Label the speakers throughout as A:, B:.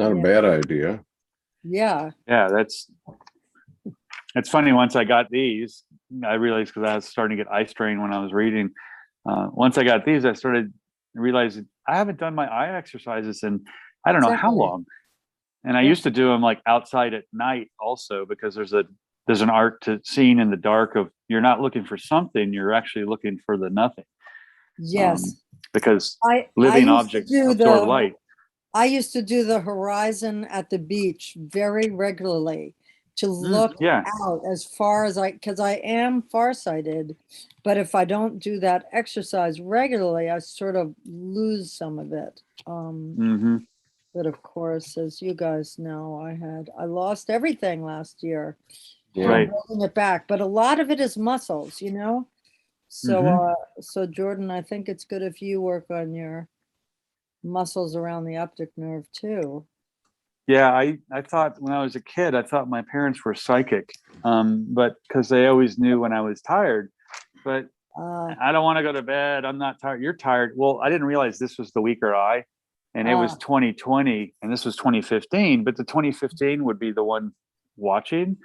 A: not a bad idea.
B: Yeah.
C: Yeah, it's funny. Once I got these, I realized, because I was starting to get eye strain when I was reading. Once I got these, I started realizing I haven't done my eye exercises in I don't know how long. And I used to do them like outside at night also, because there's an art to seeing in the dark of you're not looking for something, you're actually looking for the nothing.
B: Yes.
C: Because living objects absorb light.
B: I used to do the horizon at the beach very regularly to look out as far as because I am farsighted, but if I don't do that exercise regularly, I sort of lose some of it. But of course, as you guys know, I lost everything last year.
C: Right.
B: Building it back, but a lot of it is muscles, you know? So, so Jordan, I think it's good if you work on your muscles around the optic nerve too.
C: Yeah, I thought when I was a kid, I thought my parents were psychic, but because they always knew when I was tired. But I don't want to go to bed. I'm not tired. You're tired. Well, I didn't realize this was the weaker eye, and it was 2020, and this was 2015. But the 2015 would be the one watching.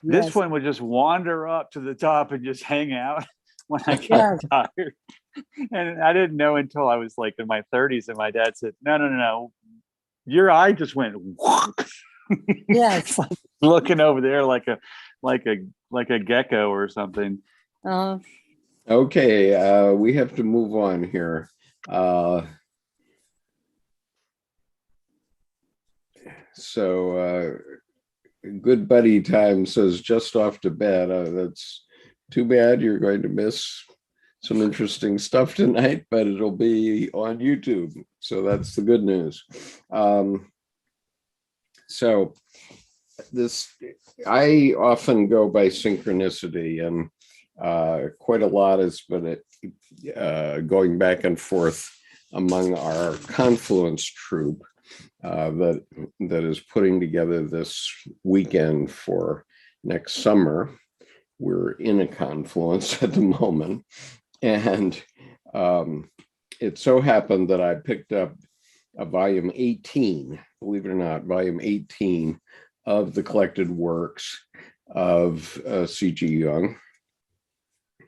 C: Yes. This one would just wander up to the top and just hang out when I got tired. And I didn't know until I was like in my 30s, and my dad said, "No. Your eye just went."
B: Yes.
C: Looking over there like a gecko or something.
A: Okay, we have to move on here. So Good Buddy Time says just off to bed. That's too bad. You're going to miss some interesting stuff tonight, but it'll be on YouTube. So that's the good news. So this, I often go by synchronicity, and quite a lot has been going back and forth among our Confluence troupe that is putting together this weekend for next summer. We're in a Confluence at the moment, and it so happened that I picked up a volume 18, believe it or not, volume 18 of the collected works of C.G. Jung.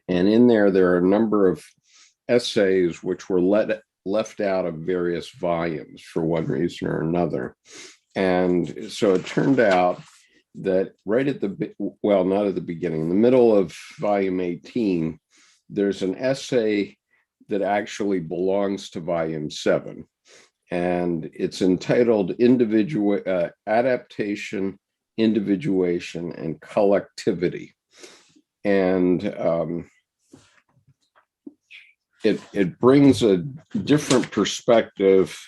A: And in there are a number of essays which were left out of various volumes for one reason or another. And so it turned out that right at not at the beginning, in the middle of volume 18, there's an essay that actually belongs to volume 7. And it's entitled Adaptation, Individuation, and Collectivity. And it brings a different perspective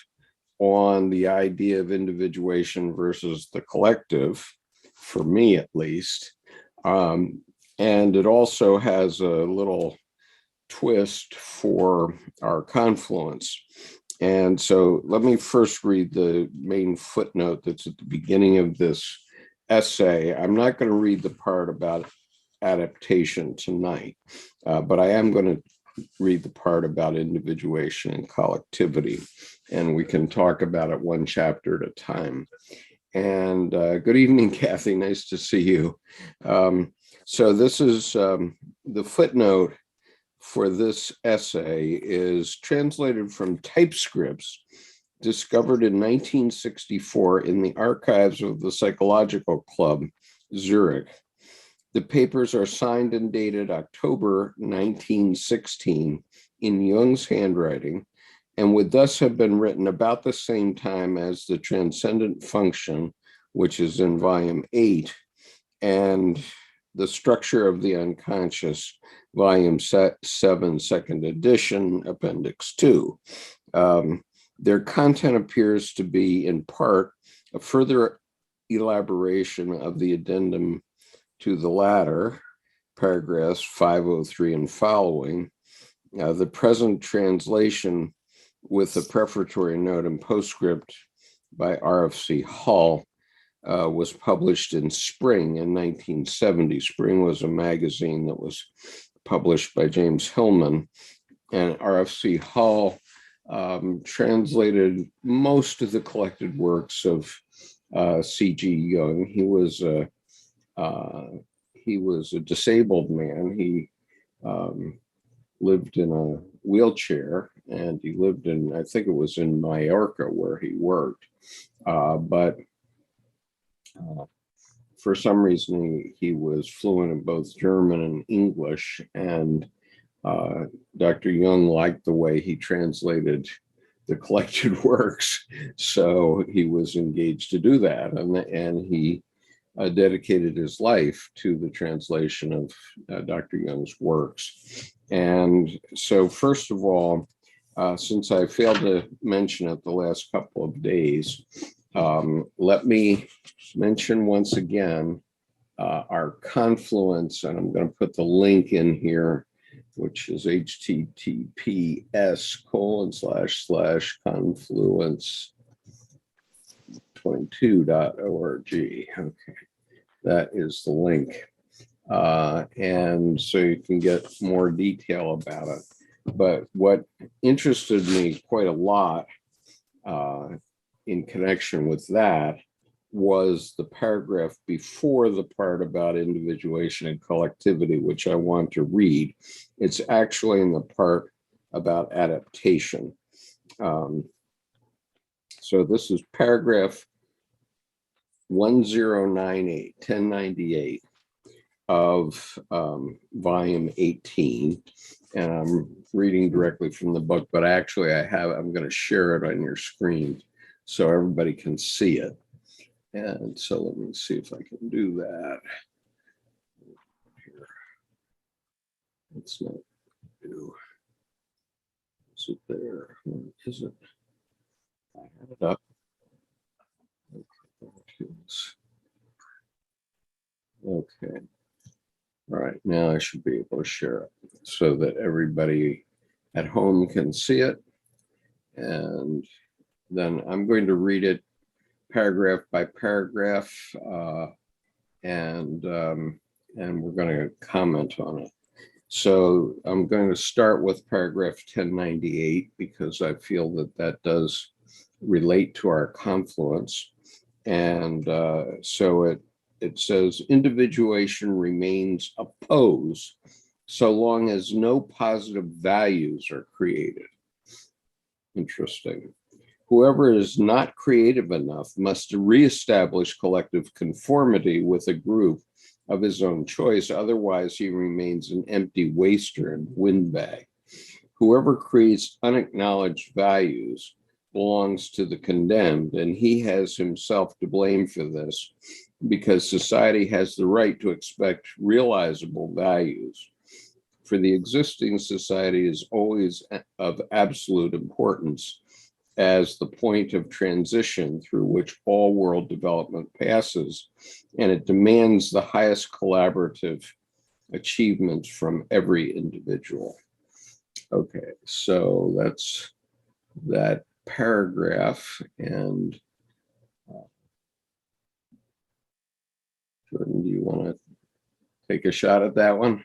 A: on the idea of individuation versus the collective, for me at least. And it also has a little twist for our Confluence. And so let me first read the main footnote that's at the beginning of this essay. I'm not going to read the part about adaptation tonight, but I am going to read the part about individuation and collectivity, and we can talk about it one chapter at a time. And good evening, Kathy. Nice to see you. So this is the footnote for this essay is translated from typescripts discovered in 1964 in the archives of the Psychological Club, Zurich. The papers are signed and dated October 1916 in Jung's handwriting, and would thus have been written about the same time as The Transcendent Function, which is in volume 8, and The Structure of the Unconscious, volume 7, second edition, appendix 2. Their content appears to be, in part, a further elaboration of the addendum to the latter, paragraphs 503 and following. The present translation with the prefatory note and postscript by R.F.C. Hall was published in Spring in 1970. Spring was a magazine that was published by James Hillman, and R.F.C. Hall translated most of the collected works of C.G. Jung. He was a disabled man. He lived in a wheelchair, and he lived in, I think it was in Mallorca where he worked. But for some reason, he was fluent in both German and English, and Dr. Jung liked the way he translated the collected works, so he was engaged to do that, and he dedicated his life to the translation of Dr. Jung's works. And so, first of all, since I failed to mention it the last couple of days, let me mention once again our confluence, and I'm going to put the link in here, which is https://confluence22.org. Okay, that is the link. And so you can get more detail about it. But what interested me quite a lot in connection with that was the paragraph before the part about individuation and collectivity, which I want to read. It's actually in the part about adaptation. So this is paragraph 1098 of volume 18. And I'm reading directly from the book, but actually I'm going to share it on your screen so everybody can see it. And so let me see if I can do that. Here. It's not do. Is it there? Is it? I have it up. Okay. All right. Now I should be able to share it so that everybody at home can see it. And then I'm going to read it paragraph by paragraph, and we're going to comment on it. So I'm going to start with paragraph 1098 because I feel that that does relate to our confluence. And so it says individuation remains opposed so long as no positive values are created. Interesting. Whoever is not creative enough must reestablish collective conformity with a group of his own choice. Otherwise, he remains an empty waster and windbag. Whoever creates unacknowledged values belongs to the condemned, and he has himself to blame for this, because society has the right to expect realizable values. For the existing society is always of absolute importance as the point of transition through which all world development passes, and it demands the highest collaborative achievements from every individual. Okay, so that's that paragraph. And Jordan, do you want to take a shot at that one?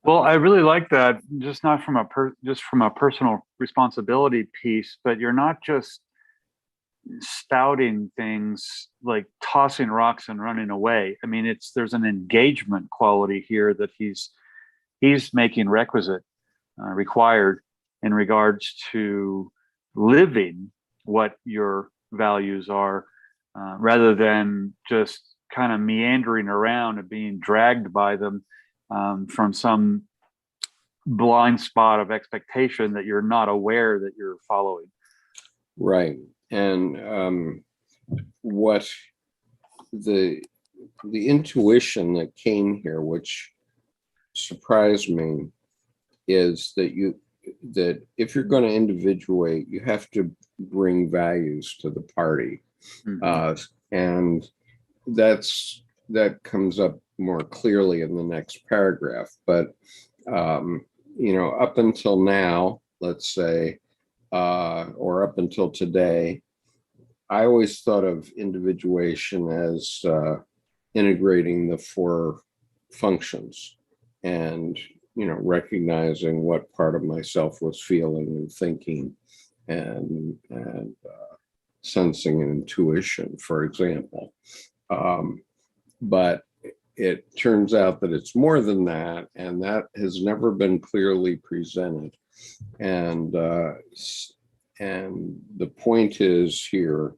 C: Well, I really like that, just not from a personal responsibility piece, but you're not just spouting things like tossing rocks and running away. I mean, there's an engagement quality here that he's making required in regards to living what your values are, rather than just kind of meandering around and being dragged by them from some blind spot of expectation that you're not aware that you're following.
A: Right. And what the intuition that came here, which surprised me, is that if you're going to individuate, you have to bring values to the party. Mm-hmm. And that comes up more clearly in the next paragraph. But, up until now, let's say, or up until today, I always thought of individuation as integrating the four functions. And recognizing what part of myself was feeling and thinking and sensing and intuition, for example. But it turns out that it's more than that, and that has never been clearly presented. And the point is here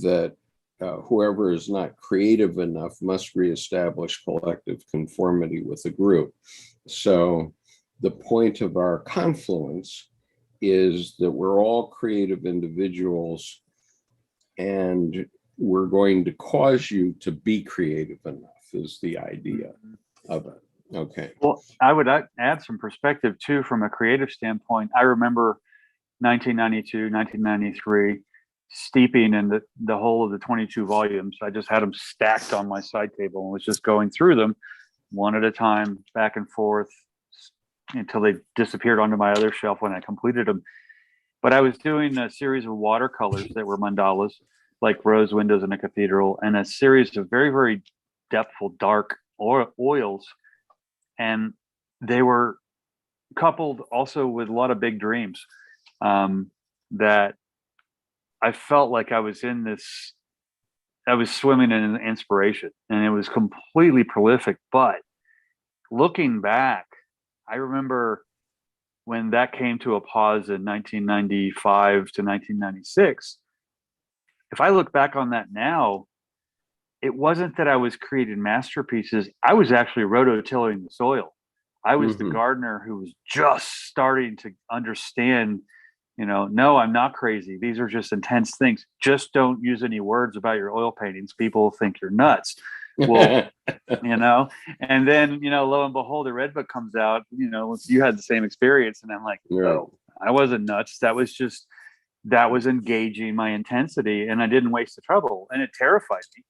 A: that whoever is not creative enough must reestablish collective conformity with the group. So the point of our confluence is that we're all creative individuals, and we're going to cause you to be creative enough is the idea of it. Okay.
C: Well, I would add some perspective too from a creative standpoint. I remember 1992, 1993, steeping in the whole of the 22 volumes. I just had them stacked on my side table and was just going through them one at a time, back and forth, until they disappeared onto my other shelf when I completed them. But I was doing a series of watercolors that were mandalas, like rose windows in a cathedral, and a series of very, very depthful, dark oils. And they were coupled also with a lot of big dreams, that I felt like I was swimming in inspiration, and it was completely prolific. But looking back, I remember when that came to a pause in 1995 to 1996, if I look back on that now, it wasn't that I was creating masterpieces. I was actually rototilling the soil. I was the gardener who was just starting to understand, no, I'm not crazy. These are just intense things. Just don't use any words about your oil paintings. People think you're nuts. Well, and then, lo and behold, the Red Book comes out, you had the same experience. And I'm like, oh, I wasn't nuts. That was engaging my intensity, and I didn't waste the trouble, and it terrified me.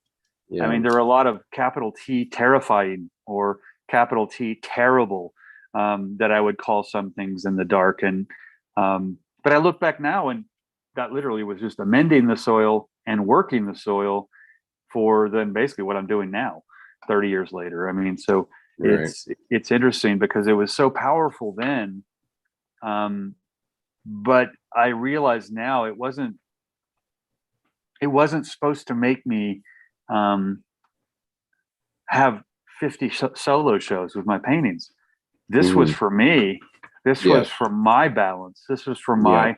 C: Yeah. I mean, there are a lot of capital T terrifying or capital T terrible, that I would call some things in the dark. And, but I look back now, and that literally was just amending the soil and working the soil for then basically what I'm doing now, 30 years later. I mean, so it's interesting because it was so powerful then. But I realize now it wasn't supposed to make me have 50 solo shows with my paintings. This was for me. This was for my balance. This was for my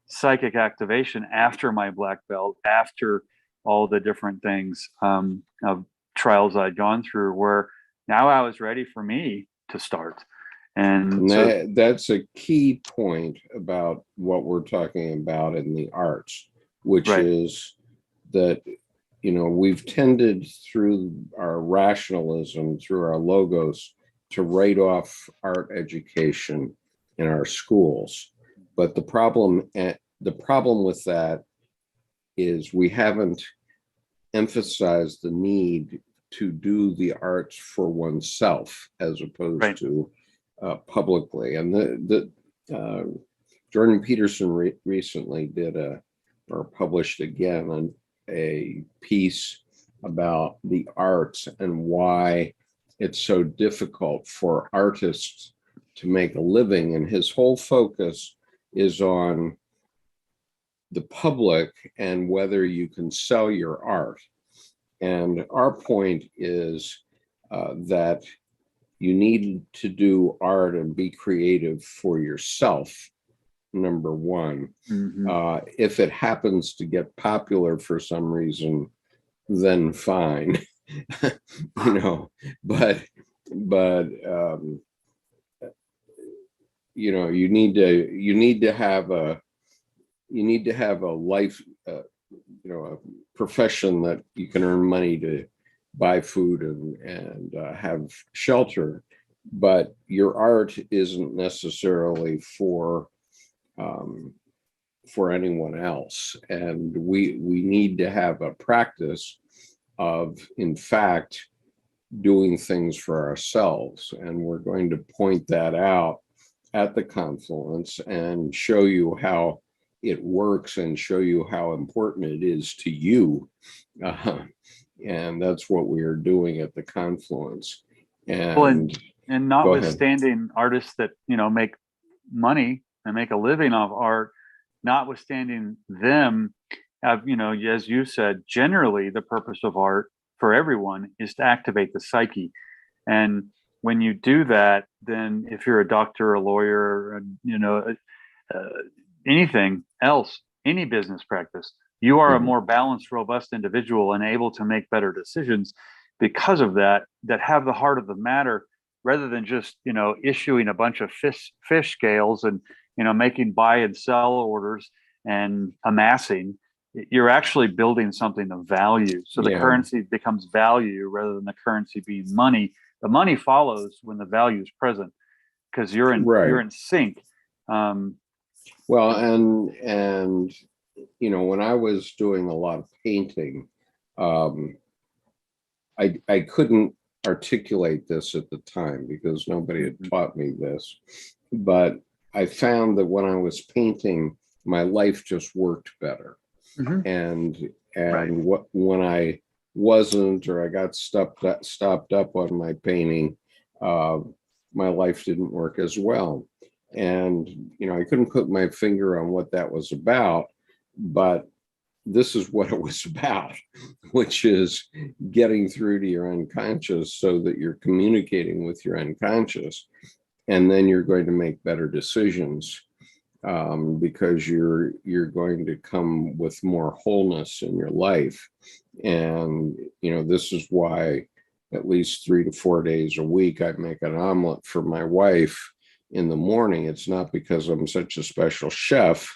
C: psychic activation after my black belt, after all the different things of trials I'd gone through, where now I was ready for me to start. And
A: that's a key point about what we're talking about in the arts, which is that, we've tended through our rationalism, through our logos, to write off art education in our schools. But the problem with that is we haven't emphasized the need to do the arts for oneself as opposed to publicly. And Jordan Peterson recently did published again a piece about the arts and why it's so difficult for artists to make a living. And his whole focus is on the public and whether you can sell your art. And our point is that you need to do art and be creative for yourself, number one. If it happens to get popular for some reason, then fine. But you need to have a life, a profession that you can earn money to buy food and have shelter. But your art isn't necessarily for anyone else. And we need to have a practice of, in fact, doing things for ourselves. And we're going to point that out at the confluence and show you how it works and show you how important it is to you. And that's what we are doing at the confluence. And
C: And
A: Go ahead.
C: notwithstanding artists that, make money and make a living off art, notwithstanding them have, as you said, generally the purpose of art for everyone is to activate the psyche. And when you do that, then if you're a doctor, a lawyer, anything else, any business practice, you are a more balanced, robust individual and able to make better decisions because of that have the heart of the matter, rather than just, issuing a bunch of fish scales and, making buy and sell orders and amassing. You're actually building something of value. So the currency becomes value rather than the currency being money. The money follows when the value is present because you're in sync.
A: Well, and when I was doing a lot of painting, I couldn't articulate this at the time because nobody had taught me this, but I found that when I was painting, my life just worked better. And when I wasn't, or I got stopped up on my painting, my life didn't work as well. And I couldn't put my finger on what that was about, but this is what it was about, which is getting through to your unconscious so that you're communicating with your unconscious, and then you're going to make better decisions. Because you're going to come with more wholeness in your life. And, this is why at least 3 to 4 days a week, I make an omelet for my wife in the morning. It's not because I'm such a special chef,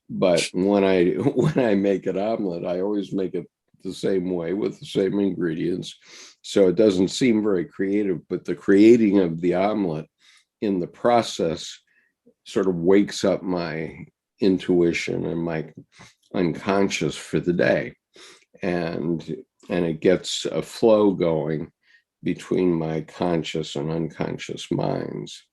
A: but when I make an omelet, I always make it the same way with the same ingredients. So it doesn't seem very creative, but the creating of the omelet in the process sort of wakes up my intuition and my unconscious for the day. And it gets a flow going between my conscious and unconscious minds.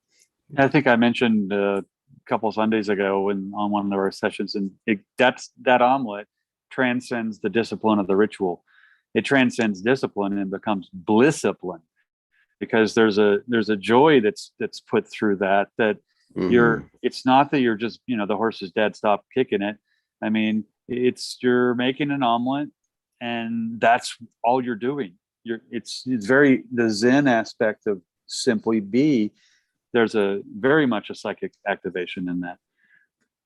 C: I think I mentioned a couple of Sundays ago on one of our sessions, and that omelet transcends the discipline of the ritual. It transcends discipline and becomes blisscipline, because there's a joy that's put through that it's not that you're just, the horse is dead, stop kicking it. I mean, you're making an omelet and that's all you're doing. It's very, the Zen aspect of simply be, there's very much a psychic activation in that.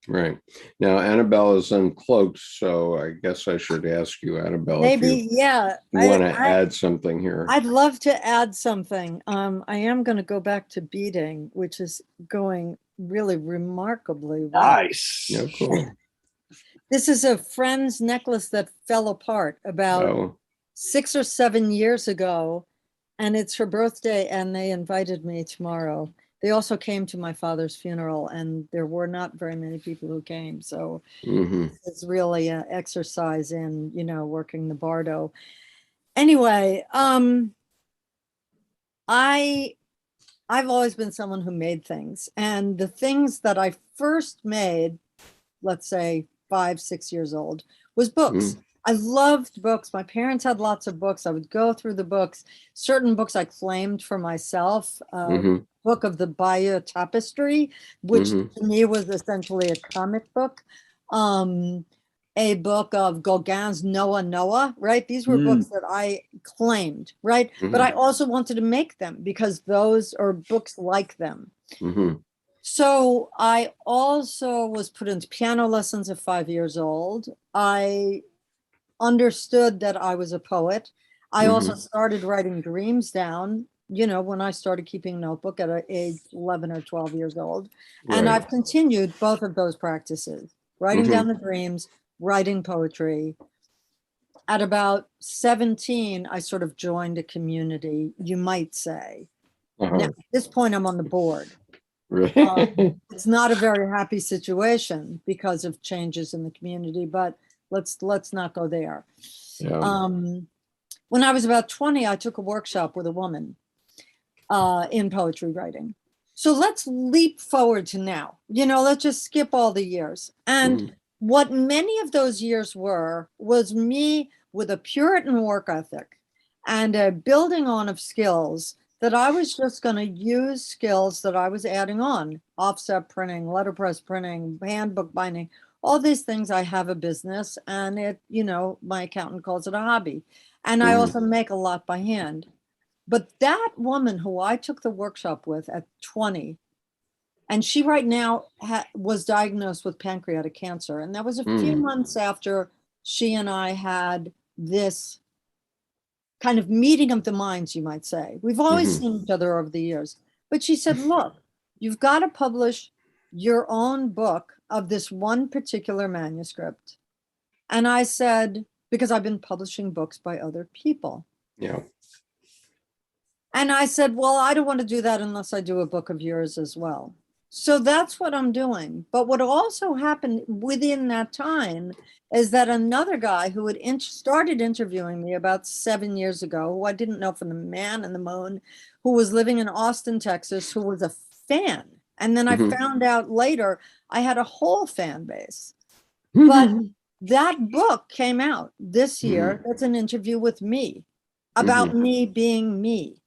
A: Right. Now, Annabelle is uncloaked, so I guess I should ask you, Annabelle,
B: maybe,
A: if you want to add something here.
B: I'd love to add something. I am going to go back to beading, which is going really remarkably well.
C: Nice.
A: Yeah, cool.
B: This is a friend's necklace that fell apart about 6 or 7 years ago, and it's her birthday, and they invited me tomorrow. They also came to my father's funeral, and there were not very many people who came. So it's really an exercise in, working the bardo. Anyway, I've always been someone who made things. And the things that I first made, let's say 5, 6 years old, was books. I loved books. My parents had lots of books. I would go through the books. Certain books I claimed for myself. Book of the Bayeux Tapestry, which to me was essentially a comic book. A book of Gauguin's Noah, right? These were books that I claimed, right? But I also wanted to make them because those are books like them. So I also was put into piano lessons at 5 years old. I understood that I was a poet. I also started writing dreams down, when I started keeping a notebook at age 11 or 12 years old. And I've continued both of those practices, writing down the dreams, writing poetry. At about 17, I sort of joined a community, you might say. Now, at this point, I'm on the board. It's not a very happy situation because of changes in the community, but let's not go there. When I was about 20, I took a workshop with a woman in poetry writing. So let's leap forward to now. Let's just skip all the years. And what many of those years was me with a Puritan work ethic and a building on of skills that I was just going to use skills that I was adding on: offset printing, letterpress printing, handbook binding, all these things. I have a business, and it, my accountant calls it a hobby. And I also make a lot by hand. But that woman who I took the workshop with at 20, and she right now was diagnosed with pancreatic cancer. And that was a few months after she and I had this kind of meeting of the minds, you might say. We've always seen each other over the years. But she said, look, you've got to publish your own book of this one particular manuscript. And I said, because I've been publishing books by other people.
A: Yeah.
B: And I said, well, I don't want to do that unless I do a book of yours as well. So that's what I'm doing. But what also happened within that time is that another guy who had started interviewing me about 7 years ago, who I didn't know from the man in the moon, who was living in Austin, Texas, who was a fan. And then I found out later I had a whole fan base. But that book came out this year. That's an interview with me about me being me.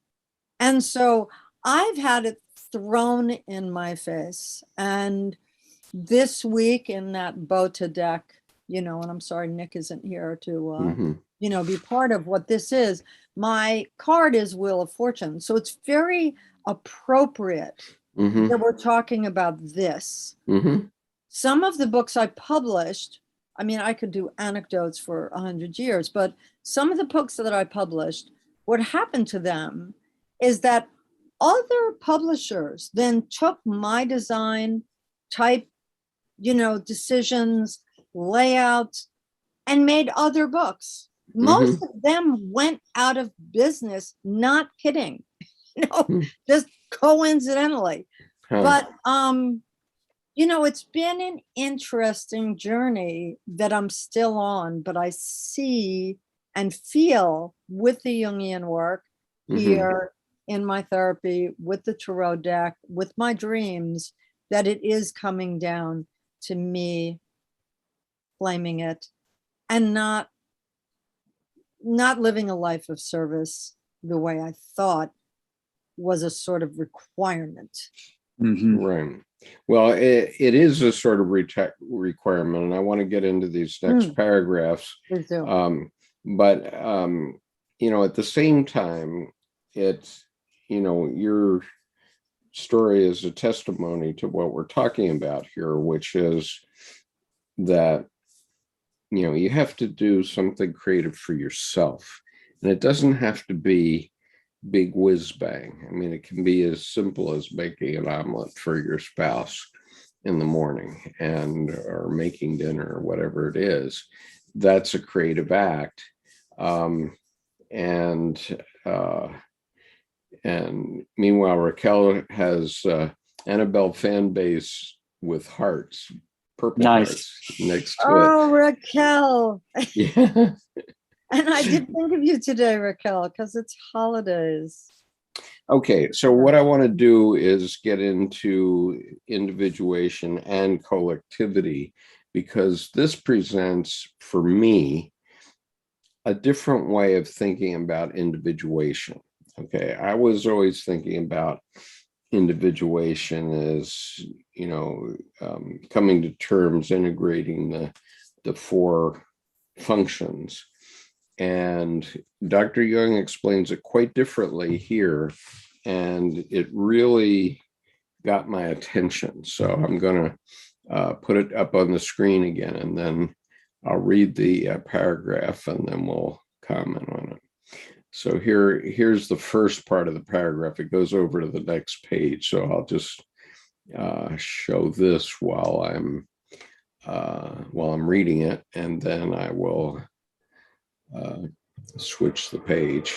B: And so I've had it thrown in my face. And this week in that Bota deck, and I'm sorry Nick isn't here to, be part of what this is. My card is Wheel of Fortune. So it's very appropriate that we're talking about this. Some of the books I published, I mean, I could do anecdotes for 100 years, but some of the books that I published, what happened to them is that other publishers then took my design, type, decisions, layouts, and made other books. Most of them went out of business, not kidding, just coincidentally. But, it's been an interesting journey that I'm still on, but I see and feel with the Jungian work here in my therapy, with the tarot deck, with my dreams, that it is coming down to me claiming it and not living a life of service the way I thought was a sort of requirement.
A: Right. Well, it is a sort of requirement, and I want to get into these next paragraphs.
B: Please do.
A: But at the same time, it's, your story is a testimony to what we're talking about here, which is that, you have to do something creative for yourself. And it doesn't have to be big whiz bang. I mean, it can be as simple as making an omelet for your spouse in the morning or making dinner or whatever it is. That's a creative act. And meanwhile, Raquel has Annabelle fan base with hearts, purple hearts next to it.
B: Oh, Raquel.
A: Yeah.
B: And I did think of you today, Raquel, because it's holidays.
A: Okay, so what I want to do is get into individuation and collectivity, because this presents, for me, a different way of thinking about individuation. Okay, I was always thinking about individuation as, coming to terms, integrating the four functions. And Dr. Jung explains it quite differently here, and it really got my attention. So I'm going to put it up on the screen again, and then I'll read the paragraph, and then we'll comment on it. So here's the first part of the paragraph. It goes over to the next page. So I'll just show this while I'm reading it, and then I will switch the page.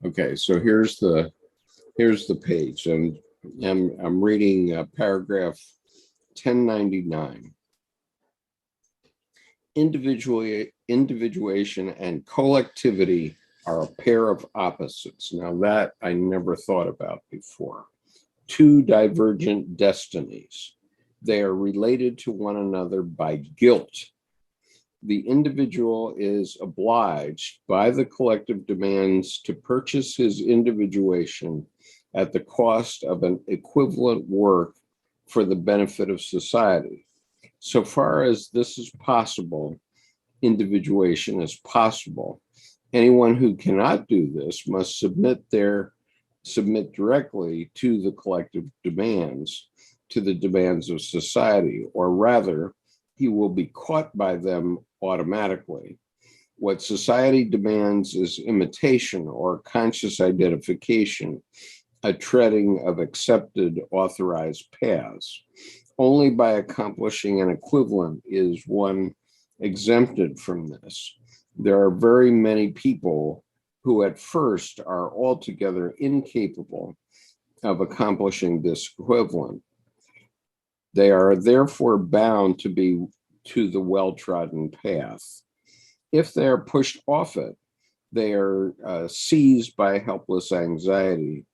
A: Okay, so here's the page, and I'm reading paragraph 1099. Individuation and collectivity are a pair of opposites. Now that I never thought about before. Two divergent destinies. They are related to one another by guilt. the individual is obliged by the collective demands to purchase his individuation at the cost of an equivalent work for the benefit of society. So far as this is possible, individuation is possible. Anyone who cannot do this must submit directly to the collective demands, to the demands of society, or rather, he will be caught by them automatically. What society demands is imitation or conscious identification, a treading of accepted, authorized paths. Only by accomplishing an equivalent is one exempted from this. There are very many people who at first are altogether incapable of accomplishing this equivalent. They are therefore bound to be to the well-trodden path. If they are pushed off it, they are seized by helpless anxiety,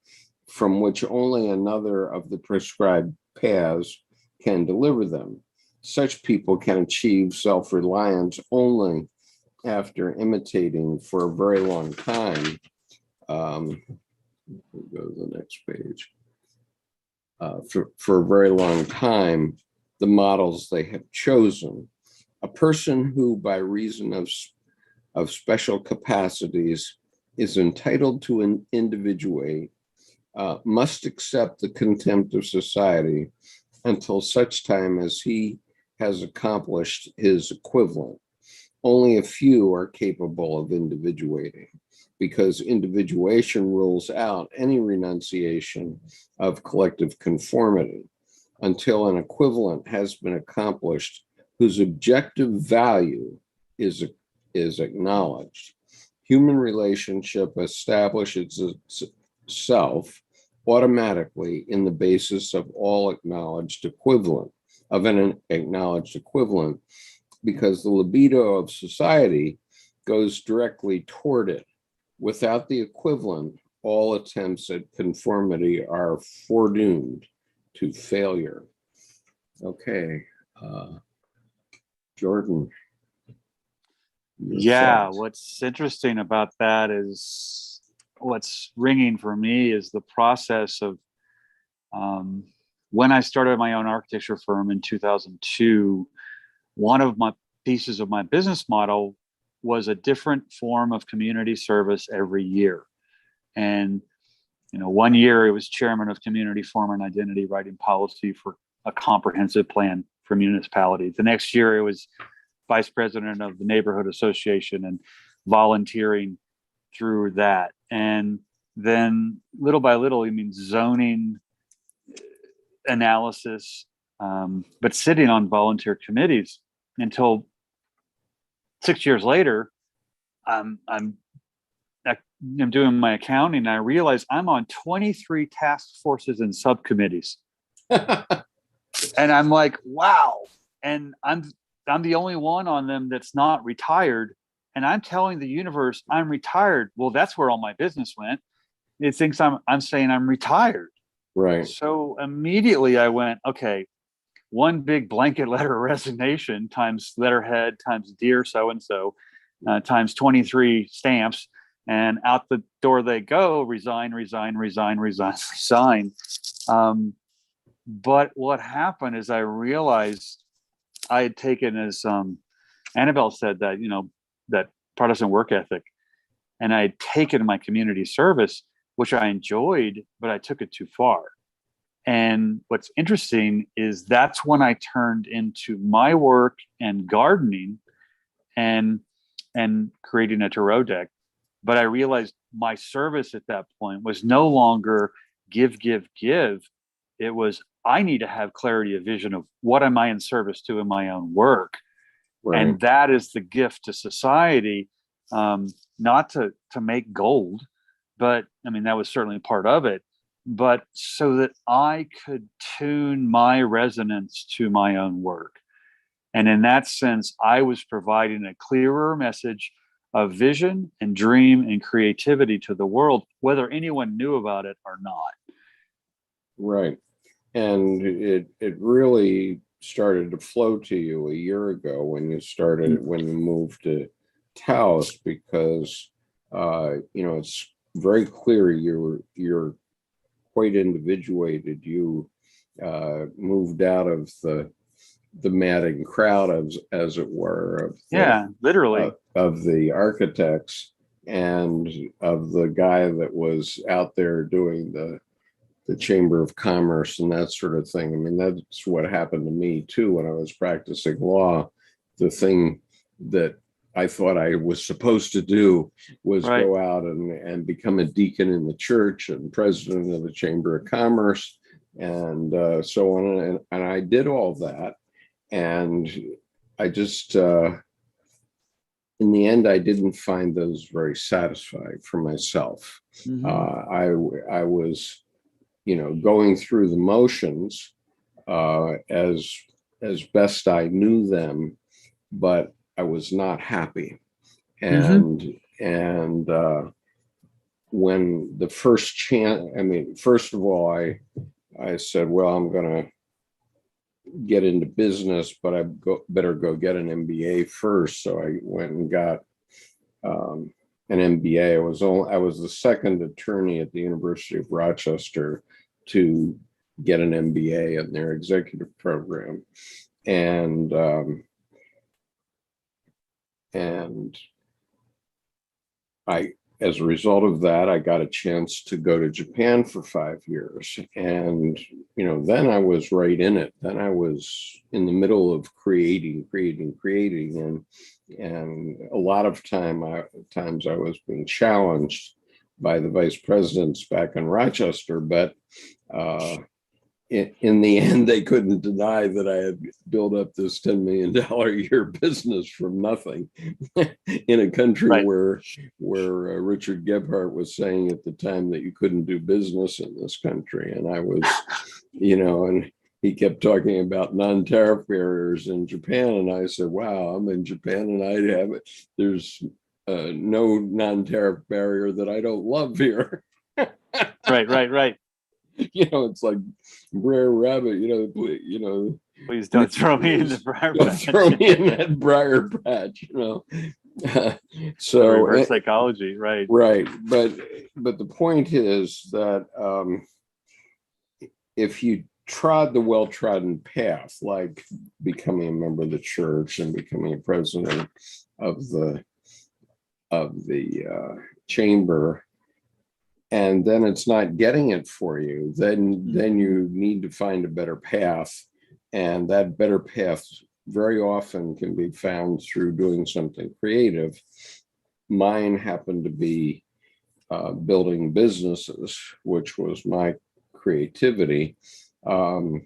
A: from which only another of the prescribed paths can deliver them. Such people can achieve self-reliance only after imitating for a very long time. We'll go to the next page. For a very long time, the models they have chosen. A person who, by reason of special capacities, is entitled to individuate, must accept the contempt of society until such time as he has accomplished his equivalent. Only a few are capable of individuating, because individuation rules out any renunciation of collective conformity until an equivalent has been accomplished whose objective value is acknowledged. Human relationship establishes itself automatically in the basis of all acknowledged equivalent, because the libido of society goes directly toward it. Without the equivalent, all attempts at conformity are foredoomed to failure. Okay, Jordan.
C: Yeah, what's interesting about that is what's ringing for me is the process of when I started my own architecture firm in 2002, one of my pieces of my business model was a different form of community service every year. And, one year it was chairman of community form and identity, writing policy for a comprehensive plan for municipalities. The next year it was vice president of the neighborhood association and volunteering through that. And then little by little, zoning analysis, but sitting on volunteer committees until 6 years later, I'm doing my accounting and I realize I'm on 23 task forces and subcommittees. And I'm like, wow. And I'm the only one on them that's not retired. And I'm telling the universe I'm retired. Well, that's where all my business went. It thinks I'm saying I'm retired.
A: Right.
C: So immediately I went, okay, one big blanket letter of resignation times letterhead times dear so-and-so times 23 stamps, and out the door they go, resign. But what happened is I realized I had taken, as Annabelle said, that, that Protestant work ethic, and I had taken my community service, which I enjoyed, but I took it too far. And what's interesting is that's when I turned into my work and gardening and creating a tarot deck. But I realized my service at that point was no longer give. It was, I need to have clarity of vision of what am I in service to in my own work. Right. And that is the gift to society, not to make gold, but that was certainly part of it, but so that I could tune my resonance to my own work. And in that sense, I was providing a clearer message of vision and dream and creativity to the world, whether anyone knew about it or not.
A: Right. And it really started to flow to you a year ago when you moved to Taos, because it's very clear you're quite individuated. You moved out of the madding crowd, as it were,
C: literally,
A: of the architects and of the guy that was out there doing the Chamber of Commerce and that sort of thing. I mean, that's what happened to me too when I was practicing law. The thing that I thought I was supposed to do was go out and become a deacon in the church and president of the Chamber of Commerce and so on. And I did all that. And I just, in the end, I didn't find those very satisfying for myself.
C: Mm-hmm.
A: I was, going through the motions as best I knew them, but I was not happy. And when the first chance, first of all, I said, well, I'm going to get into business, but I better go get an MBA first. So I went and got an MBA. I was the second attorney at the University of Rochester to get an MBA in their executive program, and as a result of that, I got a chance to go to Japan for 5 years. And, then I was right in it. Then I was in the middle of creating. And a lot of times I was being challenged by the vice presidents back in Rochester. But in the end, they couldn't deny that I had built up this $10 million a year business from nothing in a country where Richard Gebhardt was saying at the time that you couldn't do business in this country. And I was, and he kept talking about non-tariff barriers in Japan. And I said, wow, I'm in Japan and there's no non-tariff barrier that I don't love here.
C: Right.
A: It's like Brer Rabbit,
C: Please don't throw me in the briar patch.
A: Throw me in that briar patch, So
C: reverse psychology, right.
A: But the point is that if you trod the well-trodden path, like becoming a member of the church and becoming a president of the chamber, and then it's not getting it for you, then you need to find a better path. And that better path very often can be found through doing something creative. Mine happened to be building businesses, which was my creativity. But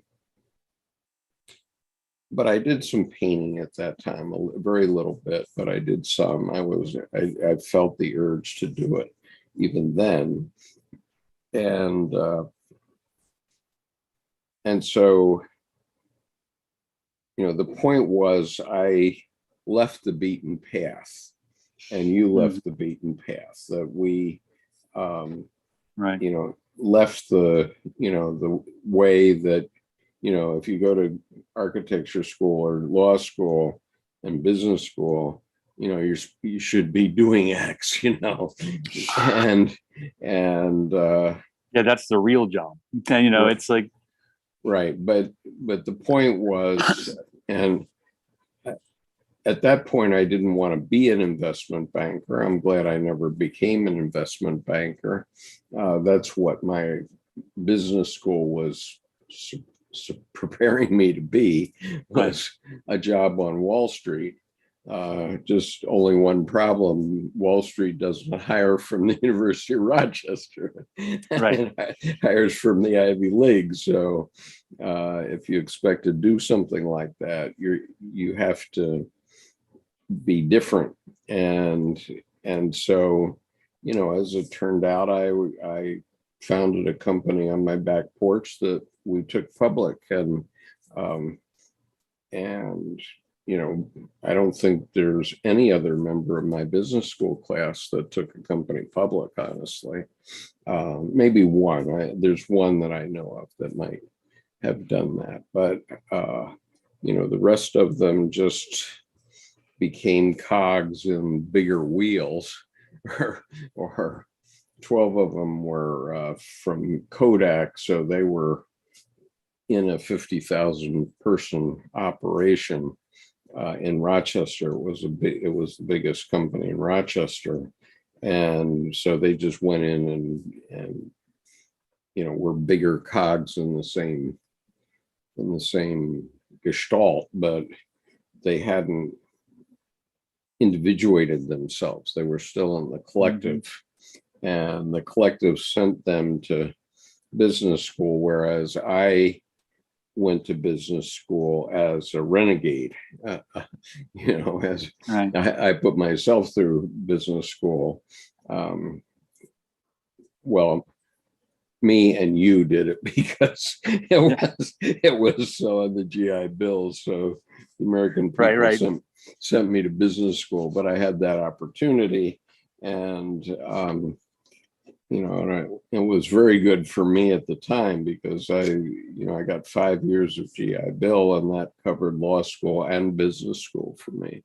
A: I did some painting at that time, a very little bit, but I did some. I felt the urge to do it even then. And so, the point was I left the beaten path and you left the beaten path, that we, left the way that, if you go to architecture school or law school and business school, you should be doing X, and
C: that's the real job. And, it's like,
A: right. But the point was, and at that point, I didn't want to be an investment banker. I'm glad I never became an investment banker. That's what my business school was preparing me to be, was a job on Wall Street. Just only one problem: Wall Street doesn't hire from the University of Rochester. It hires from the Ivy League. So if you expect to do something like that, you have to be different. And so, as it turned out, I founded a company on my back porch that we took public, and I don't think there's any other member of my business school class that took a company public, honestly. Maybe one. There's one that I know of that might have done that, but the rest of them just became cogs in bigger wheels, or 12 of them were from Kodak, so they were in a 50,000 person operation in Rochester. It was the biggest company in Rochester, and so they just went in and were bigger cogs in the same gestalt, but they hadn't individuated themselves. They were still in the collective, and the collective sent them to business school, whereas I went to business school as a renegade. As
C: Right.
A: I put myself through business school. Well, me and you did it because it was on the GI Bill. So the American people sent me to business school, but I had that opportunity, and it was very good for me at the time because I got 5 years of GI Bill, and that covered law school and business school for me.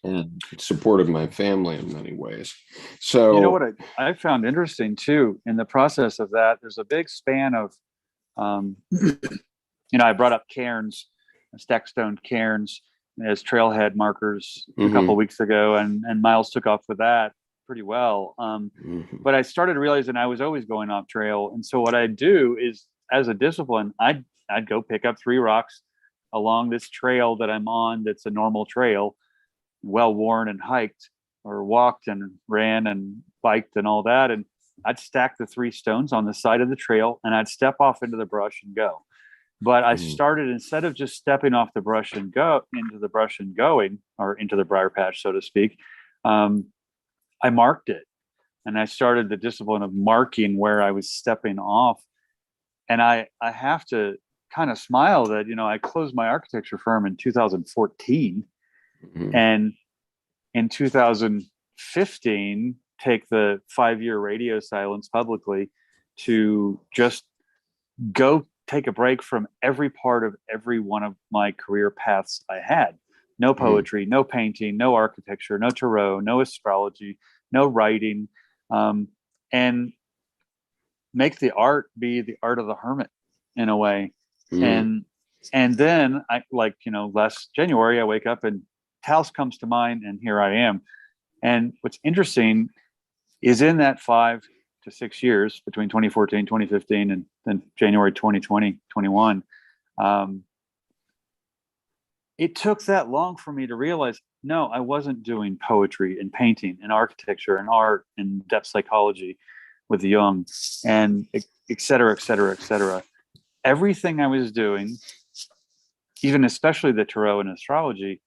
A: And it supported my family in many ways. So
C: what I found interesting too in the process of that, there's a big span of, I brought up cairns, stack stone cairns as trailhead markers a couple of weeks ago, and Miles took off with that pretty well. But I started realizing I was always going off trail, and so what I do is, as a discipline, I'd go pick up 3 rocks along this trail that I'm on. That's a normal trail, well worn and hiked or walked and ran and biked and all that, and I'd stack the 3 stones on the side of the trail, and I'd step off into the brush and go. But I started, instead of just stepping off the brush and go into the brush and going, or into the briar patch, so to speak, I marked it, and I started the discipline of marking where I was stepping off. And I have to kind of smile that I closed my architecture firm in 2014. And in 2015, take the 5-year radio silence publicly to just go take a break from every part of every one of my career paths I had. No poetry, no painting, no architecture, no tarot, no astrology, no writing, and make the art be the art of the hermit in a way. And then last January, I wake up and Taos comes to mind, and here I am. And what's interesting is, in that 5 to 6 years between 2014, 2015, and then January 2020, 21, it took that long for me to realize, no, I wasn't doing poetry and painting and architecture and art and depth psychology with Jung and et cetera, et cetera, et cetera. Everything I was doing, even especially the tarot and astrology,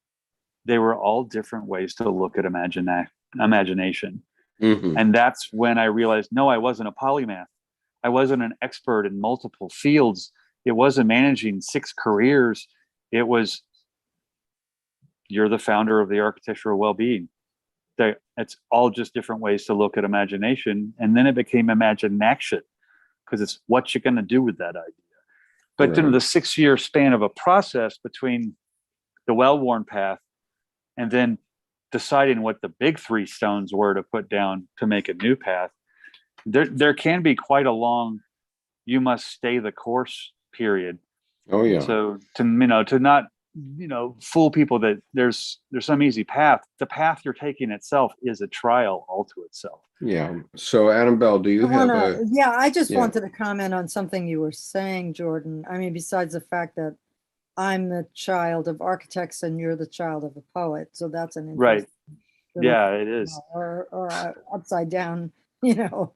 C: they were all different ways to look at imagination. And that's when I realized, no, I wasn't a polymath. I wasn't an expert in multiple fields. It wasn't managing 6 careers. It was, you're the founder of the architectural well-being. It's all just different ways to look at imagination. And then it became imaginaction, because it's what you're going to do with that idea. But then the 6-year span of a process between the well-worn path and then deciding what the big 3 stones were to put down to make a new path, there can be quite a long, you must stay the course period.
A: Oh yeah.
C: So to not fool people that there's some easy path. The path you're taking itself is a trial all to itself.
A: Yeah. So Annabelle, do you have a?
B: Yeah, I just wanted to comment on something you were saying, Jordan. I mean, besides the fact that I'm the child of architects and you're the child of a poet, so that's an
C: right. Yeah, it is.
B: Or upside down, pentacle.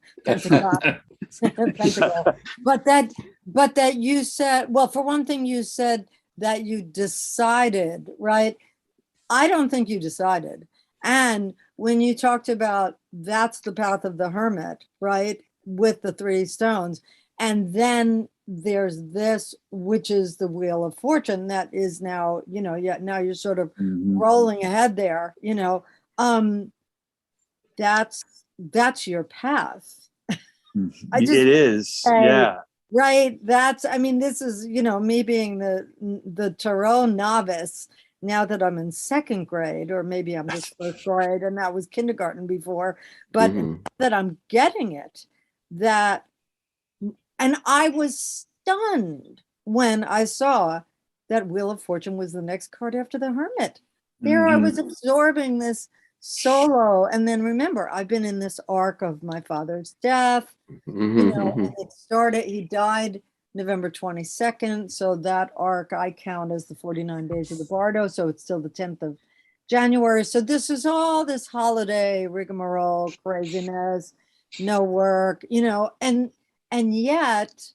B: But that you said, well, for one thing, you said that you decided, right? I don't think you decided. And when you talked about that's the path of the hermit, right, with the 3 stones, and then there's this, which is the wheel of fortune, that is now, now you're sort of rolling ahead there, that's your path.
C: It is. Yeah.
B: Right. That's, I mean, this is, me being the tarot novice now that I'm in second grade, or maybe I'm just first grade and that was kindergarten before, but now that I'm getting it, that, and I was stunned when I saw that Wheel of Fortune was the next card after the Hermit. There I was absorbing this solo. And then remember, I've been in this arc of my father's death. And it started, he died November 22nd. So that arc I count as the 49 days of the Bardo. So it's still the 10th of January. So this is all this holiday rigmarole, craziness, no work, and yet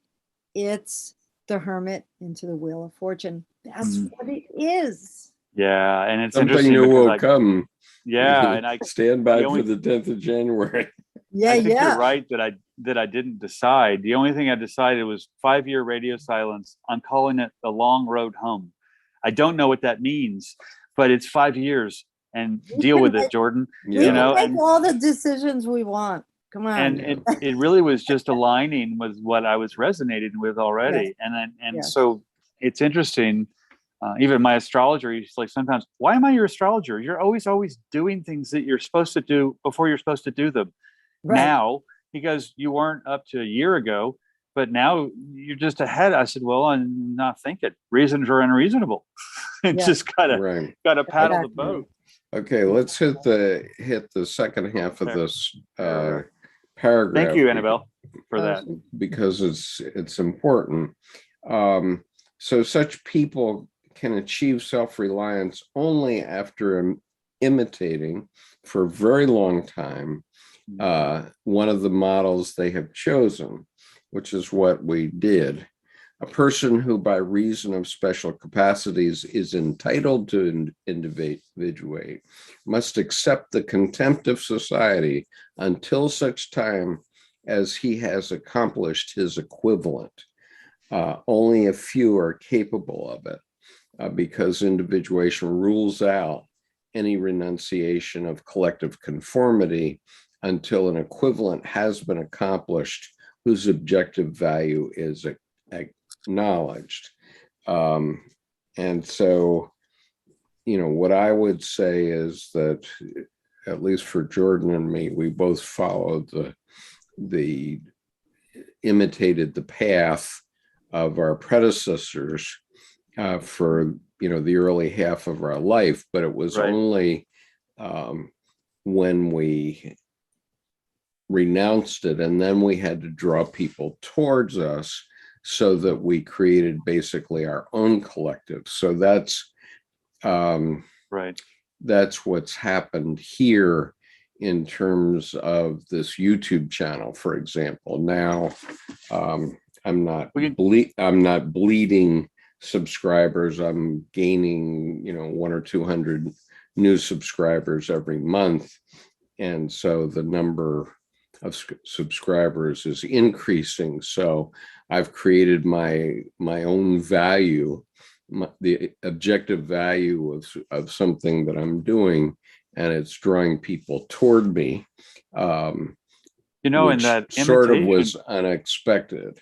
B: it's the Hermit into the Wheel of Fortune. That's what it is.
C: Yeah. And it's
A: something
C: interesting
A: new will
C: because
A: come.
C: yeah. And I
A: stand by for the 10th of January.
B: Yeah.
C: I think you're right that I didn't decide. The only thing I decided was 5-year radio silence. I'm calling it the long road home. I don't know what that means, but it's 5 years and deal with it, Jordan.
B: We can make all the decisions we want. Come on.
C: And it really was just aligning with what I was resonating with already. Yes. So it's interesting. Even my astrologer, he's like, sometimes, why am I your astrologer? You're always doing things that you're supposed to do before you're supposed to do them. Right. Now, he goes, you weren't up to a year ago, but now you're just ahead. I said, well, I'm not thinking. Reasons are unreasonable. Just gotta paddle the boat.
A: Okay, let's hit the second half of this paragraph.
C: Thank you, Annabelle, for that.
A: Because it's important. So such people can achieve self-reliance only after imitating for a very long time one of the models they have chosen, which is what we did. A person who by reason of special capacities is entitled to individuate must accept the contempt of society until such time as he has accomplished his equivalent. Only a few are capable of it because individuation rules out any renunciation of collective conformity until an equivalent has been accomplished whose objective value is acknowledged. And so, what I would say is that, at least for Jordan and me, we both followed imitated the path of our predecessors for, the early half of our life, but it was only when we renounced it, and then we had to draw people towards us so that we created basically our own collective. So that's that's what's happened here in terms of this YouTube channel, for example. Now I'm not bleeding subscribers. I'm gaining 100 or 200 new subscribers every month, and so the number of subscribers is increasing. So I've created my own value, the objective value of something that I'm doing, and it's drawing people toward me.
C: And that
A: sort of was unexpected.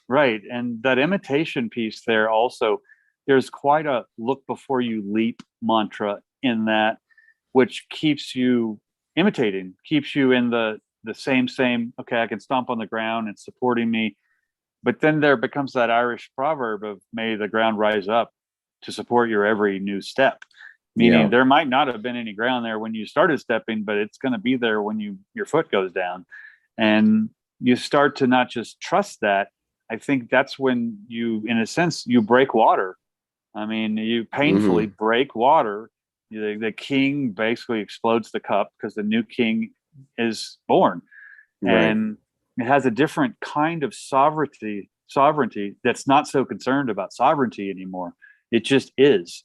C: Right. And that imitation piece there also, there's quite a look before you leap mantra in that, which keeps you imitating, keeps you in the same, okay, I can stomp on the ground, it's supporting me. But then there becomes that Irish proverb of may the ground rise up to support your every new step. Meaning there might not have been any ground there when you started stepping, but it's going to be there when your foot goes down. And you start to not just trust that. I think that's when you, in a sense, you break water. I mean, you painfully break water. The king basically explodes the cup because the new king is born. And it has a different kind of sovereignty that's not so concerned about sovereignty anymore. It just is.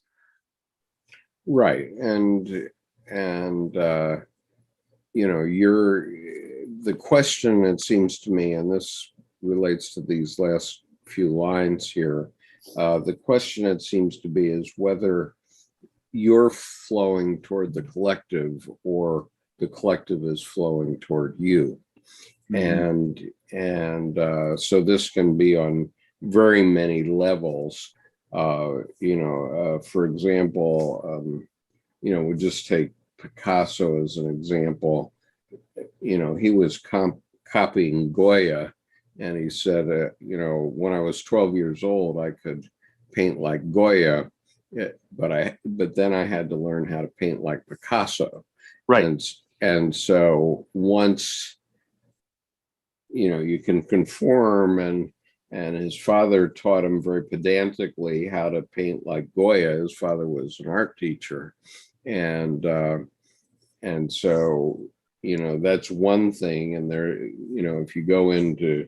A: Right. And the question, it seems to me, and this relates to these last few lines here, the question, it seems to be, is whether you're flowing toward the collective or the collective is flowing toward you. And So this can be on very many levels. For example, we'll just take Picasso as an example. He was copying Goya, and he said, when I was 12 years old, I could paint like Goya, but then I had to learn how to paint like Picasso.
C: Right.
A: And so once, you can conform, and his father taught him very pedantically how to paint like Goya. His father was an art teacher. And so, that's one thing. And there, if you go into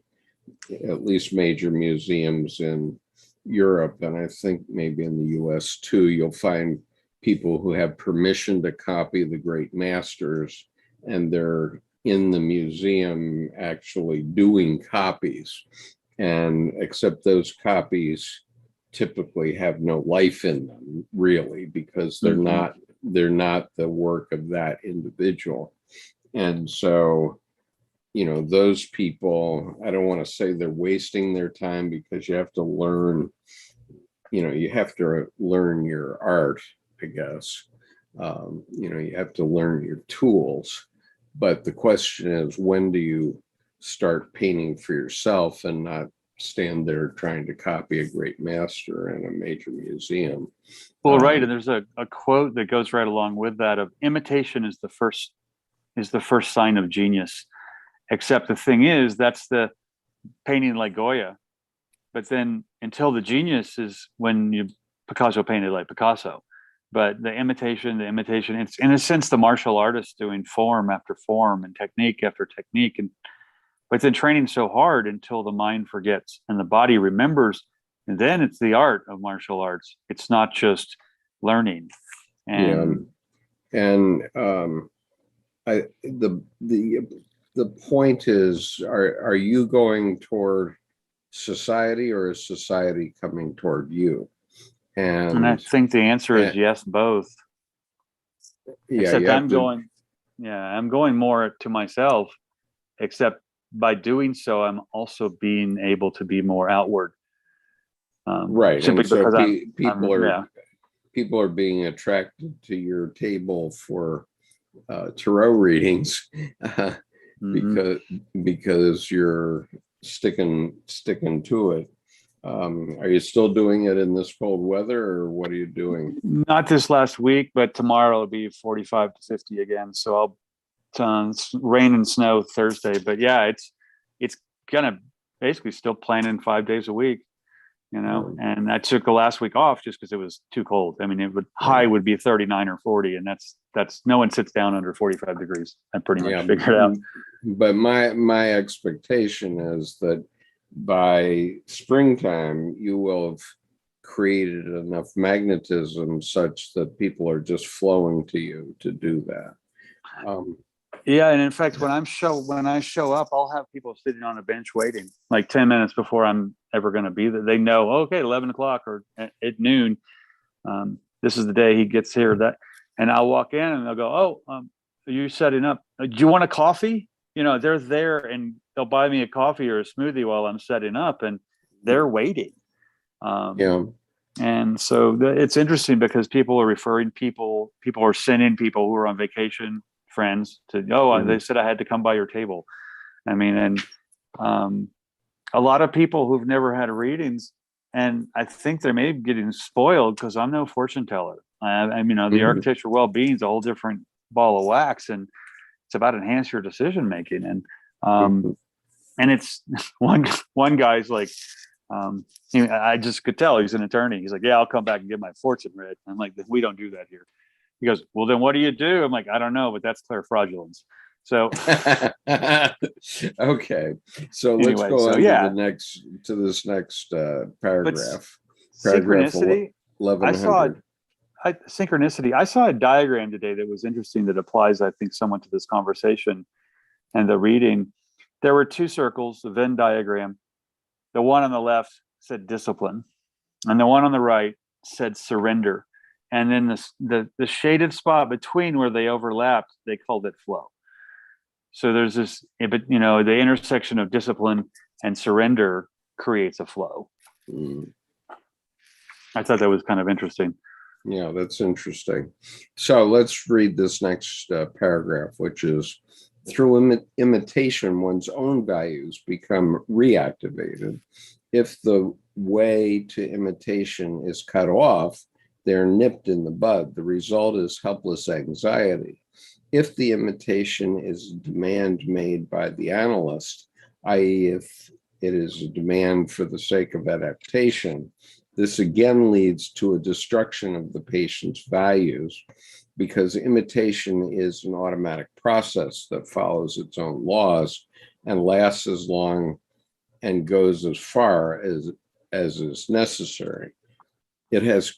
A: at least major museums in Europe, and I think maybe in the U.S. too, you'll find people who have permission to copy the great masters, and they're in the museum actually doing copies. And except those copies typically have no life in them, really, because they're not the work of that individual. And so, those people, I don't want to say they're wasting their time, because you have to learn your art, I guess. You have to learn your tools. But the question is, when do you start painting for yourself and not stand there trying to copy a great master in a major museum?
C: Well, right. And there's a quote that goes right along with that of imitation is the first sign of genius. Except the thing is, that's the painting like Goya. But then until the genius is when Picasso painted like Picasso. But the imitation, it's in a sense the martial artist doing form after form and technique after technique. But then training so hard until the mind forgets and the body remembers. And then it's the art of martial arts. It's not just learning. And
A: the point is, are you going toward society, or is society coming toward you?
C: And I think the answer is yes, both.
A: Yeah,
C: except I'm going more to myself, except by doing so, I'm also being able to be more outward.
A: Right.
C: Simply
A: and so
C: because
A: people are being attracted to your table for tarot readings because you're sticking to it. Are you still doing it in this cold weather, or what are you doing?
C: Not this last week, but tomorrow it'll be 45 to 50 again. So I'll rain and snow Thursday. But yeah, it's gonna basically still planning 5 days a week, and I took the last week off just because it was too cold. I mean, high would be 39 or 40, and that's no one sits down under 45 degrees. I pretty much figured out.
A: But my expectation is that by springtime, you will have created enough magnetism such that people are just flowing to you to do that.
C: Yeah, and in fact, when I show up, I'll have people sitting on a bench waiting, like 10 minutes before I'm ever going to be there. They know, okay, 11 o'clock or at noon, this is the day he gets here. And I'll walk in and they'll go, oh, are you setting up? Do you want a coffee? They're there, and they'll buy me a coffee or a smoothie while I'm setting up, and they're waiting. And so it's interesting because people are referring people are sending people who are on vacation, friends, to, they said I had to come by your table. I mean, and a lot of people who've never had readings, and I think they may be getting spoiled because I'm no fortune teller. The architectural well-being is a whole different ball of wax, and it's about enhance your decision making. And it's one guy's like, I just could tell he's an attorney. He's like, yeah, I'll come back and get my fortune read. I'm like, we don't do that here. He goes, well, then what do you do? I'm like, I don't know, but that's clairfraudulence. So
A: okay, so let's go on to this next paragraph.
C: Synchronicity.
A: 1100.
C: Synchronicity. I saw a diagram today that was interesting that applies, I think, somewhat to this conversation and the reading. There were two circles, the Venn diagram. The one on the left said discipline, and the one on the right said surrender. And then the shaded spot between where they overlapped, they called it flow. So there's this, but the intersection of discipline and surrender creates a flow. I thought that was kind of interesting.
A: Yeah, that's interesting. So let's read this next paragraph, which is, through imitation, one's own values become reactivated. If the way to imitation is cut off, they're nipped in the bud. The result is helpless anxiety. If the imitation is a demand made by the analyst, i.e., if it is a demand for the sake of adaptation, this again leads to a destruction of the patient's values, because imitation is an automatic process that follows its own laws and lasts as long and goes as far as is necessary. It has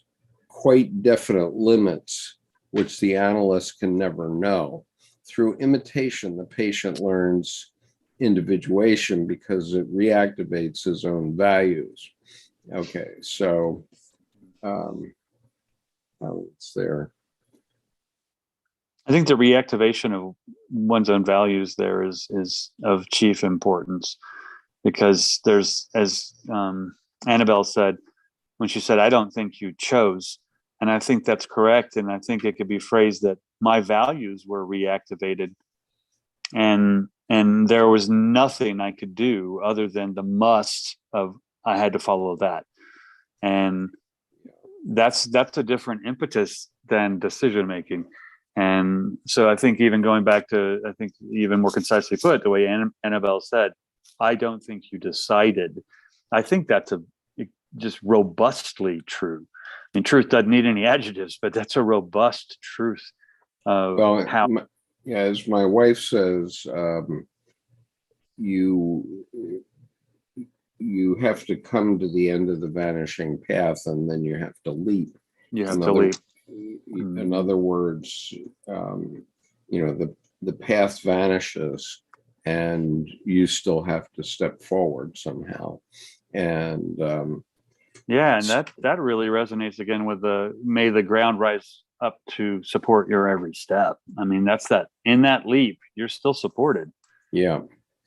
A: quite definite limits, which the analyst can never know. Through imitation, the patient learns individuation because it reactivates his own values. Okay, so it's there.
C: I think the reactivation of one's own values there is of chief importance, because there's, as Annabelle said, when she said, I don't think you chose. And I think that's correct. And I think it could be phrased that my values were reactivated, and there was nothing I could do other than the must of, I had to follow that. And that's a different impetus than decision making. And so I think, even going back to, I think even more concisely put, the way Annabelle said, I don't think you decided. I think that's just robustly true. I mean, truth doesn't need any adjectives, but that's a robust truth of how.
A: As my wife says, you have to come to the end of the vanishing path, and then you have to leap.
C: You have to leap.
A: In other words, the path vanishes, and you still have to step forward somehow. And
C: and that really resonates again with the may the ground rise up to support your every step. I mean, that's that, in that leap, you're still supported.
A: Yeah.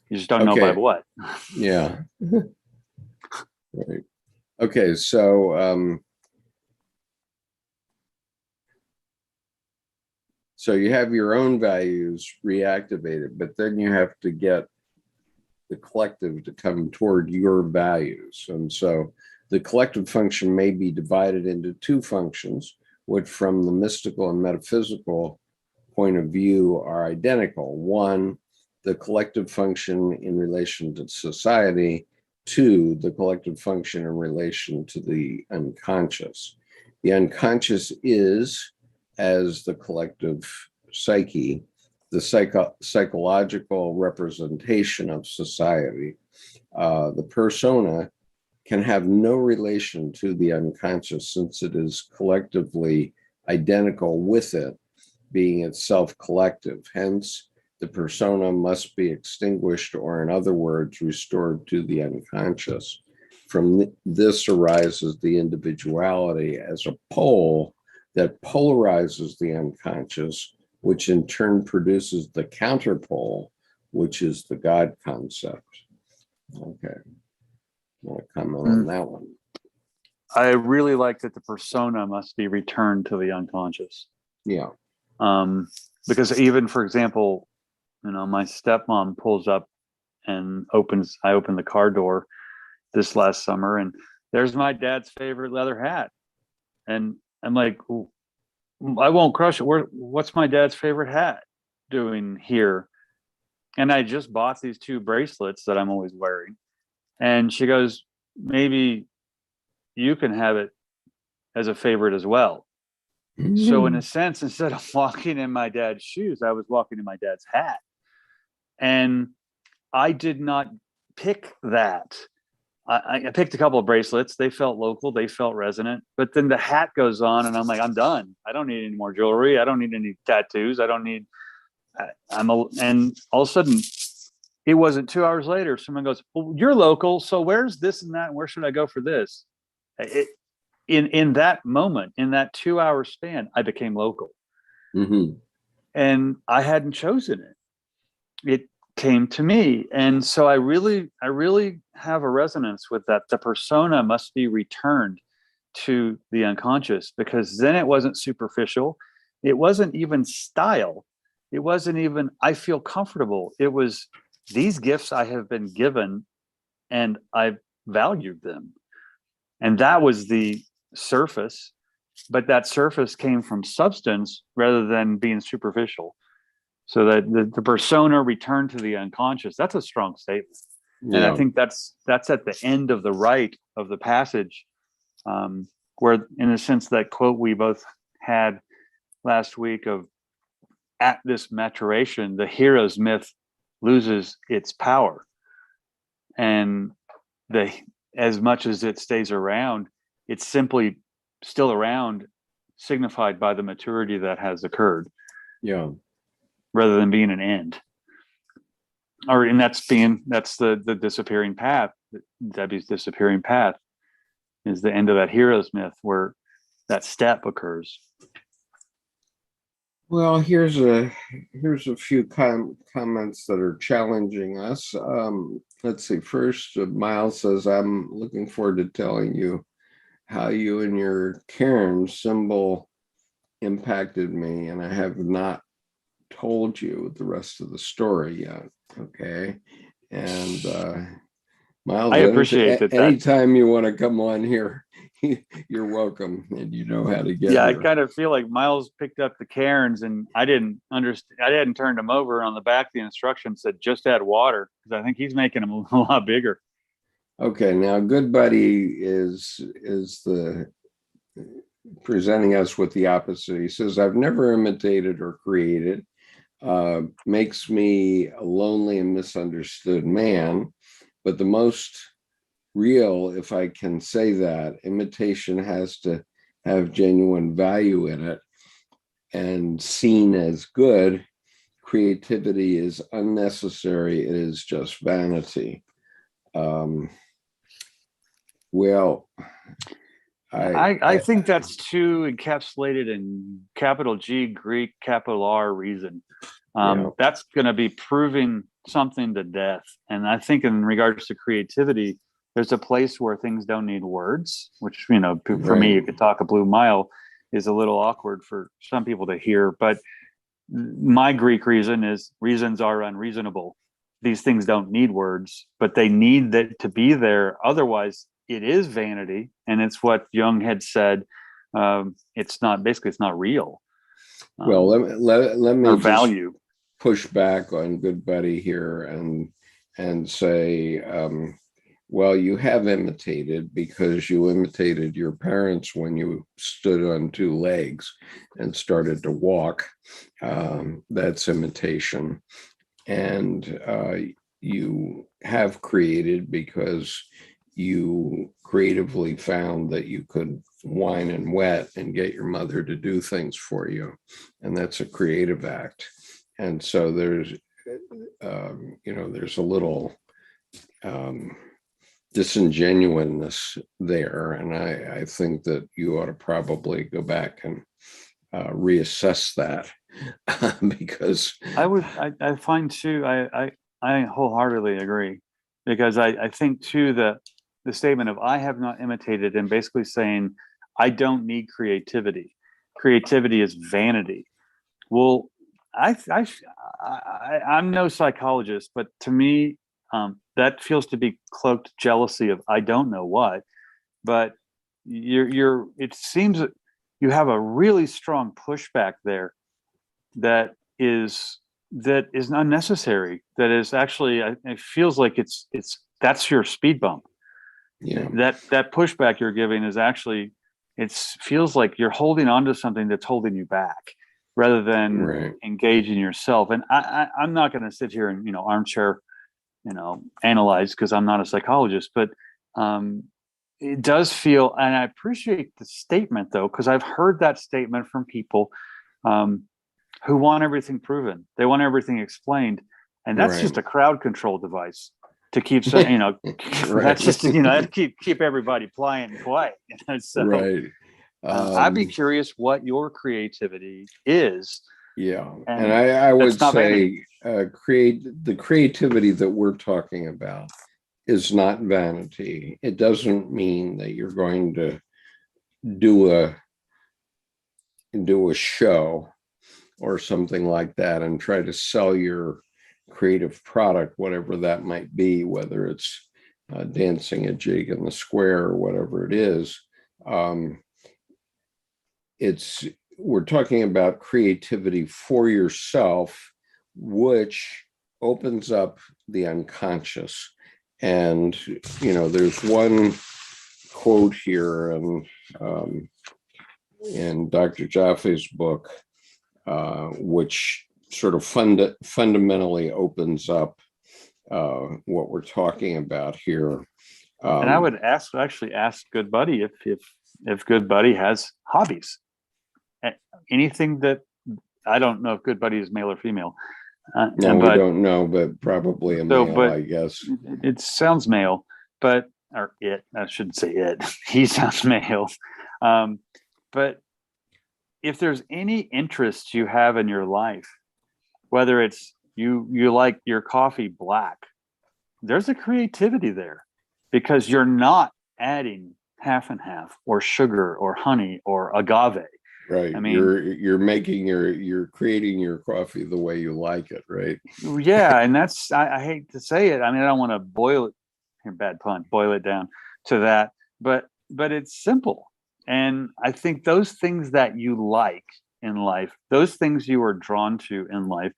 C: You just don't know by what.
A: Yeah. Right. Okay, so so you have your own values reactivated, but then you have to get the collective to come toward your values. And so the collective function may be divided into two functions, which from the mystical and metaphysical point of view are identical. One, the collective function in relation to society. Two, the collective function in relation to the unconscious. The unconscious is, as the collective psyche, the psychological representation of society. The persona can have no relation to the unconscious, since it is collectively identical with it, being itself collective. Hence, the persona must be extinguished, or in other words, restored to the unconscious. From this arises the individuality as a pole that polarizes the unconscious, which in turn produces the counterpole, which is the God concept. Okay. I want to comment on that one.
C: I really like that the persona must be returned to the unconscious.
A: Yeah.
C: Because even, for example, my stepmom pulls up and I open the car door this last summer, and there's my dad's favorite leather hat. And I'm like, I won't crush it. What's my dad's favorite hat doing here? And I just bought these two bracelets that I'm always wearing. And she goes, maybe you can have it as a favorite as well. Mm-hmm. So in a sense, instead of walking in my dad's shoes, I was walking in my dad's hat. And I did not pick that. I picked a couple of bracelets. They felt local. They felt resonant. But then the hat goes on, and I'm like, I'm done. I don't need any more jewelry. I don't need any tattoos. I don't need. And all of a sudden, it wasn't 2 hours later. Someone goes, "Well, you're local. So where's this and that? And where should I go for this?" In that moment, in that 2 hour span, I became local, and I hadn't chosen it. it came to me. And so I really have a resonance with that. The persona must be returned to the unconscious, because then it wasn't superficial. It wasn't even style. It wasn't even, I feel comfortable. It was, these gifts I have been given and I valued them. And that was the surface, but that surface came from substance rather than being superficial. So that the persona returned to the unconscious. That's a strong statement. Yeah. And I think that's at the end of the right of the passage, where, in a sense, that quote we both had last week of, at this maturation, the hero's myth loses its power. And as much as it stays around, it's simply still around, signified by the maturity that has occurred.
A: Yeah.
C: Rather than being an end. And that's the disappearing path. Debbie's disappearing path is the end of that hero's myth, where that step occurs.
A: Well, here's a few comments that are challenging us. Let's see. First, Miles says, "I'm looking forward to telling you how you and your Karen symbol impacted me, and I have not told you the rest of the story yet." Okay. And Miles,
C: I appreciate that.
A: Anytime you want to come on here, you're welcome, and you know how to get
C: here.
A: I
C: kind of feel like Miles picked up the cairns, and I didn't understand. I hadn't turned them over. On the back, the instructions said just add water, because I think he's making them a lot bigger.
A: Okay, now Good Buddy is the presenting us with the opposite. He says, "I've never imitated or created. Makes me a lonely and misunderstood man, but the most real, if I can say that, imitation has to have genuine value in it and seen as good. Creativity is unnecessary. It is just vanity." Well,
C: I think that's too encapsulated in capital G, Greek, capital R reason. That's going to be proving something to death. And I think in regards to creativity, there's a place where things don't need words, which, for me, you could talk a blue mile, is a little awkward for some people to hear. But my Greek reason is reasons are unreasonable. These things don't need words, but they need that to be there. Otherwise, it is vanity. And it's what Jung had said. It's not real.
A: Well, let me
C: value.
A: Push back on Good Buddy here and say, well, you have imitated, because you imitated your parents when you stood on two legs and started to walk. That's imitation. And you have created because you creatively found that you could whine and wet and get your mother to do things for you. And that's a creative act. And so there's a little disingenuousness there. And I think that you ought to probably go back and reassess that because
C: I find too, I wholeheartedly agree, because I think too that the statement of "I have not imitated" and basically saying I don't need creativity. Creativity is vanity. Well, I'm no psychologist, but to me, that feels to be cloaked jealousy of I don't know what. But it seems that you have a really strong pushback there that is unnecessary. That is actually, it feels like that's your speed bump.
A: Yeah.
C: That pushback you're giving is actually, it feels like you're holding on to something that's holding you back, rather than engaging yourself. And I'm not going to sit here and armchair analyze, because I'm not a psychologist, but it does feel, and I appreciate the statement though, because I've heard that statement from people who want everything proven. They want everything explained, and that's just a crowd control device to keep saying, that's just to keep everybody quiet. So,
A: right.
C: I'd be curious what your creativity is,
A: Yeah. And I would say the creativity that we're talking about is not vanity. It doesn't mean that you're going to do a show or something like that and try to sell your creative product, whatever that might be, whether it's dancing a jig in the square or whatever it is. We're talking about creativity for yourself, which opens up the unconscious. And, there's one quote here in Dr. Jaffe's book, which sort of fundamentally opens up what we're talking about here.
C: And I would actually ask Good Buddy if Good Buddy has hobbies. Anything that, I don't know if Good Buddy is male or female.
A: No, we don't know, but probably a male, I guess.
C: It sounds male, I shouldn't say it. He sounds male. But if there's any interest you have in your life, whether it's you like your coffee black, there's a creativity there, because you're not adding half and half or sugar or honey or agave.
A: Right. I mean, you're creating your coffee the way you like it, right?
C: Yeah. And that's, I hate to say it. I mean, I don't want to boil it down to that, but it's simple. And I think those things that you like in life, those things you are drawn to in life,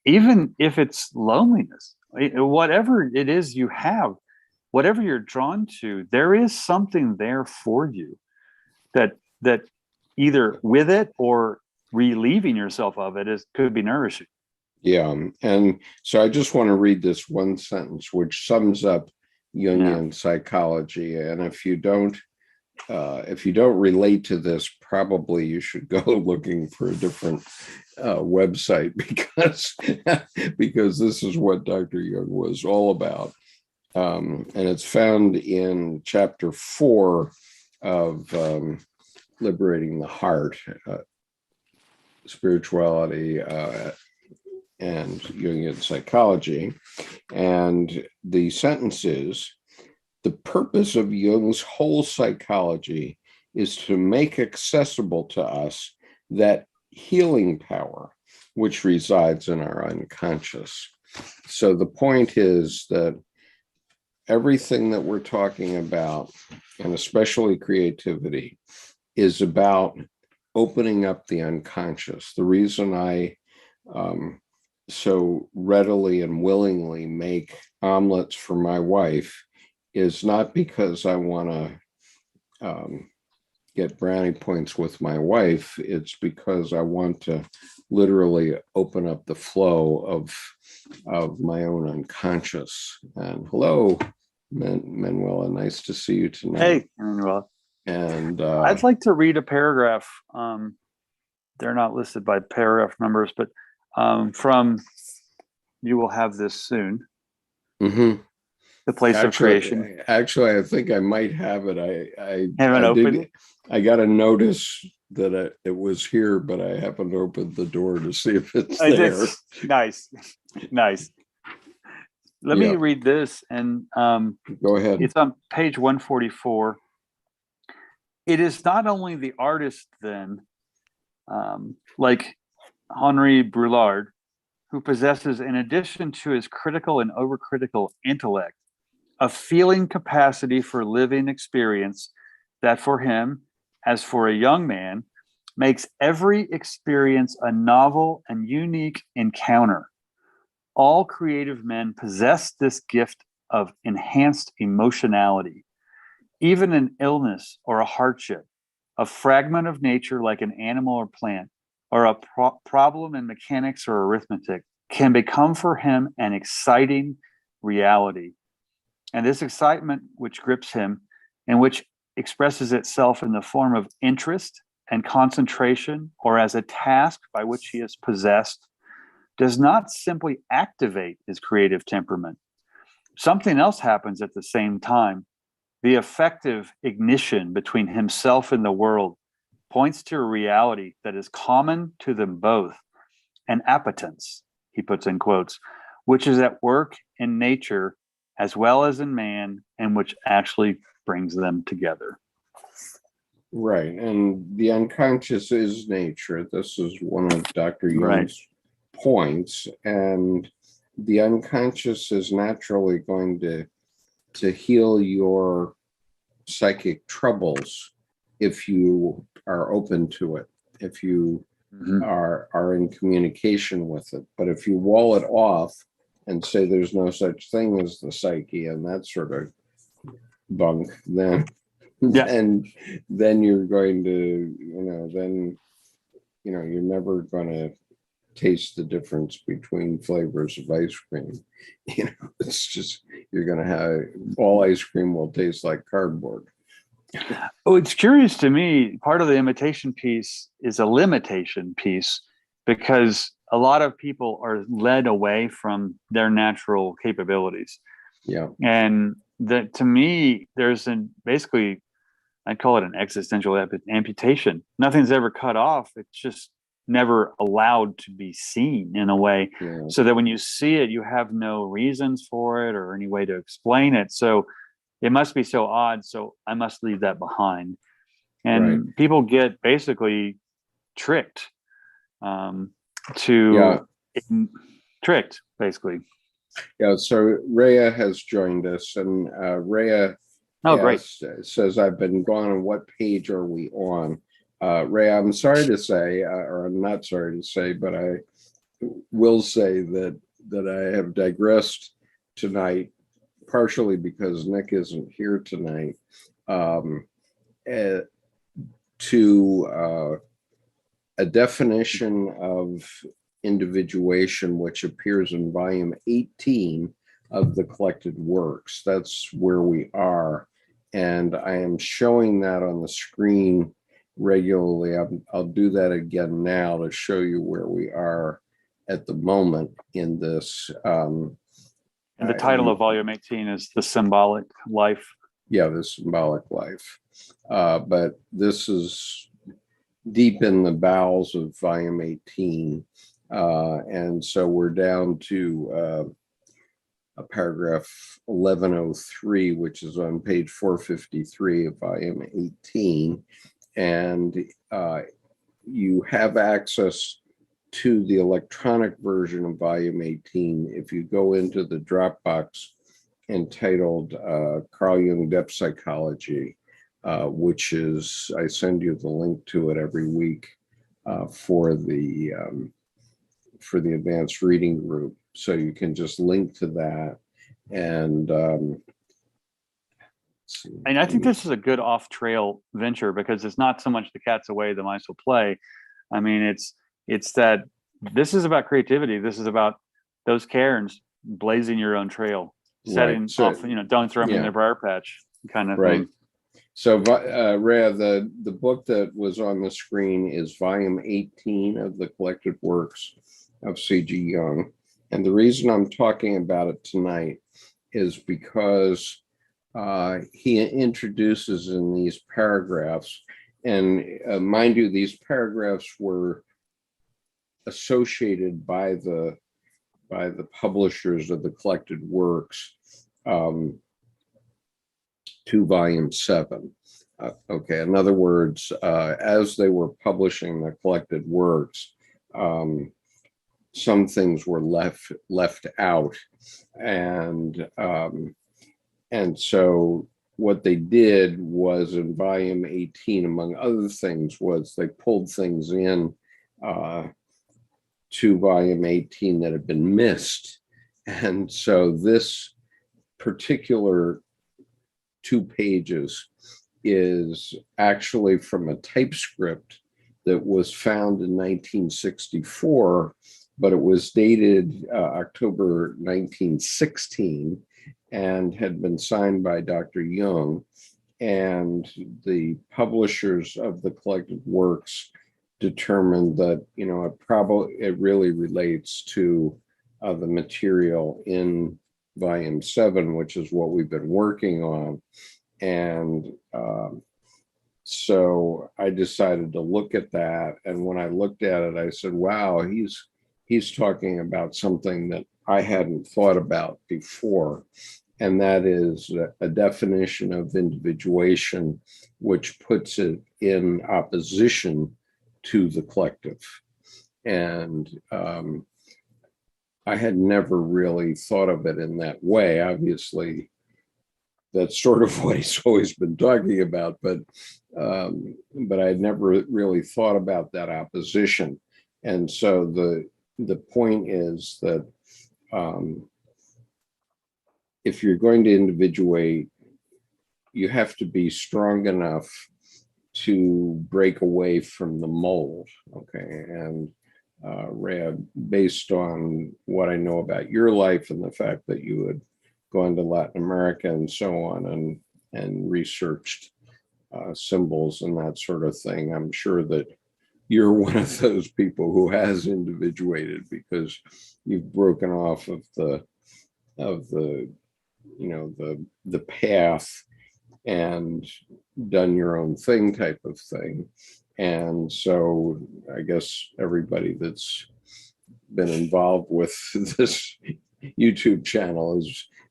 C: even if it's loneliness, whatever it is you have, whatever you're drawn to, there is something there for you that either with it or relieving yourself of it could be nourishing.
A: Yeah. And so I just want to read this one sentence, which sums up Jungian psychology. And if you don't relate to this, probably you should go looking for a different website, because this is what Dr. Jung was all about. And it's found in chapter 4 of Liberating the Heart, Spirituality and Jungian Psychology. And the sentence is, the purpose of Jung's whole psychology is to make accessible to us that healing power which resides in our unconscious. So the point is that everything that we're talking about, and especially creativity, is about opening up the unconscious. The reason I so readily and willingly make omelets for my wife is not because I want to get brownie points with my wife. It's because I want to literally open up the flow of my own unconscious. And hello, Manuela, nice to see you tonight.
C: Hey, Manuela.
A: And
C: I'd like to read a paragraph. They're not listed by paragraph numbers, but from You Will Have This Soon.
A: Mm-hmm.
C: The Place of Creation.
A: Actually, I think I might have it. I
C: haven't opened.
A: I got a notice that it was here, but I haven't opened the door to see if it's there.
C: Nice. Let me read this, and
A: go ahead.
C: It's on page 144. It is not only the artist, then, like Henri Brulard, who possesses, in addition to his critical and overcritical intellect, a feeling capacity for living experience that for him, as for a young man, makes every experience a novel and unique encounter. All creative men possess this gift of enhanced emotionality. Even an illness or a hardship, a fragment of nature like an animal or plant, or a problem in mechanics or arithmetic, can become for him an exciting reality. And this excitement which grips him, and which expresses itself in the form of interest and concentration, or as a task by which he is possessed, does not simply activate his creative temperament. Something else happens at the same time. The effective ignition between himself and the world points to a reality that is common to them both, and appetence, he puts in quotes, which is at work in nature as well as in man, and which actually brings them together.
A: Right. And the unconscious is nature. This is one of Dr. Jung's points. And the unconscious is naturally going to heal your psychic troubles if you are open to it, if you are in communication with it. But if you wall it off and say there's no such thing as the psyche and that sort of bunk, then you're going to, you're never going to taste the difference between flavors of ice cream. It's just, you're going to have, all ice cream will taste like cardboard.
C: Oh, it's curious to me. Part of the imitation piece is a limitation piece, because a lot of people are led away from their natural capabilities.
A: Yeah.
C: And that, to me, there's basically, I call it an existential amputation. Nothing's ever cut off. It's just never allowed to be seen in a way.
A: Yeah.
C: So that when you see it, you have no reasons for it or any way to explain it. So it must be so odd. So I must leave that behind. And people get basically tricked tricked, basically.
A: Yeah. So Rhea has joined us, and Rhea says, I've been gone. On what page are we on? Rhea, I'm sorry to say, or I'm not sorry to say, but I will say that I have digressed tonight, partially because Nick isn't here tonight, to a definition of individuation, which appears in volume 18 of the collected works. That's where we are. And I am showing that on the screen regularly. I'll do that again now to show you where we are at the moment in this.
C: And the title of volume 18 is The Symbolic Life.
A: Yeah, The Symbolic Life. But this is deep in the bowels of volume 18. And so we're down to a paragraph 1103, which is on page 453 of volume 18. And you have access to the electronic version of volume 18 if you go into the Dropbox entitled Carl Jung Depth Psychology, which is, I send you the link to it every week for the advanced reading group. So you can just link to that. And
C: I think this is a good off-trail venture, because it's not so much the cat's away, the mice will play. I mean, it's that this is about creativity. This is about those cairns blazing your own trail, setting off, don't throw them in their briar patch kind of thing.
A: So, Rhea, the book that was on the screen is volume 18 of the collected works of C.G. Jung. And the reason I'm talking about it tonight is because he introduces in these paragraphs, and mind you, these paragraphs were associated by the publishers of the collected works to volume 7. Okay, in other words, as they were publishing the collected works, some things were left out, and so what they did was, in volume 18, among other things, was they pulled things in to volume 18 that had been missed. And so this particular 2 pages is actually from a typescript that was found in 1964, but it was dated October 1916 and had been signed by Dr. Jung. And the publishers of the collected works determined that, it really relates to the material in volume 7, which is what we've been working on. And so I decided to look at that. And when I looked at it, I said, wow, he's he's talking about something that I hadn't thought about before, and that is a definition of individuation, which puts it in opposition to the collective. And I had never really thought of it in that way. Obviously, that's sort of what he's always been talking about, but I had never really thought about that opposition. And so the point is that if you're going to individuate, you have to be strong enough to break away from the mold. Okay. And Rhea, based on what I know about your life and the fact that you had gone to Latin America and so on and researched symbols and that sort of thing, I'm sure that you're one of those people who has individuated because you've broken off of the path and done your own thing type of thing. And so I guess everybody that's been involved with this YouTube channel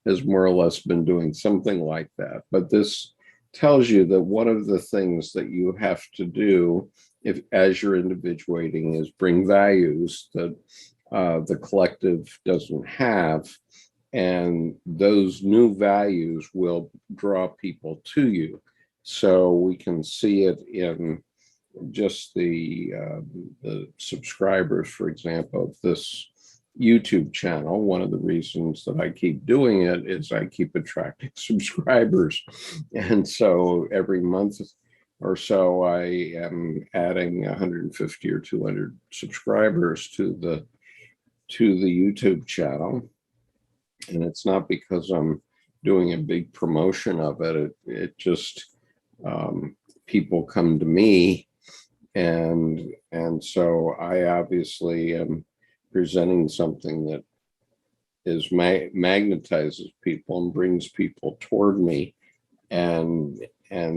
A: has more or less been doing something like that. But this tells you that one of the things that you have to do as you're individuating is bring values that the collective doesn't have. And those new values will draw people to you. So we can see it in just the subscribers, for example, of this YouTube channel. One of the reasons that I keep doing it is I keep attracting subscribers. And so every month or so, I am adding 150 or 200 subscribers to the YouTube channel. And it's not because I'm doing a big promotion of it. It just, people come to me, and so I obviously am presenting something that is magnetizes people and brings people toward me, and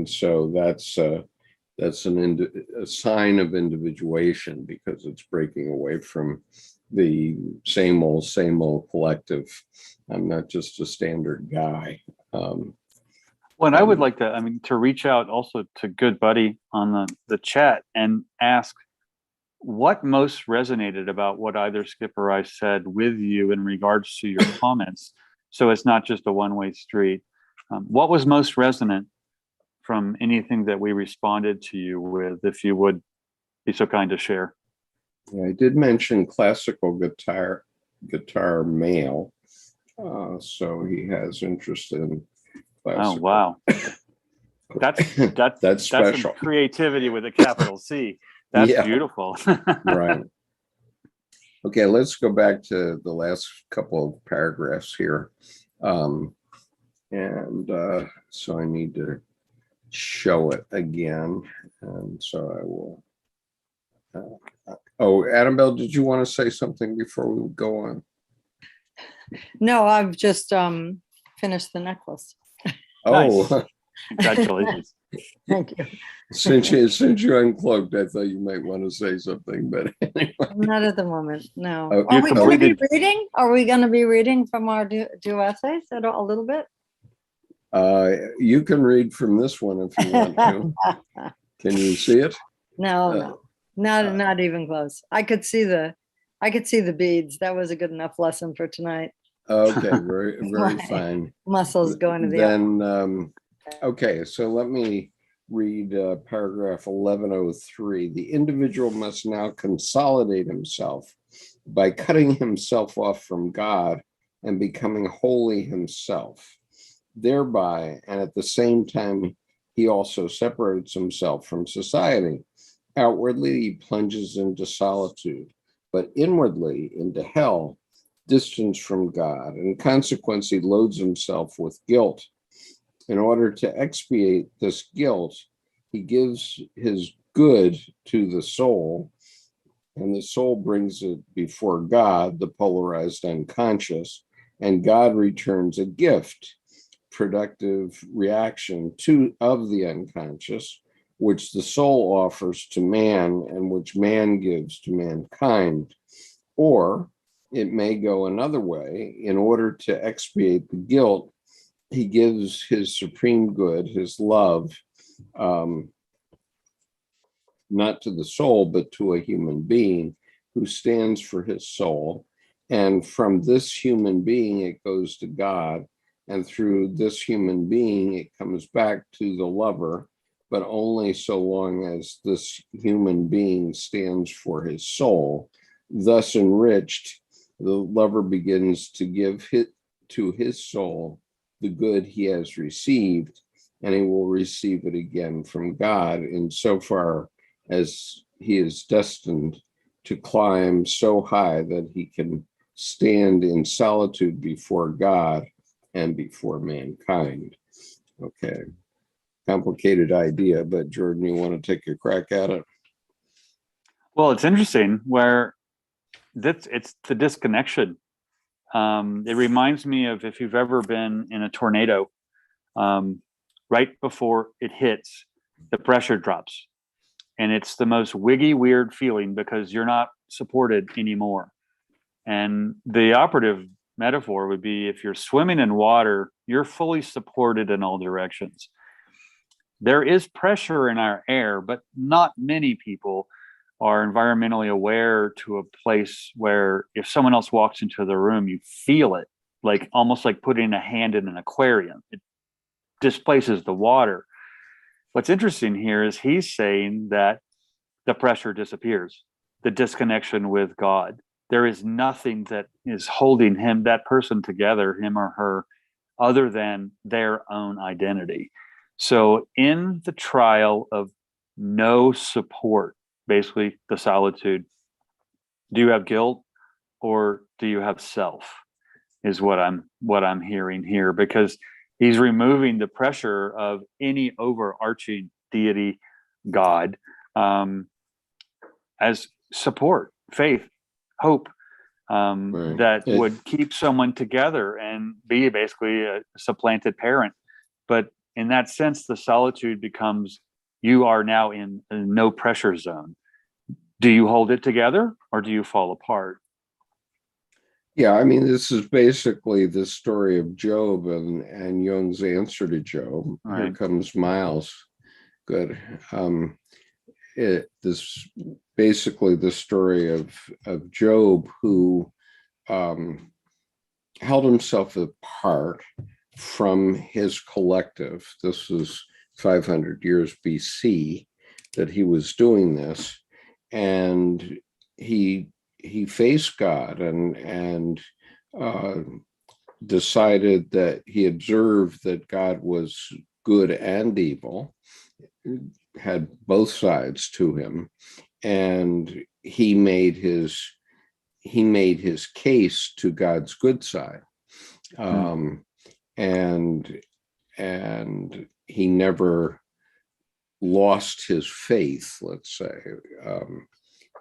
A: so that's a sign of individuation, because it's breaking away from the same old collective. I'm not just a standard guy.
C: Well, and I would like to reach out also to Good Buddy on the chat and ask what most resonated about what either Skip or I said with you in regards to your comments. So it's not just a one-way street. What was most resonant from anything that we responded to you with, if you would be so kind to share?
A: I did mention classical guitar male, so he has interest in classical.
C: Oh wow, that's
A: special.
C: some creativity with a capital C. That's beautiful.
A: Right. Okay, let's go back to the last couple of paragraphs here, so I need to show it again, and so I will. Annabelle, did you want to say something before we go on?
B: No, I've just finished the necklace.
C: Nice. Congratulations.
B: Thank you.
A: Since you uncloaked, I thought you might want to say something, but anyway.
B: Not at the moment, no.
A: Are
B: we going to be reading? Are we going to be reading from our do essays a little bit?
A: You can read from this one if you want to. Can you see it?
B: No. Not even close. I could see the beads. That was a good enough lesson for tonight.
A: Okay, very fine.
B: Muscles going to the
A: then. Okay, so let me read paragraph 1103. The individual must now consolidate himself by cutting himself off from God and becoming wholly himself. Thereby, and at the same time, he also separates himself from society. Outwardly, he plunges into solitude, but inwardly into hell, distance from God, and consequently loads himself with guilt. In order to expiate this guilt, he gives his good to the soul, and the soul brings it before God, the polarized unconscious, and God returns a gift, productive reaction of the unconscious, which the soul offers to man and which man gives to mankind. Or it may go another way. In order to expiate the guilt, he gives his supreme good, his love, not to the soul, but to a human being who stands for his soul. And from this human being, it goes to God. And through this human being, it comes back to the lover, but only so long as this human being stands for his soul. Thus enriched, the lover begins to give to his soul the good he has received, and he will receive it again from God insofar as he is destined to climb so high that he can stand in solitude before God and before mankind. Okay, complicated idea, but Jordan, you want to take a crack at it?
C: Well, it's interesting where it's the disconnection. It reminds me of if you've ever been in a tornado, right before it hits, the pressure drops. And it's the most wiggy, weird feeling because you're not supported anymore. And the operative metaphor would be if you're swimming in water, you're fully supported in all directions. There is pressure in our air, but not many people are environmentally aware to a place where if someone else walks into the room, you feel it, like almost like putting a hand in an aquarium. It displaces the water. What's interesting here is he's saying that the pressure disappears, the disconnection with God. There is nothing that is holding that person together, him or her, other than their own identity. So in the trial of no support, basically the solitude, do you have guilt or do you have self, is what I'm hearing here, because he's removing the pressure of any overarching deity, God, as support, faith, hope,
A: Right.
C: that would keep someone together and be basically a supplanted parent. But in that sense, the solitude becomes, you are now in a no pressure zone. Do you hold it together or do you fall apart?
A: Yeah, I mean, this is basically the story of Job and Jung's answer to Job.
C: Right.
A: Here comes Miles. Good. This basically the story of Job, who held himself apart from his collective. This was 500 years BC that he was doing this, and he faced God and decided that he observed that God was good and evil, had both sides to him, and he made his case to God's good side, and he never lost his faith. Let's say,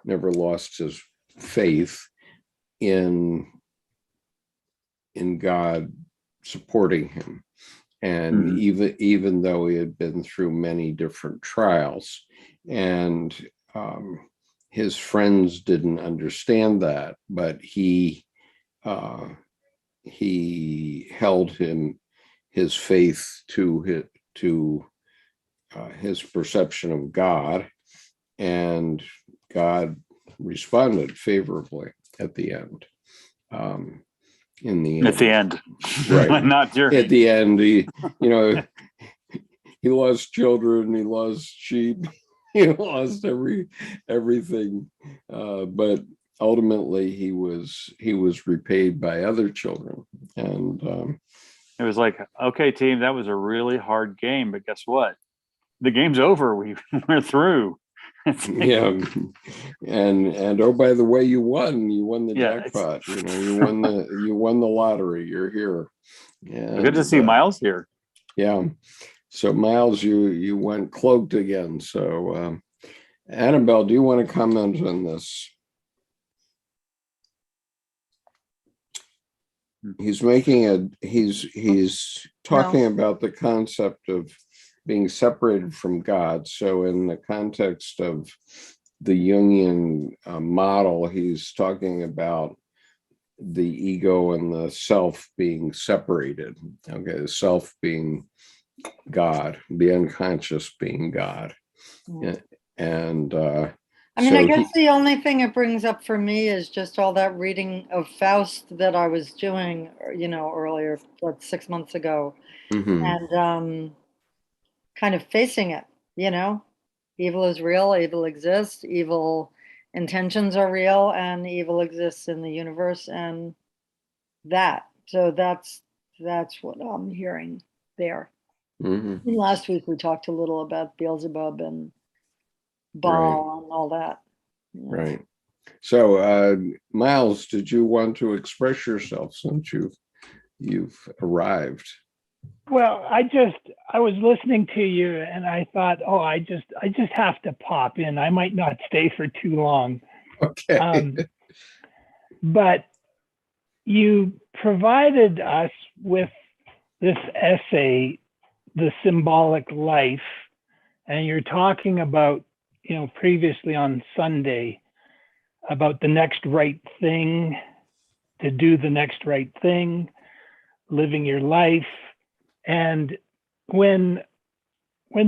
A: never lost his faith in God supporting him. And even though he had been through many different trials, and his friends didn't understand that, but he held his faith to his perception of God, and God responded favorably at the end. At
C: the end,
A: right?
C: Not during.
A: At the end, he lost children, he lost sheep, he lost everything, but ultimately he was repaid by other children. And
C: it was like, okay, team, that was a really hard game, but guess what? The game's over. We're through.
A: Yeah, and oh, by the way, you won the jackpot. You won the lottery. You're here. And,
C: good to see Miles here.
A: Yeah. So Miles, you went cloaked again. So Annabelle, do you want to comment on this? He's talking about the concept of being separated from God. So in the context of the Jungian model, he's talking about the ego and the self being separated. Okay, the self being God, the unconscious being God.
B: Mm.
A: And
B: I mean,
A: so
B: I guess the only thing it brings up for me is just all that reading of Faust that I was doing, earlier, 6 months ago,
A: mhm,
B: and kind of facing it, evil is real, evil exists, evil intentions are real, and evil exists in the universe, and so that's what I'm hearing there.
A: mhm,
B: Last week we talked a little about Beelzebub and
A: right,
B: Baal and all that. Yeah.
A: right. So Miles, did you want to express yourself since you've arrived?
D: Well, I was listening to you and I thought, oh, I just have to pop in. I might not stay for too long.
A: Okay.
D: But you provided us with this essay, The Symbolic Life, and you're talking about, previously on Sunday about the next right thing, to do the next right thing, living your life. And when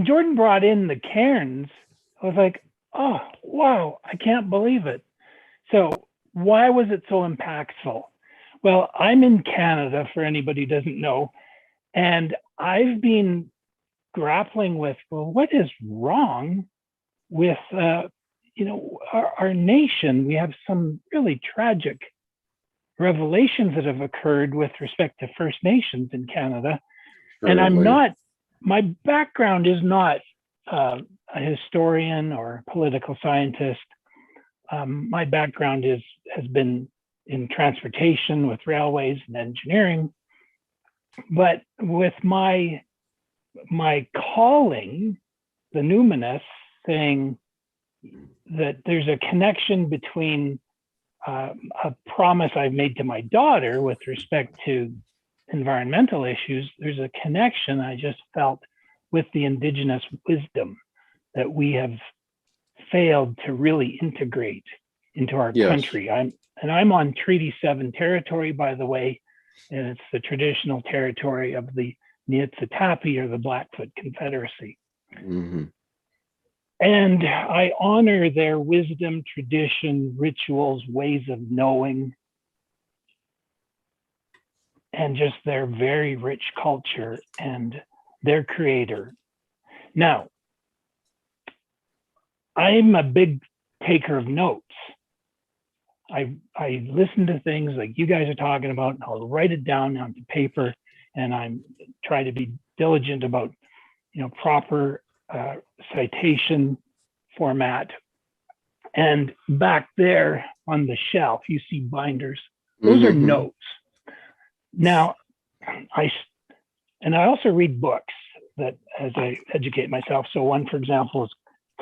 D: Jordan brought in the cairns, I was like, oh, wow, I can't believe it. So why was it so impactful? Well, I'm in Canada, for anybody who doesn't know, and I've been grappling with, well, what is wrong with, our nation? We have some really tragic revelations that have occurred with respect to First Nations in Canada. And my background is not a historian or political scientist. My background has been in transportation with railways and engineering. But with my calling, the numinous, saying that there's a connection between a promise I've made to my daughter with respect to environmental issues, there's a connection I just felt with the indigenous wisdom that we have failed to really integrate into our country. I'm on Treaty 7 territory, by the way, and it's the traditional territory of the Niitsitapi, or the Blackfoot Confederacy.
A: Mm-hmm.
D: And I honor their wisdom, tradition, rituals, ways of knowing, and just their very rich culture and their creator. Now, I'm a big taker of notes. I listen to things like you guys are talking about, and I'll write it down onto paper, and I'm trying to be diligent about, proper citation format. And back there on the shelf, you see binders. Those are notes. Now, I also read books that as I educate myself. So one, for example, is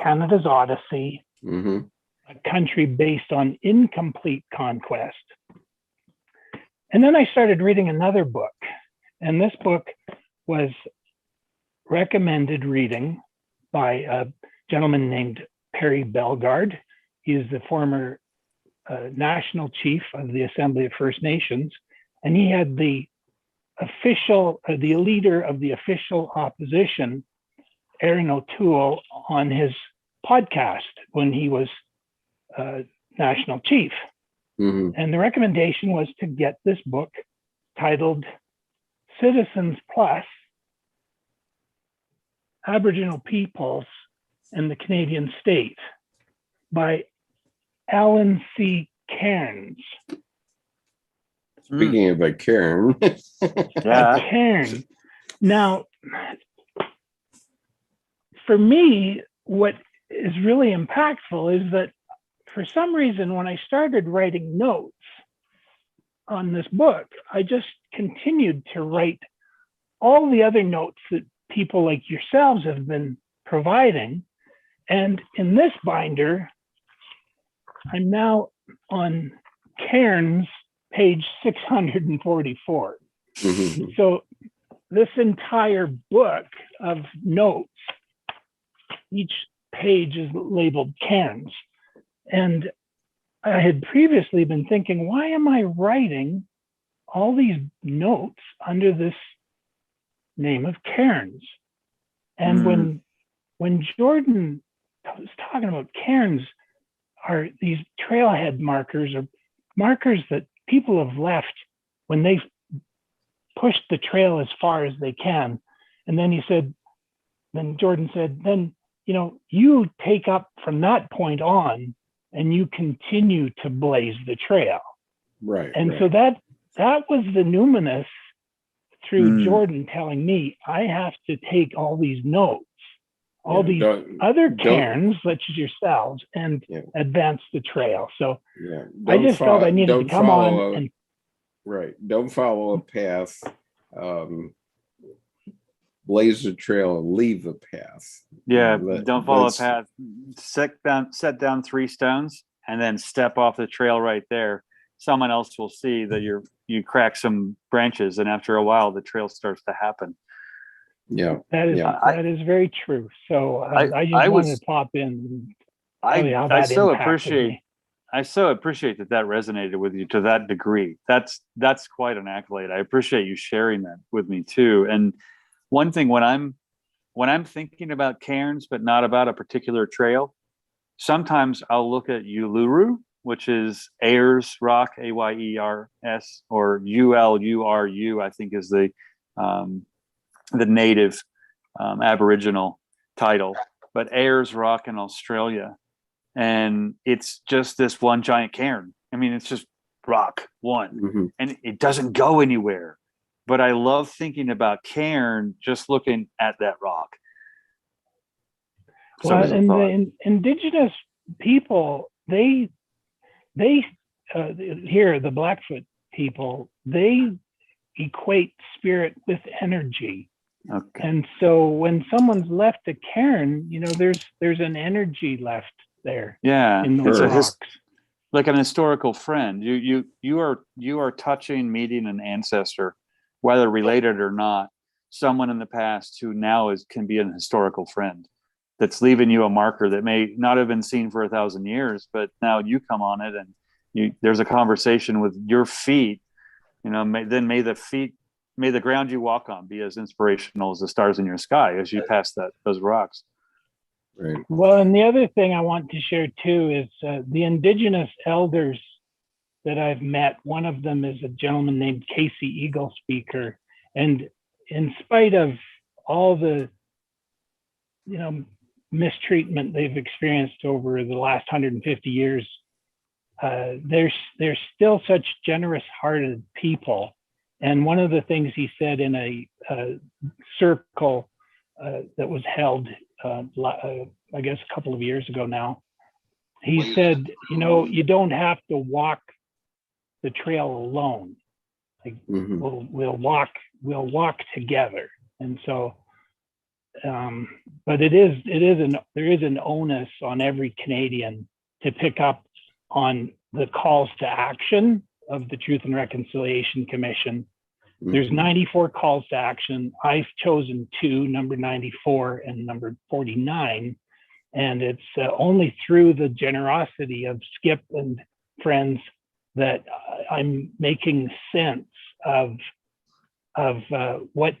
D: Canada's Odyssey, a country based on incomplete conquest. And then I started reading another book, and this book was recommended reading by a gentleman named Perry Bellegarde. He is the former national chief of the Assembly of First Nations, and he had the leader of the official opposition, Aaron O'Toole, on his podcast when he was national chief. And the recommendation was to get this book titled Citizens Plus, Aboriginal Peoples and the Canadian State by Alan C. Cairns.
A: Speaking of a cairn.
D: A cairn. Now, for me, what is really impactful is that for some reason, when I started writing notes on this book, I just continued to write all the other notes that people like yourselves have been providing. And in this binder, I'm now on Cairns, page 644. So this entire book of notes, each page is labeled Cairns. And I had previously been thinking, why am I writing all these notes under this name of cairns? And when Jordan was talking about cairns, are these trailhead markers, or markers that people have left when they've pushed the trail as far as they can. And then Jordan said, then, you take up from that point on and you continue to blaze the trail.
A: Right.
D: And
A: right.
D: so that was the numinous through Jordan telling me I have to take all these notes, all these other cairns, such as yourselves, and advance the trail. So I just felt I needed to come on and
A: don't follow a path, blaze a trail and leave the path.
C: Don't follow a path. Set down 3 stones and then step off the trail right there. Someone else will see that you crack some branches, and after a while the trail starts to happen.
D: That is very true. So I just wanted to pop in and tell you how that impacted me.
C: I so appreciate that resonated with you to that degree. That's quite an accolade. I appreciate you sharing that with me too. And one thing, when I'm thinking about cairns but not about a particular trail, sometimes I'll look at Uluru, which is Ayers Rock, Ayers, or Uluru, I think is the native Aboriginal title, but Ayers Rock in Australia. And it's just this one giant cairn. I mean, it's just rock, one, and it doesn't go anywhere. But I love thinking about cairn just looking at that rock.
D: Well, and the indigenous people, they here, the Blackfoot people, they equate spirit with energy.
C: Okay.
D: And so when someone's left a cairn, there's an energy left there.
C: Yeah,
D: in those rocks.
C: Like an historical friend. You are touching, meeting an ancestor, whether related or not, someone in the past who now can be an historical friend that's leaving you a marker that may not have been seen for 1,000 years, but now you come on it and there's a conversation with your feet. May the ground you walk on be as inspirational as the stars in your sky as you pass those rocks.
A: Right.
D: Well, and the other thing I want to share too is the indigenous elders that I've met. One of them is a gentleman named Casey Eagle Speaker. And in spite of all the, mistreatment they've experienced over the last 150 years, they're still such generous-hearted people. And one of the things he said in a circle that was held, I guess a couple of years ago now, he said, you don't have to walk the trail alone. Like we'll walk together. And so, but there is an onus on every Canadian to pick up on the calls to action of the Truth and Reconciliation Commission. There's 94 calls to action. I've chosen 2, number 94 and number 49. And it's only through the generosity of Skip and friends that I'm making sense of what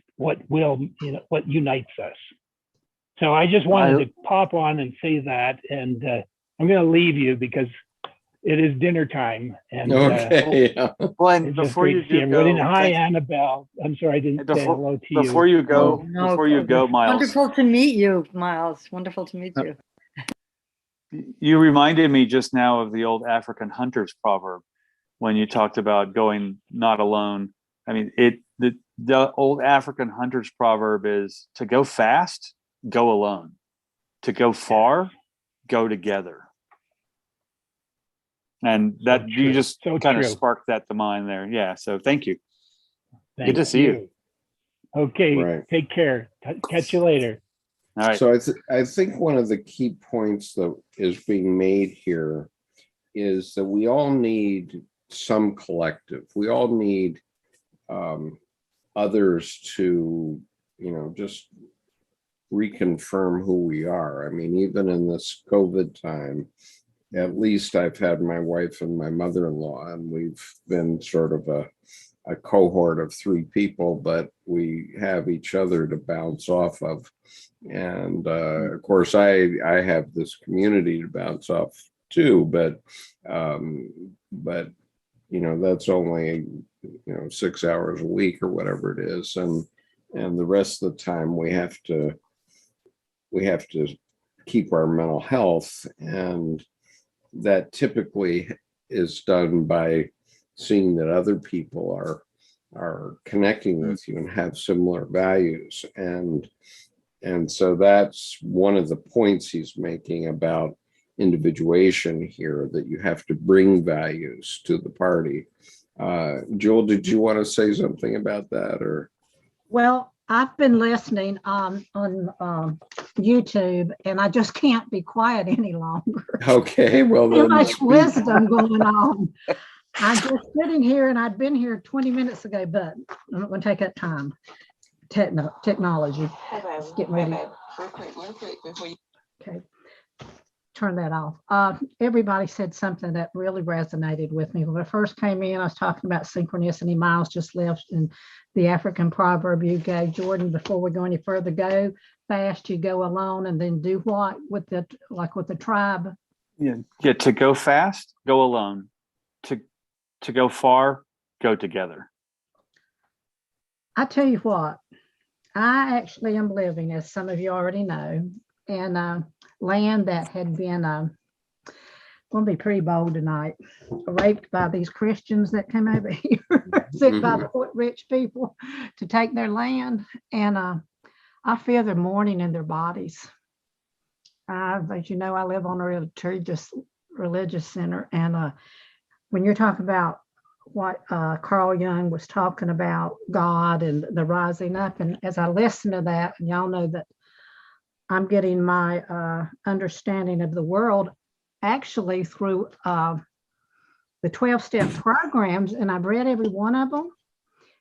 D: unites us. So I just wanted to pop on and say that, and I'm going to leave you because it is dinner time. And
C: and before you do go,
D: hi Annabelle. I'm sorry I didn't say hello to you.
C: Before you go, Miles.
B: Wonderful to meet you, Miles. Wonderful to meet you.
C: You reminded me just now of the old African hunter's proverb when you talked about going not alone. I mean, the old African hunter's proverb is to go fast, go alone. To go far, go together. And that you just kind of sparked that to mind there. Yeah. So thank you. Good to see you.
D: Okay. Right. Take care. Catch you later.
C: All right.
A: So I think one of the key points that is being made here is that we all need some collective. We all need others to, just reconfirm who we are. I mean, even in this COVID time, at least I've had my wife and my mother-in-law, and we've been sort of a cohort of 3 people, but we have each other to bounce off of. And of course, I have this community to bounce off too, but that's only 6 hours a week or whatever it is, and the rest of the time we have to keep our mental health, and that typically is done by seeing that other people are connecting with you and have similar values, and so that's one of the points he's making about individuation here, that you have to bring values to the party. Joel, did you want to say something about that? Or
E: well, I've been listening on YouTube, and I just can't be quiet any longer.
A: okay, well,
E: Too much wisdom going on. I'm just sitting here, and I'd been here 20 minutes ago, but I'm not going to take that time. Technology. Let's get ready. Real quick before you. Okay. Turn that off. Everybody said something that really resonated with me. When I first came in, I was talking about synchronicity. Miles just left, and the African proverb you gave, Jordan, before we go any further, go fast, you go alone, and then do what with the tribe?
C: Yeah, to go fast, go alone. To go far, go together.
E: I tell you what, I actually am living, as some of you already know, in land that had been, going to be pretty bold tonight, raped by these Christians that came over here, sent by the rich people to take their land. And I feel their mourning in their bodies. As you know, I live on a religious center. And when you're talking about what Carl Jung was talking about, God and the rising up, and as I listen to that, and y'all know that I'm getting my understanding of the world actually through the 12-step programs, and I've read every one of them.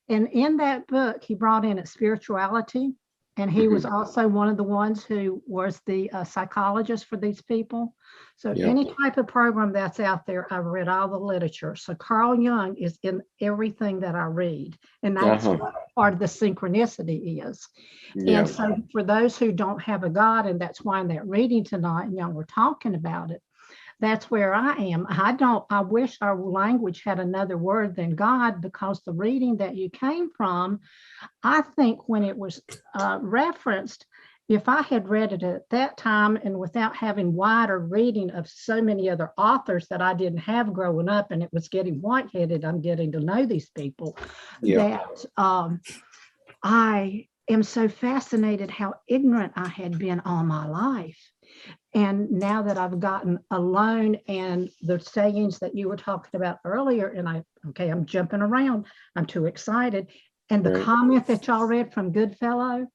E: And in that book, he brought in spirituality, and he was also one of the ones who was the psychologist for these people. So any type of program that's out there, I've read all the literature. So Carl Jung is in everything that I read, and that's what part of the synchronicity is. And so for those who don't have a God, and that's why in that reading tonight, and y'all were talking about it, that's where I am. I wish our language had another word than God, because the reading that you came from, I think when it was referenced, if I had read it at that time and without having wider reading of so many other authors that I didn't have growing up, and it was getting white-headed, I'm getting to know these people, that I am so fascinated how ignorant I had been all my life. And now that I've gotten alone, and the sayings that you were talking about earlier, and I'm jumping around, I'm too excited. And the comment that y'all read from Goodfellow,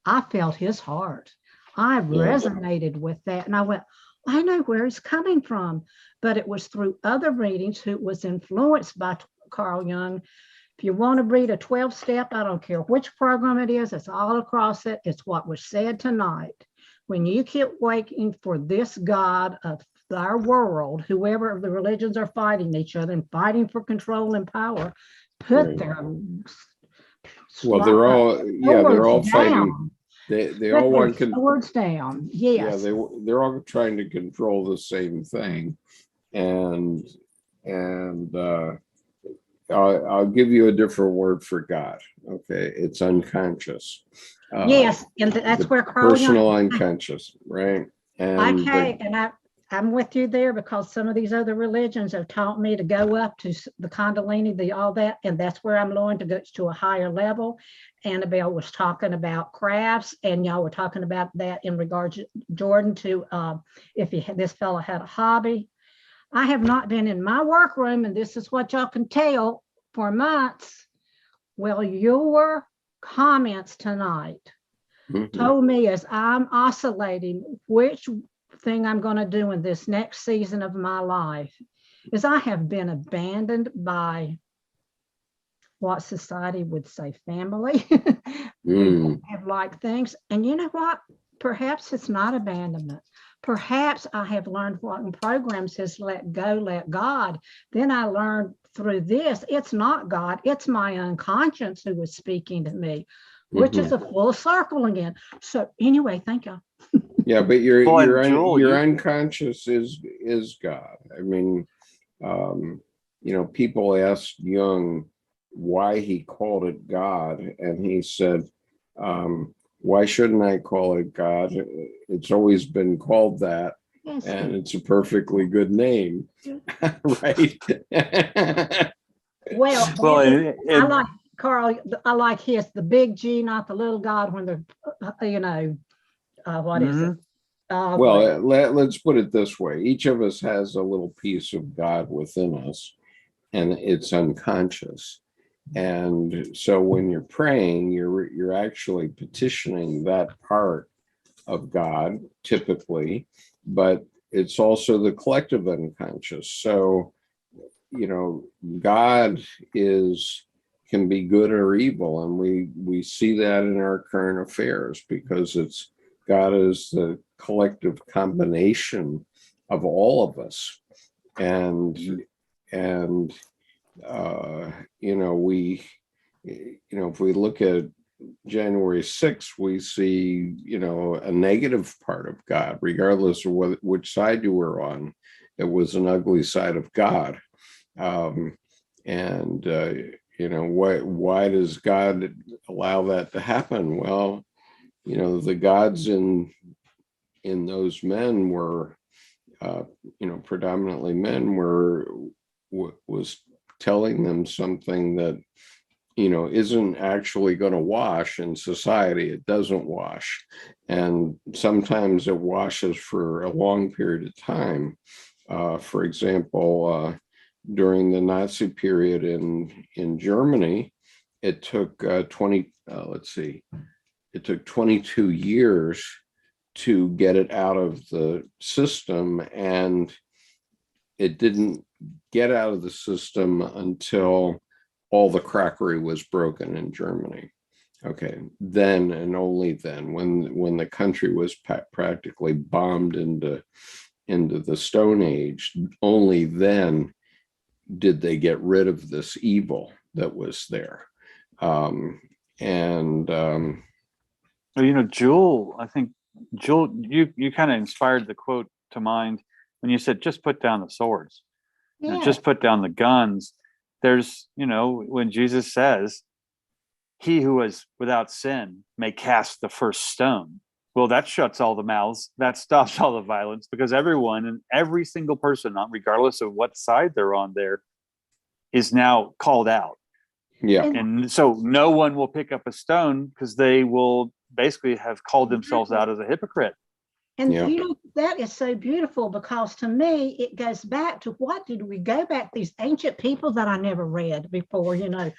E: I felt his heart. I resonated with that. And I went, I know where he's coming from. But it was through other readings who was influenced by Carl Jung. If you want to read a 12-step, I don't care which program it is, it's all across it. It's what was said tonight. When you keep waiting for this God of our world, whoever the religions are fighting each other and fighting for control and power, put their
A: they're all fighting. They all want
E: swords down. Yes.
A: Yeah, they're all trying to control the same thing, and I'll give you a different word for God. Okay, it's unconscious.
E: Yes, and that's where
A: personal unconscious, right? And
E: I'm with you there, because some of these other religions have taught me to go up to the Kundalini, all that, and that's where I'm learning to go to a higher level. Annabelle was talking about crafts, and y'all were talking about that in regards to Jordan, to if this fellow had a hobby. I have not been in my workroom, and this is what y'all can tell, for months. Well, your comments tonight told me, as I'm oscillating which thing I'm going to do in this next season of my life, is I have been abandoned by what society would say family. We have like things, and you know what? Perhaps it's not abandonment. perhaps I have learned what in programs says, let go, let God. Then I learned through this, it's not God, it's my unconscious who was speaking to me, which is a full circle again. So anyway, thank you.
A: Yeah, but your
C: Joel,
A: your unconscious is God. I mean, people asked Jung why he called it God, and he said, why shouldn't I call it God? It's always been called that,
E: Yes.
A: and it's a perfectly good name, right?
E: Well,
C: well,
E: I like Carl. I like his the big G, not the little God. When the what is it?
A: Well, let's put it this way: each of us has a little piece of God within us, and it's unconscious. And so when you're praying, you're actually petitioning that part of God, typically, but it's also the collective unconscious. So, God can be good or evil, and we see that in our current affairs, because God is the collective combination of all of us. And if we look at January 6th, we see, a negative part of God, regardless of which side you were on. It was an ugly side of God. Why does God allow that to happen? Well, the gods in those men were, predominantly men, was telling them something that isn't actually going to wash in society. It doesn't wash, and sometimes it washes for a long period of time. For example, during the Nazi period in Germany, it took 22 years to get it out of the system, and it didn't get out of the system until all the crackery was broken in Germany. Okay, then and only then, when the country was practically bombed into the Stone Age, only then did they get rid of this evil that was there.
C: Jewel, I think, Jewel, you kind of inspired the quote to mind when you said, just put down the swords, just put down the guns. There's, when Jesus says, he who is without sin may cast the first stone. Well, that shuts all the mouths. That stops all the violence, because everyone and every single person, regardless of what side they're on there, is now called out.
A: Yeah.
C: And so no one will pick up a stone, because they will basically have called themselves out as a hypocrite.
E: And that is so beautiful, because to me, it goes back to what did we go back, these ancient people that I never read before, the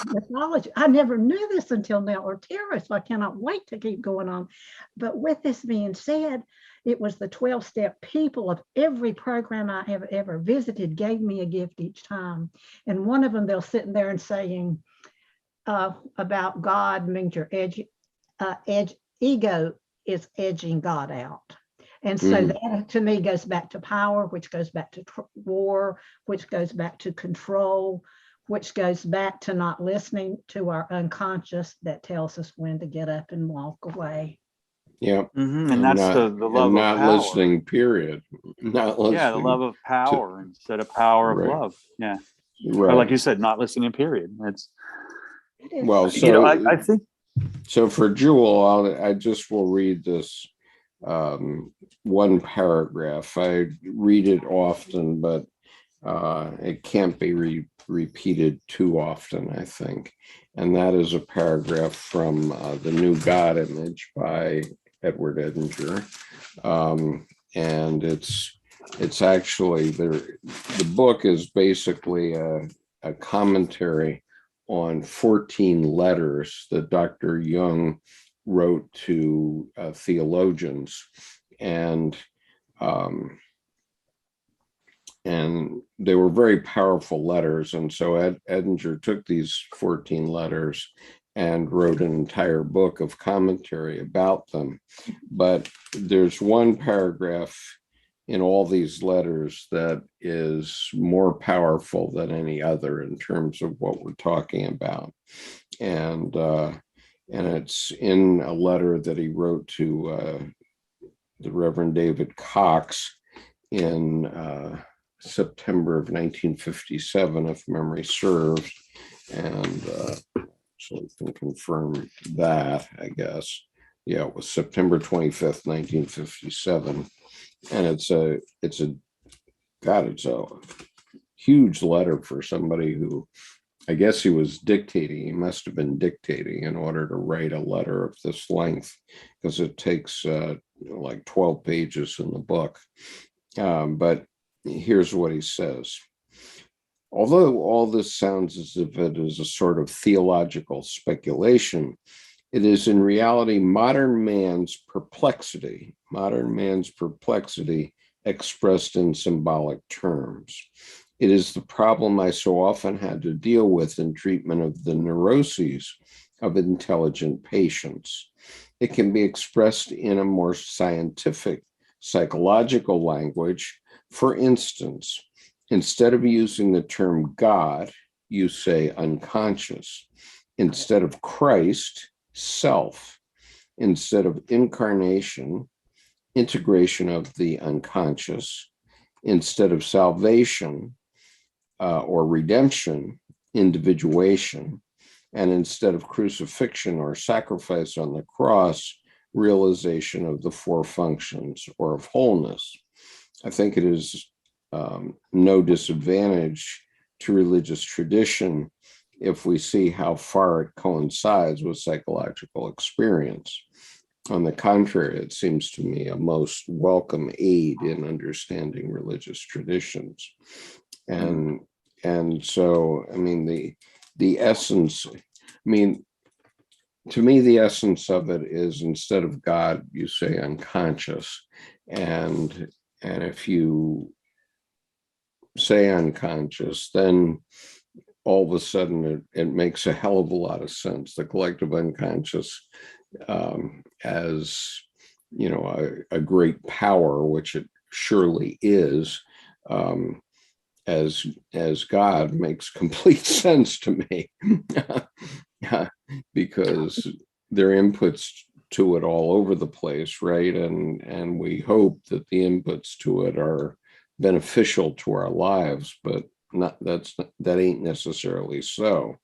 E: mythology. I never knew this until now, or terrorists. I cannot wait to keep going on. But with this being said, it was the 12-step people of every program I have ever visited gave me a gift each time. And one of them, they'll sitting there and saying about God means your ego is edging God out. And so that to me goes back to power, which goes back to war, which goes back to control, which goes back to not listening to our unconscious that tells us when to get up and walk away.
A: Yeah.
C: And that's the love of
A: not
C: power.
A: Listening, period. Not listening.
C: Yeah, the love of power instead of power of love. Yeah.
A: Right.
C: Or like you said, not listening, period.
A: Well, so
C: I think
A: so. For Jewel, I just will read this one paragraph. I read it often, but it can't be repeated too often, I think. And that is a paragraph from The New God Image by Edward Edinger. And it's actually the book is basically a commentary on 14 letters that Dr. Jung wrote to theologians, and they were very powerful letters. And so Edinger took these 14 letters and wrote an entire book of commentary about them. But there's one paragraph in all these letters that is more powerful than any other in terms of what we're talking about. And it's in a letter that he wrote to the Reverend David Cox in September of 1957, if memory serves. And so we can confirm that, I guess. Yeah, it was September 25th, 1957. And it's a huge letter for somebody who, I guess he was dictating. He must have been dictating in order to write a letter of this length, because it takes like 12 pages in the book. But here's what he says. Although all this sounds as if it is a sort of theological speculation, it is in reality modern man's perplexity expressed in symbolic terms. It is the problem I so often had to deal with in treatment of the neuroses of intelligent patients. It can be expressed in a more scientific, psychological language. For instance, instead of using the term God, you say unconscious. Instead of Christ, self. Instead of incarnation, integration of the unconscious. Instead of salvation or redemption, individuation. And instead of crucifixion or sacrifice on the cross, realization of the four functions or of wholeness. I think it is no disadvantage to religious tradition if we see how far it coincides with psychological experience. On the contrary, it seems to me a most welcome aid in understanding religious traditions. And so, I mean, the essence, I mean, to me, the essence of it is instead of God, you say unconscious. And if you say unconscious, then all of a sudden it makes a hell of a lot of sense. The collective unconscious as, you know, a great power, which it surely is, as God makes complete sense to me because there are inputs to it all over the place, right? And we hope that the inputs to it are beneficial to our lives, but that ain't necessarily so.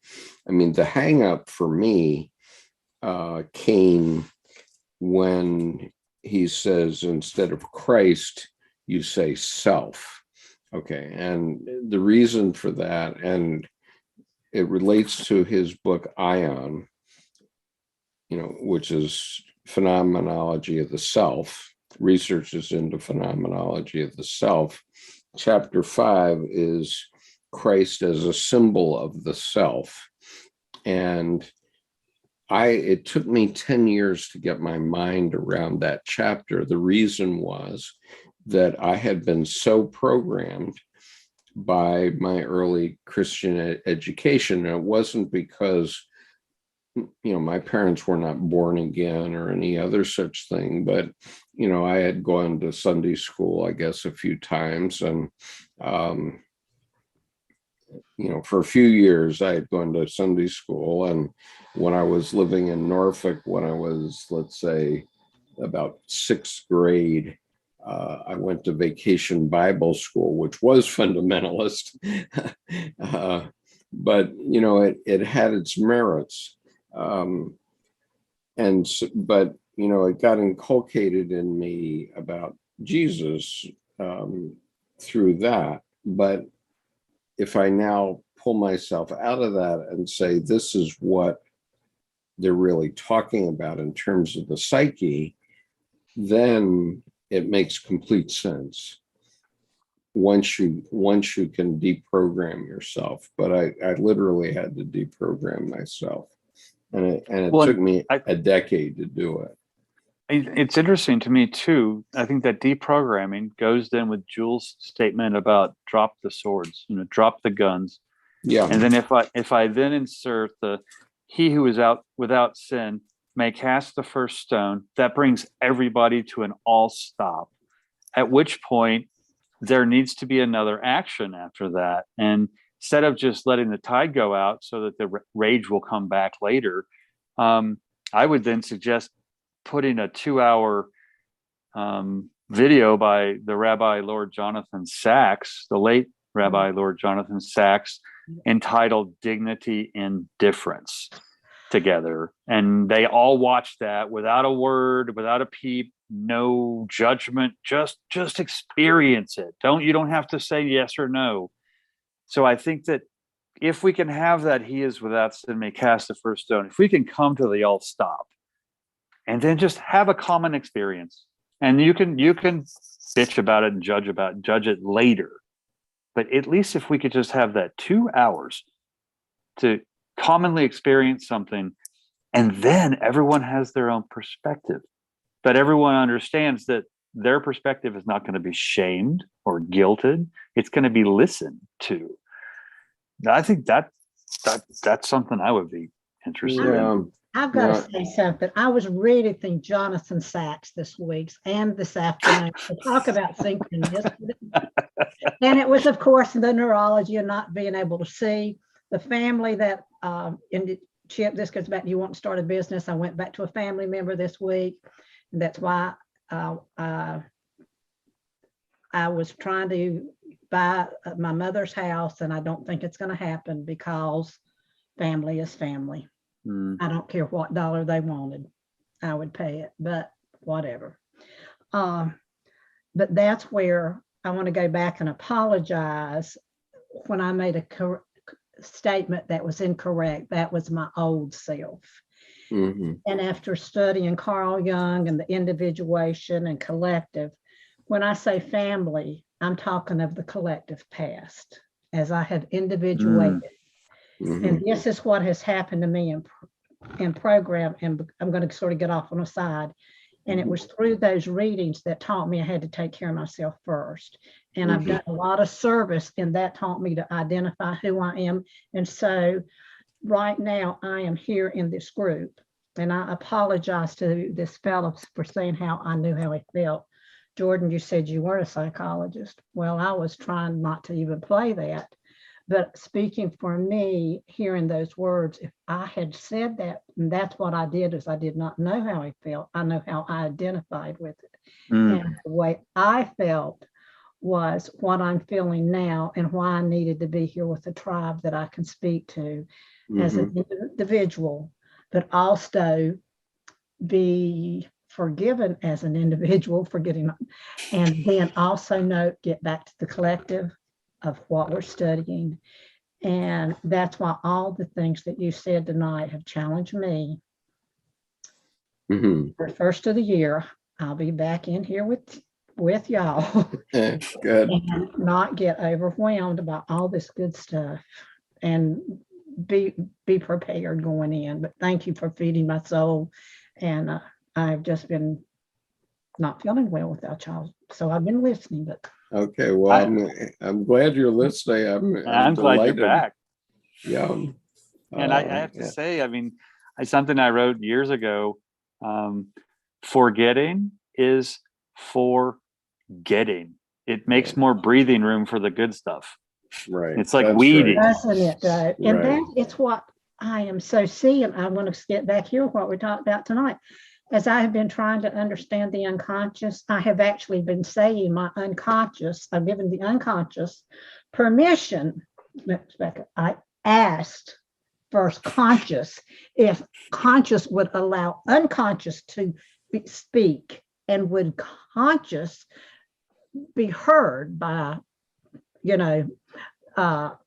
A: I mean, the hang up for me came when he says instead of Christ, you say self. Okay, and the reason for that, and it relates to his book Ion, you know, which is phenomenology of the self, researches into phenomenology of the self. Chapter 5 is Christ as a symbol of the self. And it took me 10 years to get my mind around that chapter. The reason was that I had been so programmed by my early Christian education. And it wasn't because, you know, my parents were not born again or any other such thing, but, you know, I had gone to Sunday school, I guess, a few times. And, you know, for a few years, I had gone to Sunday school. And when I was living in Norfolk, when I was, let's say, about sixth grade, I went to Vacation Bible School, which was fundamentalist. But, you know, it had its merits. But, you know, it got inculcated in me about Jesus through that. But if I now pull myself out of that and say, this is what they're really talking about in terms of the psyche, then it makes complete sense once you can deprogram yourself. But I literally had to deprogram myself, and it took me a decade to do it.
C: It's interesting to me too. I think that deprogramming goes then with Jules' statement about drop the swords, you know, drop the guns.
A: Yeah.
C: And then if I then insert the he who is out without sin may cast the first stone. That brings everybody to an all stop, at which point there needs to be another action after that. And instead of just letting the tide go out so that the rage will come back later, I would then suggest putting a 2-hour video by the Rabbi Lord Jonathan Sacks, the late Rabbi Lord Jonathan Sacks, entitled Dignity in Difference, together. And they all watched that without a word, without a peep, no judgment, just experience it. You don't have to say yes or no. So I think that if we can have that, he is without sin may cast the first stone, if we can come to the all stop and then just have a common experience, and you can bitch about it and judge it later. But at least if we could just have that 2 hours to commonly experience something, and then everyone has their own perspective, but everyone understands that their perspective is not going to be shamed or guilted. It's going to be listened to. I think that's something I would be interested in.
E: I've got to say something. I was reading Jonathan Sacks this week and this afternoon to talk about synchronicity. And it was, of course, the neurology of not being able to see. The family that, Chip, this goes back to you want to start a business. I went back to a family member this week. And that's why I was trying to buy my mother's house, and I don't think it's going to happen because family is family. I don't care what dollar they wanted. I would pay it, but whatever. But that's where I want to go back and apologize when I made a statement that was incorrect. That was my old self. Mm-hmm. And after studying Carl Jung and the individuation and collective, when I say family, I'm talking of the collective past as I have individuated. Mm-hmm. And this is what has happened to me in program. And I'm going to sort of get off on a side. And it was through those readings that taught me I had to take care of myself first. And I've done a lot of service, and that taught me to identify who I am. And so right now I am here in this group, and I apologize to this fellow for saying how I knew how he felt. Jordan, you said you were a psychologist. Well, I was trying not to even play that. But speaking for me, hearing those words, if I had said that, and that's what I did, is I did not know how I felt. I know how I identified with it. And the way I felt was what I'm feeling now, and why I needed to be here with a tribe that I can speak to as an individual, but also be forgiven as an individual, forgetting, and then also get back to the collective of what we're studying. And that's why all the things that you said tonight have challenged me. The first of the year, I'll be back in here with y'all.
A: Good.
E: And not get overwhelmed by all this good stuff, and be prepared going in. But thank you for feeding my soul. And I've just been not feeling well without y'all, so I've been listening. But
A: okay, well, I'm glad you're listening. I'm
C: glad
A: delighted.
C: you're back.
A: Yeah.
C: And I have to say, I mean, something I wrote years ago, forgetting is forgetting. It makes more breathing room for the good stuff.
A: Right.
C: It's like weeding.
E: Doesn't it, though? And that it's what I am so seeing. I want to get back here what we talked about tonight. As I have been trying to understand the unconscious, I have actually been saying my unconscious, I've given the unconscious permission. I asked first conscious if conscious would allow unconscious to speak, and would conscious be heard by,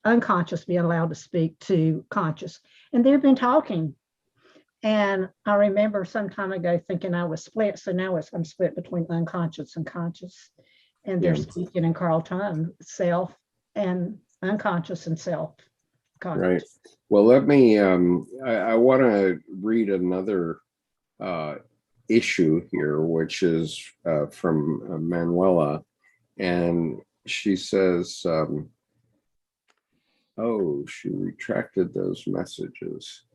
E: unconscious being allowed to speak to conscious. And they've been talking. And I remember some time ago thinking I was split. So now I'm split between unconscious and conscious. And they're speaking in Carl Jung, self and unconscious and self. Conscious.
A: Right. Well, let me, I want to read another issue here, which is from Manuela. And she says, she retracted those messages.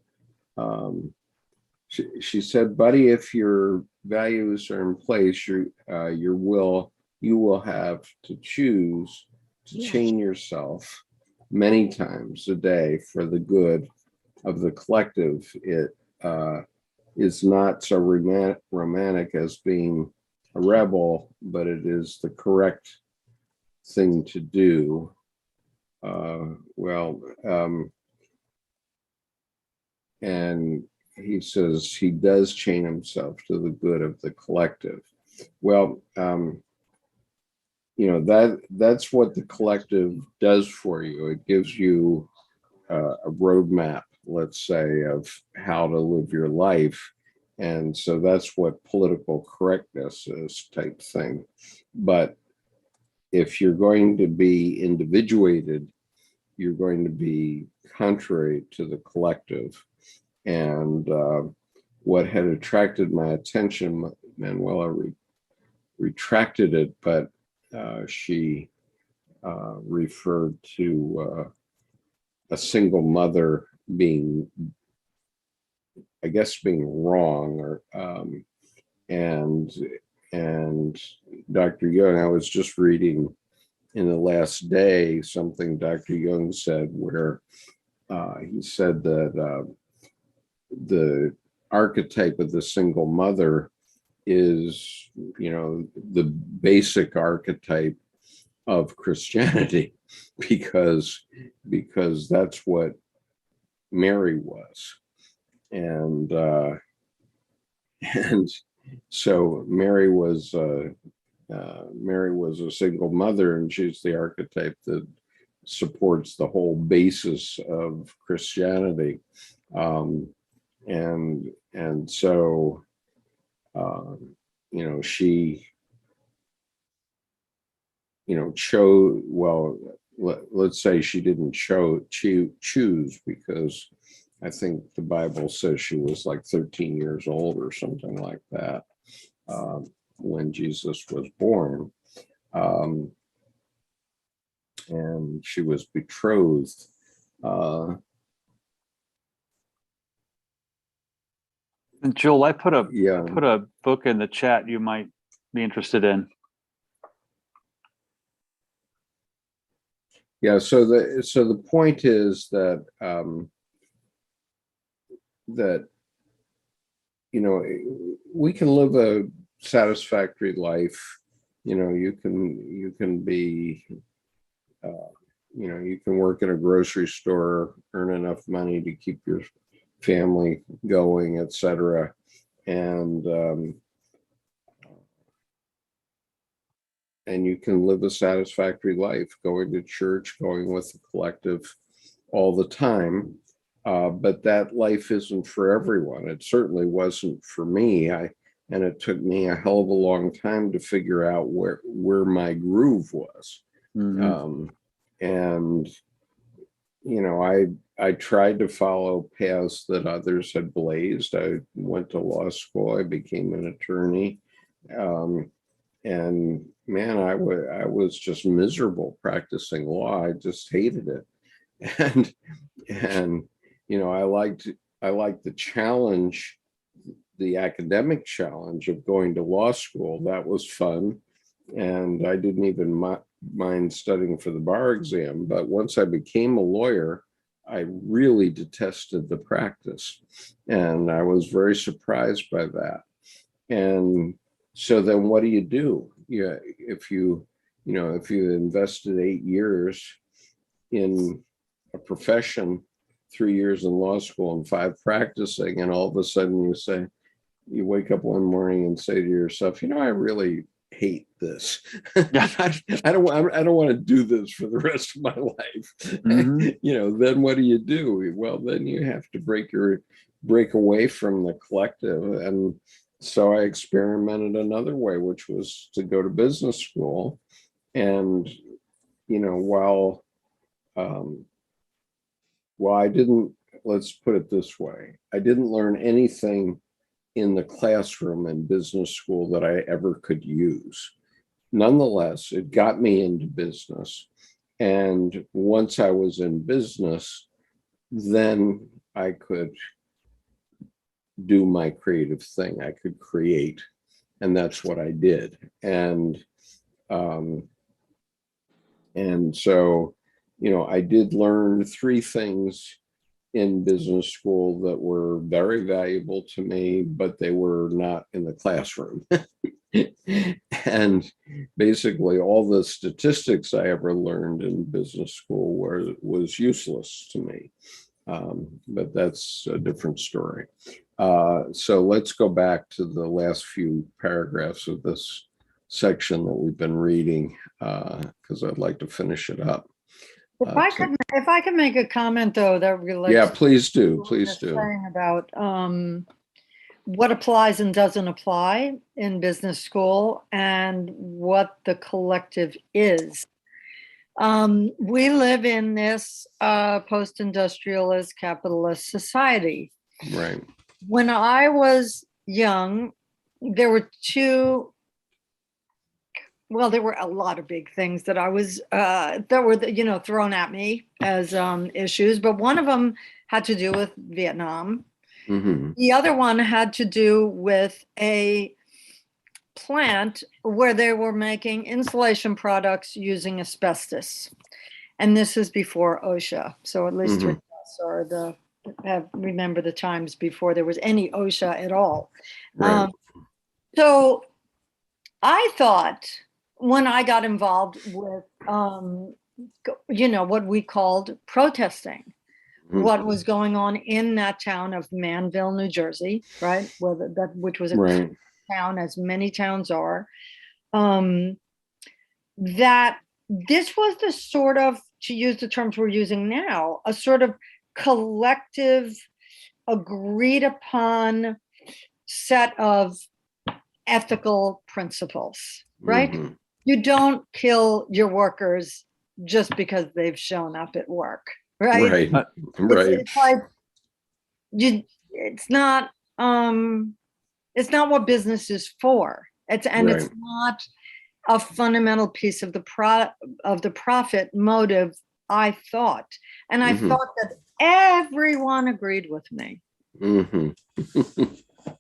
A: She said, buddy, if your values are in place, you will have to choose to chain yourself many times a day for the good of the collective. It is not so romantic as being a rebel, but it is the correct thing to do. And he says he does chain himself to the good of the collective. Well, that's what the collective does for you. It gives you a roadmap, let's say, of how to live your life. And so that's what political correctness is, type thing. But if you're going to be individuated, you're going to be contrary to the collective. And what had attracted my attention, Manuela retracted it, but she referred to a single mother being, I guess, being wrong, or and Dr. Jung, I was just reading in the last day something Dr. Jung said, where he said that the archetype of the single mother is, the basic archetype of Christianity, because that's what Mary was. And so Mary was a single mother, and she's the archetype that supports the whole basis of Christianity. And so, she, chose, well, let's say she didn't choose, because I think the Bible says she was like 13 years old or something like that when Jesus was born. And she was betrothed.
C: And Joel, I put a book in the chat you might be interested in.
A: Yeah. So the point is that we can live a satisfactory life. You can be, you can work in a grocery store, earn enough money to keep your family going, etc. And you can live a satisfactory life, going to church, going with the collective all the time. But that life isn't for everyone. It certainly wasn't for me. And it took me a hell of a long time to figure out where my groove was. Mm-hmm. I tried to follow paths that others had blazed. I went to law school. I became an attorney. And man, I was just miserable practicing law. I just hated it. And I liked the challenge, the academic challenge of going to law school. That was fun. And I didn't even mind studying for the bar exam. But once I became a lawyer, I really detested the practice. And I was very surprised by that. And so then what do you do? Yeah, if you invested 8 years in a profession, 3 years in law school and 5 practicing, and all of a sudden you wake up one morning and say to yourself, I really hate this. I don't want to do this for the rest of my life. Mm-hmm. Then what do? Well, then you have to break away from the collective. And so I experimented another way, which was to go to business school. And, while I didn't, let's put it this way, I didn't learn anything in the classroom in business school that I ever could use. Nonetheless, it got me into business. And once I was in business, then I could do my creative thing. I could create, and that's what I did. And so, I did learn three things in business school that were very valuable to me, but they were not in the classroom. And basically all the statistics I ever learned in business school was useless to me. But that's a different story. So let's go back to the last few paragraphs of this section that we've been reading, because I'd like to finish it up.
B: If I could make a comment though, that relates.
A: Yeah, please do.
B: to what
A: Please
B: you're
A: do.
B: saying about what applies and doesn't apply in business school and what the collective is. We live in this post-industrialist capitalist society.
A: Right.
B: When I was young, there were there were a lot of big things that I was that were thrown at me as issues, but one of them had to do with Vietnam.
A: Mm-hmm.
B: The other one had to do with a plant where they were making insulation products using asbestos, and this is before OSHA. So at least three of us are remember the times before there was any OSHA at all.
A: Right.
B: So I thought, when I got involved with, what we called protesting, what was going on in that town of Manville, New Jersey, right? Which was a town, as many towns are, that this was the sort of, to use the terms we're using now, a sort of collective, agreed upon set of ethical principles, right? Mm-hmm. You don't kill your workers just because they've shown up at work, right?
A: Right.
B: It's like it's not what business is for. It's not a fundamental piece of the profit motive, I thought. And I thought that everyone agreed with me.
A: Mm-hmm.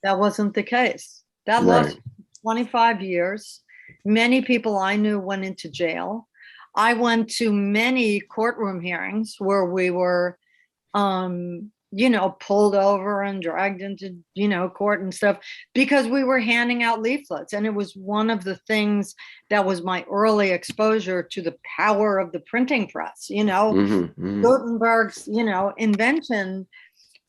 B: That wasn't the case. That lasted 25 years. Many people I knew went into jail. I went to many courtroom hearings where we were, pulled over and dragged into, court and stuff because we were handing out leaflets. And it was one of the things that was my early exposure to the power of the printing press. Gutenberg's, invention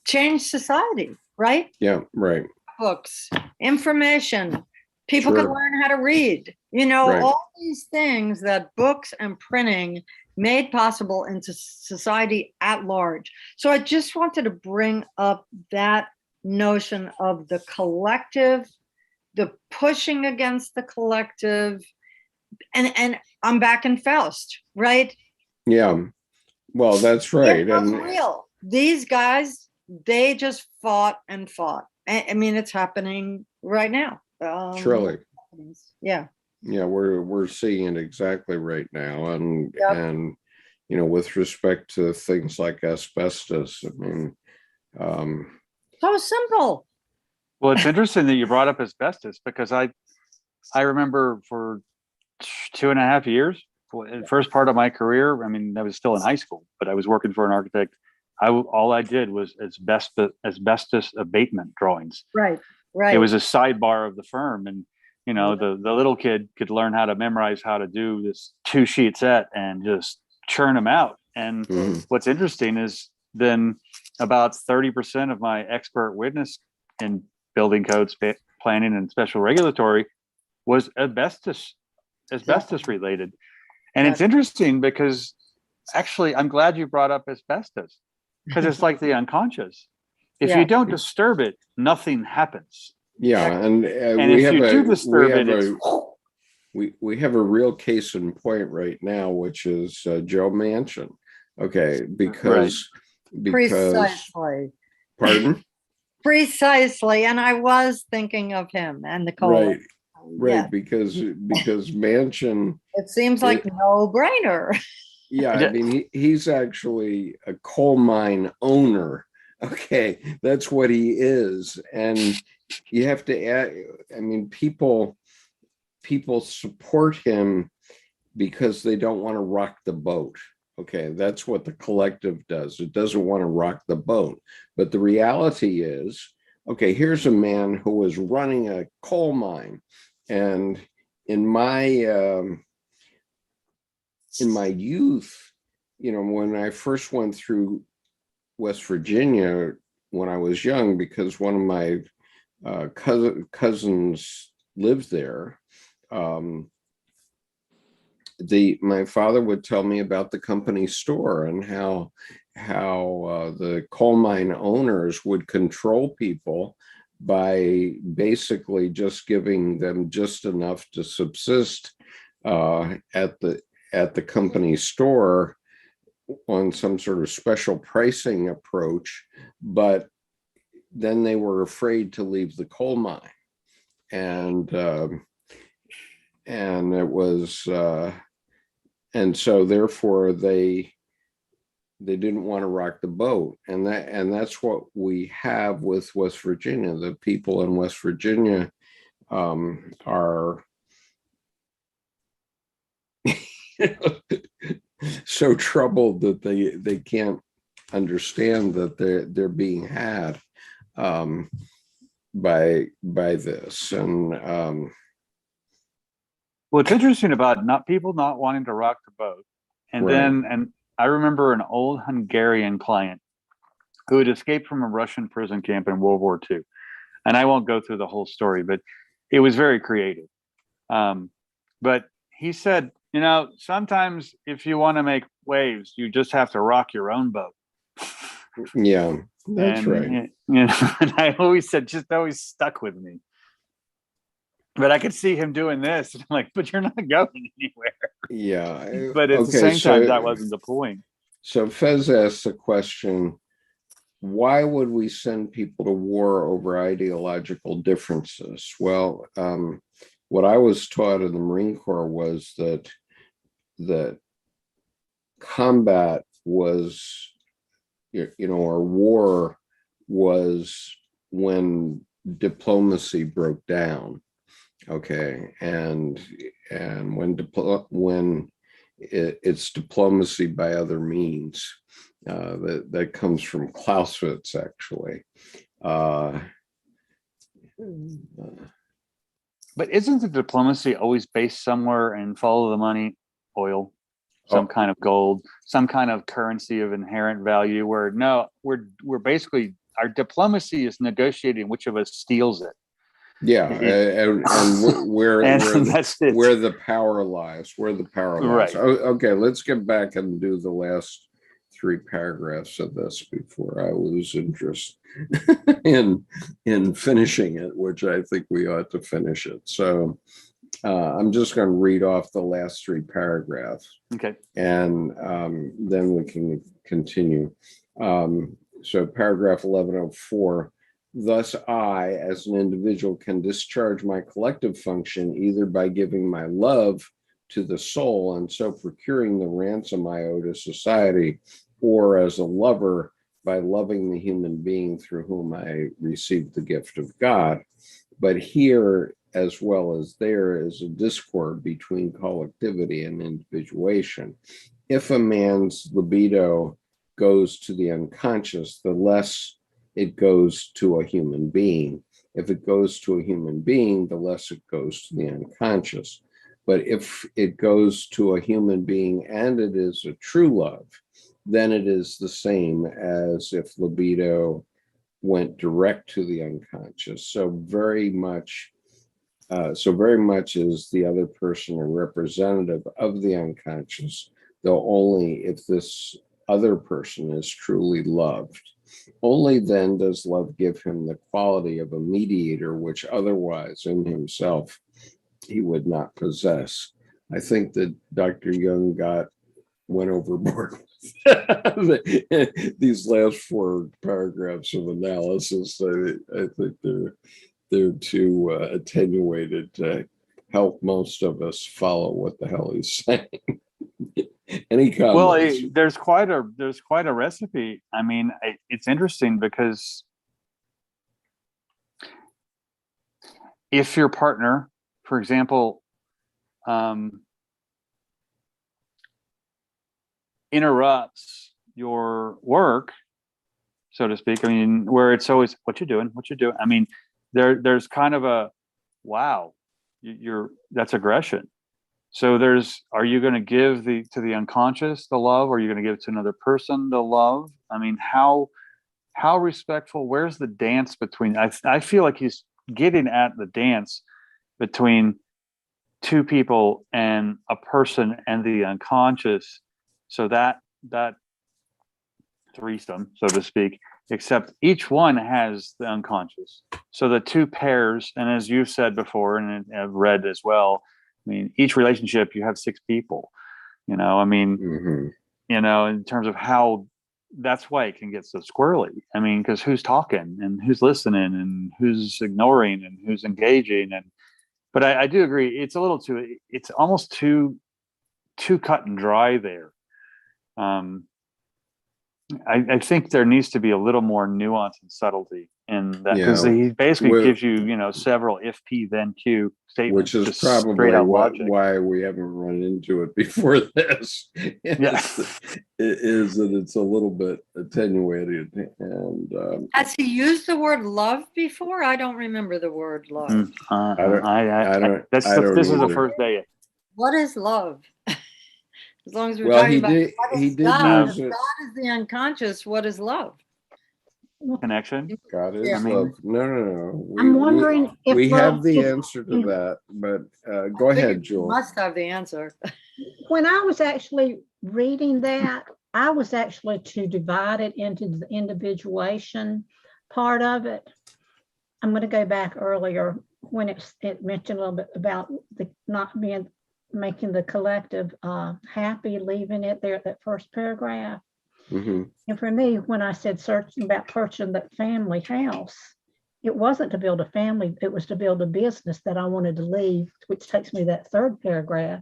B: changed society, right?
A: Yeah, right.
B: Books, information, people can learn how to read, all these things that books and printing made possible into society at large. So I just wanted to bring up that notion of the collective, the pushing against the collective, and I'm back in Faust, right?
A: Yeah, well, that's right.
B: It was real. These guys, they just fought and fought. I mean, it's happening right now.
A: Surely.
B: Yeah.
A: Yeah, we're seeing it exactly right now, and with respect to things like asbestos, I mean,
B: so simple.
C: Well, it's interesting that you brought up asbestos because I remember for 2.5 years, the first part of my career. I mean, I was still in high school, but I was working for an architect. All I did was asbestos abatement drawings.
B: Right.
C: It was a sidebar of the firm, and the little kid could learn how to memorize how to do this 2-sheet set and just churn them out. And what's interesting is then about 30% of my expert witness in building codes, planning, and special regulatory was asbestos related. And it's interesting because actually, I'm glad you brought up asbestos because it's like the unconscious. If you don't disturb it, nothing happens.
A: Yeah, and
C: if you do disturb it,
A: we have a real case in point right now, which is Joe Manchin. Okay, because
B: precisely.
A: Pardon?
B: Precisely, and I was thinking of him and the cola.
A: Right, because Manchin.
B: It seems like no brainer.
A: Yeah, I mean he's actually a coal mine owner. Okay, that's what he is. And you have to add, I mean, people support him because they don't want to rock the boat. Okay, that's what the collective does. It doesn't want to rock the boat. But the reality is, okay, here's a man who was running a coal mine. And in my youth, you know, when I first went through West Virginia when I was young, because one of my cousins lived there, my father would tell me about the company store and how the coal mine owners would control people by basically just giving them just enough to subsist at the company store on some sort of special pricing approach, but then they were afraid to leave the coal mine, and it was and so therefore they didn't want to rock the boat, and that's what we have with West Virginia. The people in West Virginia are so troubled that they can't understand that they're being had by this. And
C: well, it's interesting about people not wanting to rock the boat. And
A: Right.
C: and I remember an old Hungarian client who had escaped from a Russian prison camp in World War II. And I won't go through the whole story, but it was very creative. But he said, you know, sometimes if you want to make waves, you just have to rock your own boat.
A: Yeah, that's
C: and,
A: right.
C: You know, and I always said, just always stuck with me. But I could see him doing this. And I'm like, but you're not going anywhere.
A: Yeah.
C: But at the same time, that wasn't the point.
A: So Fez asked the question, why would we send people to war over ideological differences? Well, what I was taught in the Marine Corps was that combat was, you know, or war was when diplomacy broke down. Okay, and when it's diplomacy by other means, that comes from Clausewitz, actually.
C: But isn't the diplomacy always based somewhere and follow the money, oil, some kind of gold, some kind of currency of inherent value? Where no, we're basically, our diplomacy is negotiating which of us steals it.
A: Yeah, and where the power lies,
C: Right.
A: Okay, let's get back and do the last 3 paragraphs of this before I lose interest in finishing it, which I think we ought to finish it. So I'm just going to read off the last 3 paragraphs.
C: Okay.
A: And then we can continue. So paragraph 1104. Thus, I, as an individual, can discharge my collective function either by giving my love to the soul and so procuring the ransom I owe to society, or as a lover by loving the human being through whom I received the gift of God. But here, as well as there, is a discord between collectivity and individuation. If a man's libido goes to the unconscious, the less it goes to a human being. If it goes to a human being, the less it goes to the unconscious. But if it goes to a human being and it is a true love, then it is the same as if libido went direct to the unconscious. So very much is the other person a representative of the unconscious, though only if this other person is truly loved. Only then does love give him the quality of a mediator, which otherwise in himself he would not possess. I think that Dr. Jung went overboard with these last 4 paragraphs of analysis. I think they're too attenuated to help most of us follow what the hell he's saying. Any
C: Well,
A: comments?
C: there's quite a recipe. I mean, it's interesting because if your partner, for example, interrupts your work, so to speak, I mean, where it's always what you doing. I mean, there's kind of a wow, that's aggression. So are you going to give to the unconscious the love, or are you going to give it to another person the love? I mean, how respectful? Where's the dance between? I feel like he's getting at the dance between two people and a person and the unconscious. So that threesome, so to speak, except each one has the unconscious. So the two pairs, and as you've said before, and I've read as well, I mean, each relationship, you have 6 people, I mean, in terms of how, that's why it can get so squirrely. I mean, because who's talking and who's listening and who's ignoring and who's engaging. But I do agree. It's it's almost too cut and dry there. I think there needs to be a little more nuance and subtlety in that, because he basically gives you, several if P then Q statements,
A: which is probably why we haven't run into it before this. Is that it's a little bit attenuated. And
B: has he used the word love before? I don't remember the word love.
C: This is the first day.
B: What is love? As long as we're
A: well,
B: talking about
A: he did
B: God,
A: use it.
B: God is the unconscious. What is love?
C: Connection.
A: God is love. No.
E: I'm wondering if
A: we have the answer to that, but go ahead, Jewel.
B: Must have the answer.
E: When I was actually reading that, I was actually to divide it into the individuation part of it. I'm going to go back earlier when it mentioned a little bit about the not being making the collective happy, leaving it there at that first paragraph. And for me, when I said searching about purchasing that family house, it wasn't to build a family, it was to build a business that I wanted to leave, which takes me to that third paragraph.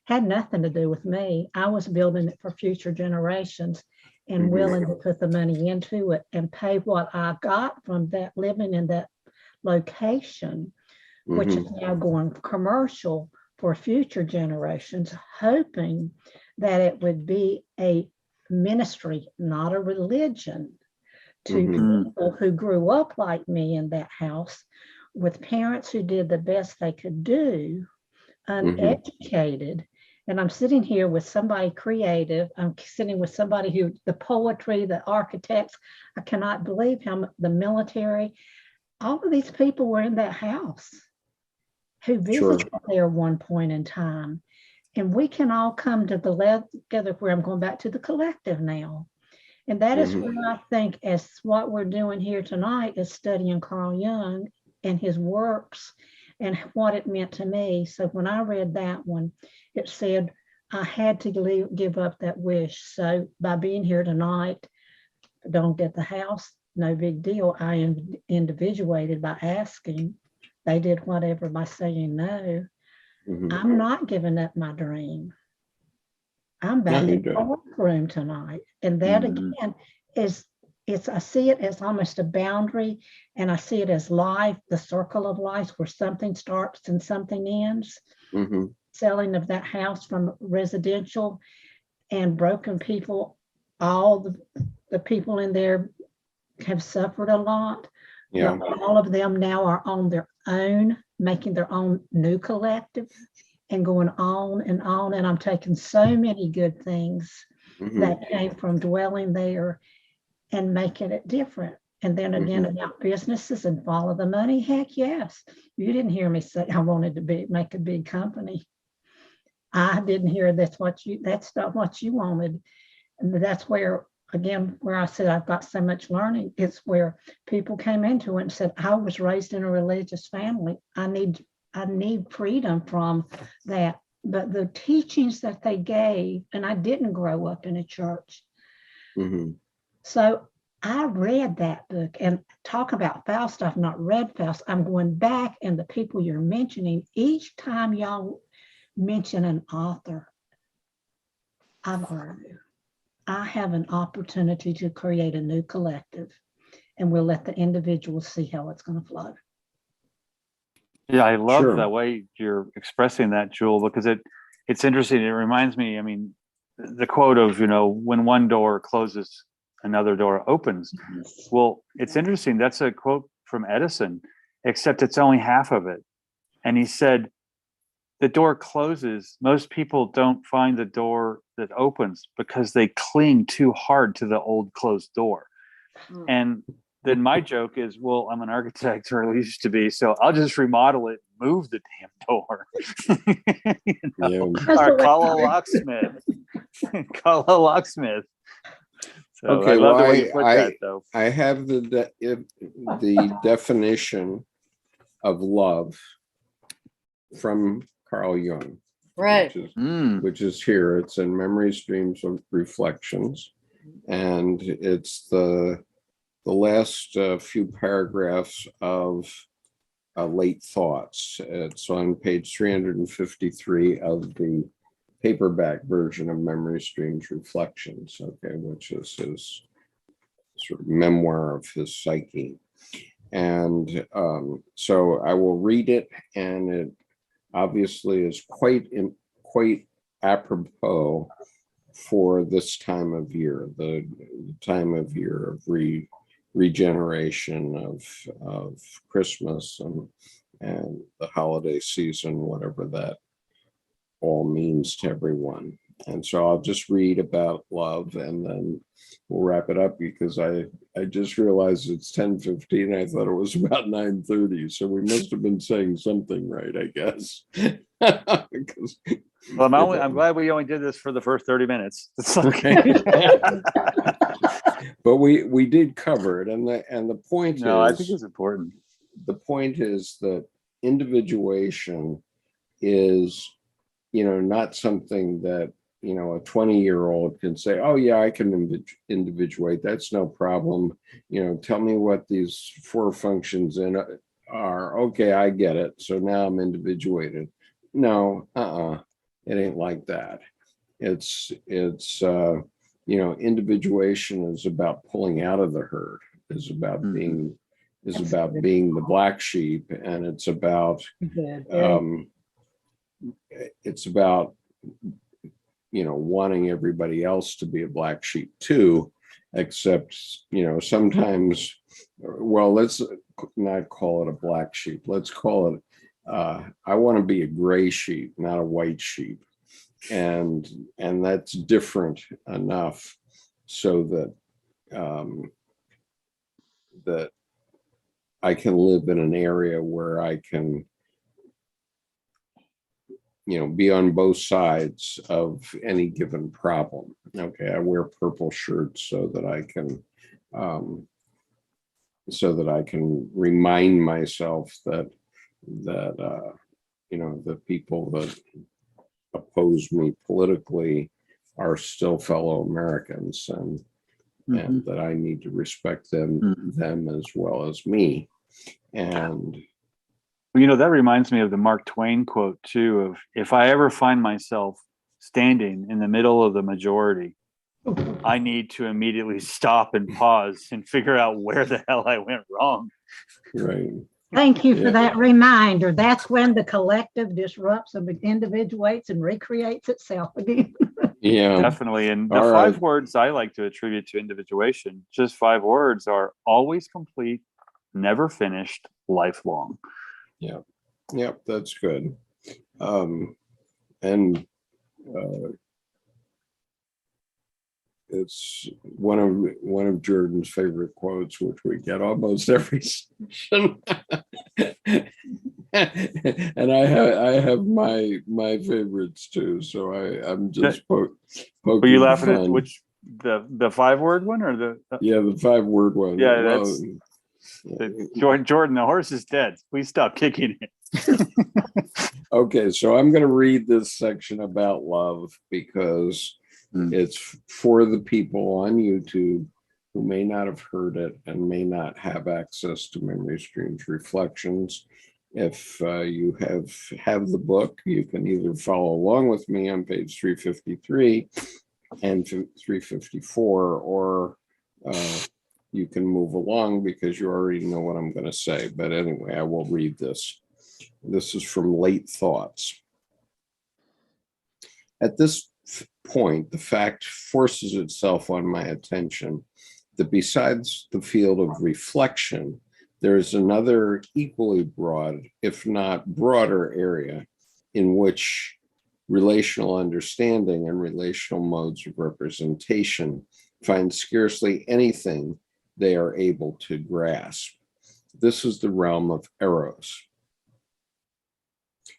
E: Had nothing to do with me. I was building it for future generations and willing to put the money into it and pay what I got from that living in that location, which is now going commercial for future generations, hoping that it would be a ministry, not a religion, to people who grew up like me in that house with parents who did the best they could do, uneducated. And I'm sitting here with somebody creative. I'm sitting with somebody who, the poetry, the architects, I cannot believe how the military, all of these people were in that house who visited there one point in time. And we can all come together where I'm going back to the collective now. And that is where I think, as what we're doing here tonight is studying Carl Jung and his works and what it meant to me. So when I read that one, it said I had to give up that wish. So by being here tonight, don't get the house, no big deal. I am individuated by asking. They did whatever by saying no. I'm not giving up my dream. I'm back in the courtroom tonight. And that again I see it as almost a boundary, and I see it as life, the circle of life where something starts and something ends. Selling of that house from residential and broken people, all the people in there have suffered a lot. But all of them now are on their own, making their own new collective and going on. And I'm taking so many good things that came from dwelling there and making it different. And then again, about businesses and follow the money. Heck yes. You didn't hear me say I wanted to make a big company. I didn't hear that's not what you wanted. And that's where, again, where I said I've got so much learning. It's where people came into it and said, I was raised in a religious family. I need freedom from that. But the teachings that they gave, and I didn't grow up in a church. So I read that book, and talk about Faust. I've not read Faust. I'm going back, and the people you're mentioning, each time y'all mention an author, I've heard you. I have an opportunity to create a new collective, and we'll let the individuals see how it's going to flow.
C: Yeah, I love
A: Sure.
C: the way you're expressing that, Jewel, because it's interesting. It reminds me, I mean, the quote of, when one door closes, another door opens. Well, it's interesting. That's a quote from Edison, except it's only half of it. And he said, the door closes. Most people don't find the door that opens because they cling too hard to the old closed door. And then my joke is, well, I'm an architect, or at least used to be, so I'll just remodel it, move the damn door. Or call a locksmith. Call a locksmith. So
A: Okay,
C: I love
A: well,
C: the way you put that, though.
A: I have the definition of love from Carl Jung,
B: Right.
A: which is here. It's in Memories, Dreams, and Reflections, and it's the last few paragraphs of Late Thoughts. It's on page 353 of the paperback version of Memories, Dreams, Reflections, okay, which is his sort of memoir of his psyche. And so I will read it, and it obviously is quite apropos for this time of year, the time of year of regeneration of Christmas and the holiday season, whatever that all means to everyone. And so I'll just read about love, and then we'll wrap it up, because I just realized it's 10:15. I thought it was about 9:30. So we must have been saying something right, I guess.
C: Well, I'm glad we only did this for the first 30 minutes.
A: Okay. But we did cover it, and the point
C: No,
A: is,
C: I think it's important.
A: The point is that individuation is, not something that, a 20-year-old can say, oh yeah, I can individuate. That's no problem. Tell me what these 4 functions are. Okay, I get it. So now I'm individuated. No, it ain't like that. It's individuation is about pulling out of the herd, is about being the black sheep, and it's about wanting everybody else to be a black sheep too, except sometimes, well, let's not call it a black sheep, let's call it I want to be a gray sheep, not a white sheep, and that's different enough so that that I can live in an area where I can be on both sides of any given problem. Okay, I wear purple shirts so that I can remind myself that the people that oppose me politically are still fellow Americans, and that I need to respect them as well as me. And
C: that reminds me of the Mark Twain quote too, of if I ever find myself standing in the middle of the majority, I need to immediately stop and pause and figure out where the hell I went wrong.
A: Right.
E: Thank you for that reminder. That's when the collective disrupts and individuates and recreates itself again.
A: Yeah,
C: definitely. And the 5 words I like to attribute to individuation, just 5 words, are always complete, never finished, lifelong.
A: Yeah. Yep, that's good. And it's one of Jordan's favorite quotes, which we get almost every session. And I have my favorites too. So I'm just poking.
C: Were you laughing at which the 5-word one or the?
A: Yeah, the 5-word one.
C: Yeah, that's. Jordan, the horse is dead. Please stop kicking it.
A: Okay, so I'm going to read this section about love because it's for the people on YouTube who may not have heard it and may not have access to Memories, Dreams, Reflections. If you have the book, you can either follow along with me on page 353, and 354, or you can move along because you already know what I'm going to say. But anyway, I will read this. This is from Late Thoughts. At this point, the fact forces itself on my attention that besides the field of reflection, there is another equally broad, if not broader, area in which relational understanding and relational modes of representation find scarcely anything they are able to grasp. This is the realm of eros.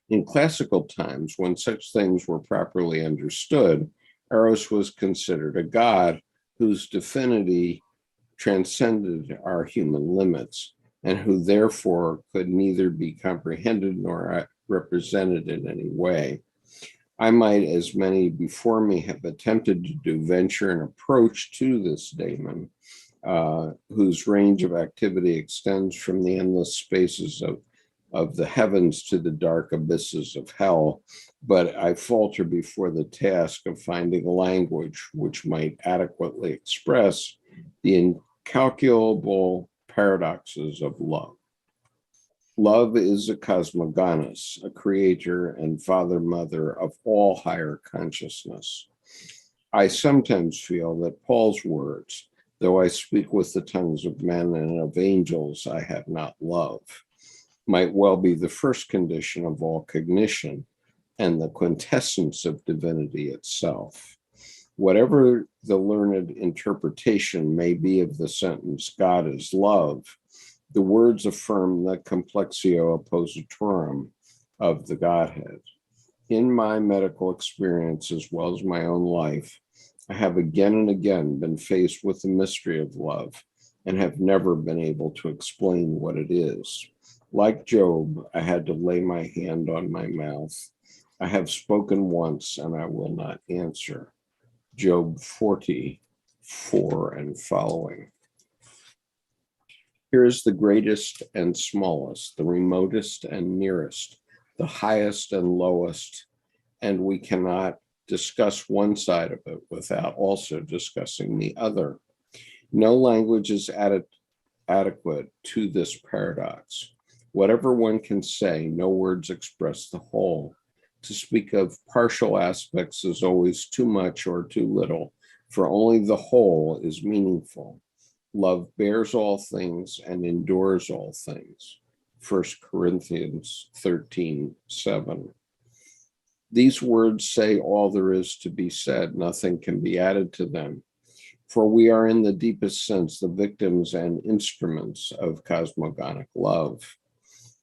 A: In classical times, when such things were properly understood, eros was considered a god whose divinity transcended our human limits, and who therefore could neither be comprehended nor represented in any way. I might, as many before me have attempted to do, venture an approach to this daemon, whose range of activity extends from the endless spaces of the heavens to the dark abysses of hell, but I falter before the task of finding a language which might adequately express the incalculable paradoxes of love. Love is a cosmogonus, a creator and father-mother of all higher consciousness. I sometimes feel that Paul's words, though I speak with the tongues of men and of angels, I have not love, might well be the first condition of all cognition and the quintessence of divinity itself. Whatever the learned interpretation may be of the sentence, God is love, the words affirm the complexio oppositorum of the Godhead. In my medical experience, as well as my own life, I have again and again been faced with the mystery of love and have never been able to explain what it is. Like Job, I had to lay my hand on my mouth. I have spoken once and I will not answer. Job 44 and following. Here is the greatest and smallest, the remotest and nearest, the highest and lowest, and we cannot discuss one side of it without also discussing the other. No language is adequate to this paradox. Whatever one can say, no words express the whole. To speak of partial aspects is always too much or too little, for only the whole is meaningful. Love bears all things and endures all things. 1 Corinthians 13:7. These words say all there is to be said. Nothing can be added to them. For we are in the deepest sense the victims and instruments of cosmogonic love.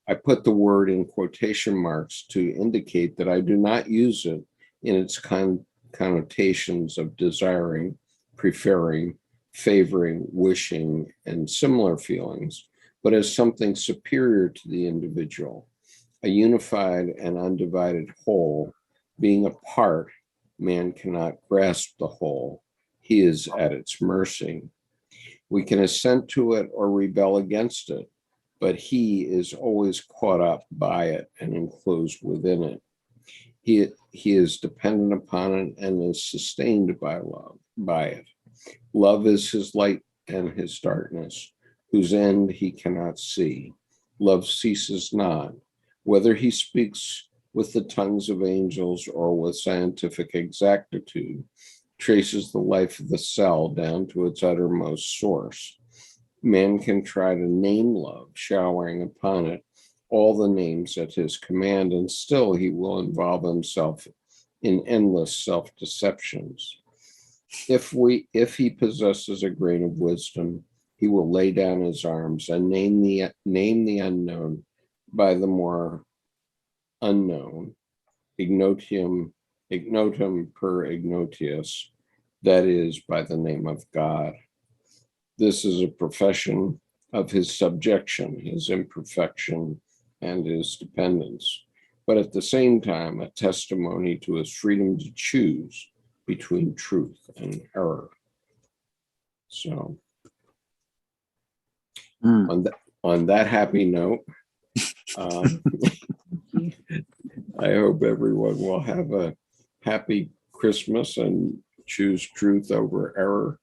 A: I put the word in quotation marks to indicate that I do not use it in its connotations of desiring, preferring, favoring, wishing, and similar feelings, but as something superior to the individual, a unified and undivided whole. Being apart, man cannot grasp the whole. He is at its mercy. We can assent to it or rebel against it, but he is always caught up by it and enclosed within it. He is dependent upon it and is sustained by it. Love is his light and his darkness, whose end he cannot see. Love ceases not. Whether he speaks with the tongues of angels or with scientific exactitude, traces the life of the cell down to its uttermost source. Man can try to name love, showering upon it all the names at his command, and still he will involve himself in endless self-deceptions. If he possesses a grain of wisdom, he will lay down his arms and name the unknown by the more unknown, ignotum per ignotius, that is, by the name of God. This is a profession of his subjection, his imperfection, and his dependence, but at the same time, a testimony to his freedom to choose between truth and error. So, on that happy note, I hope everyone will have a happy Christmas and choose truth over error.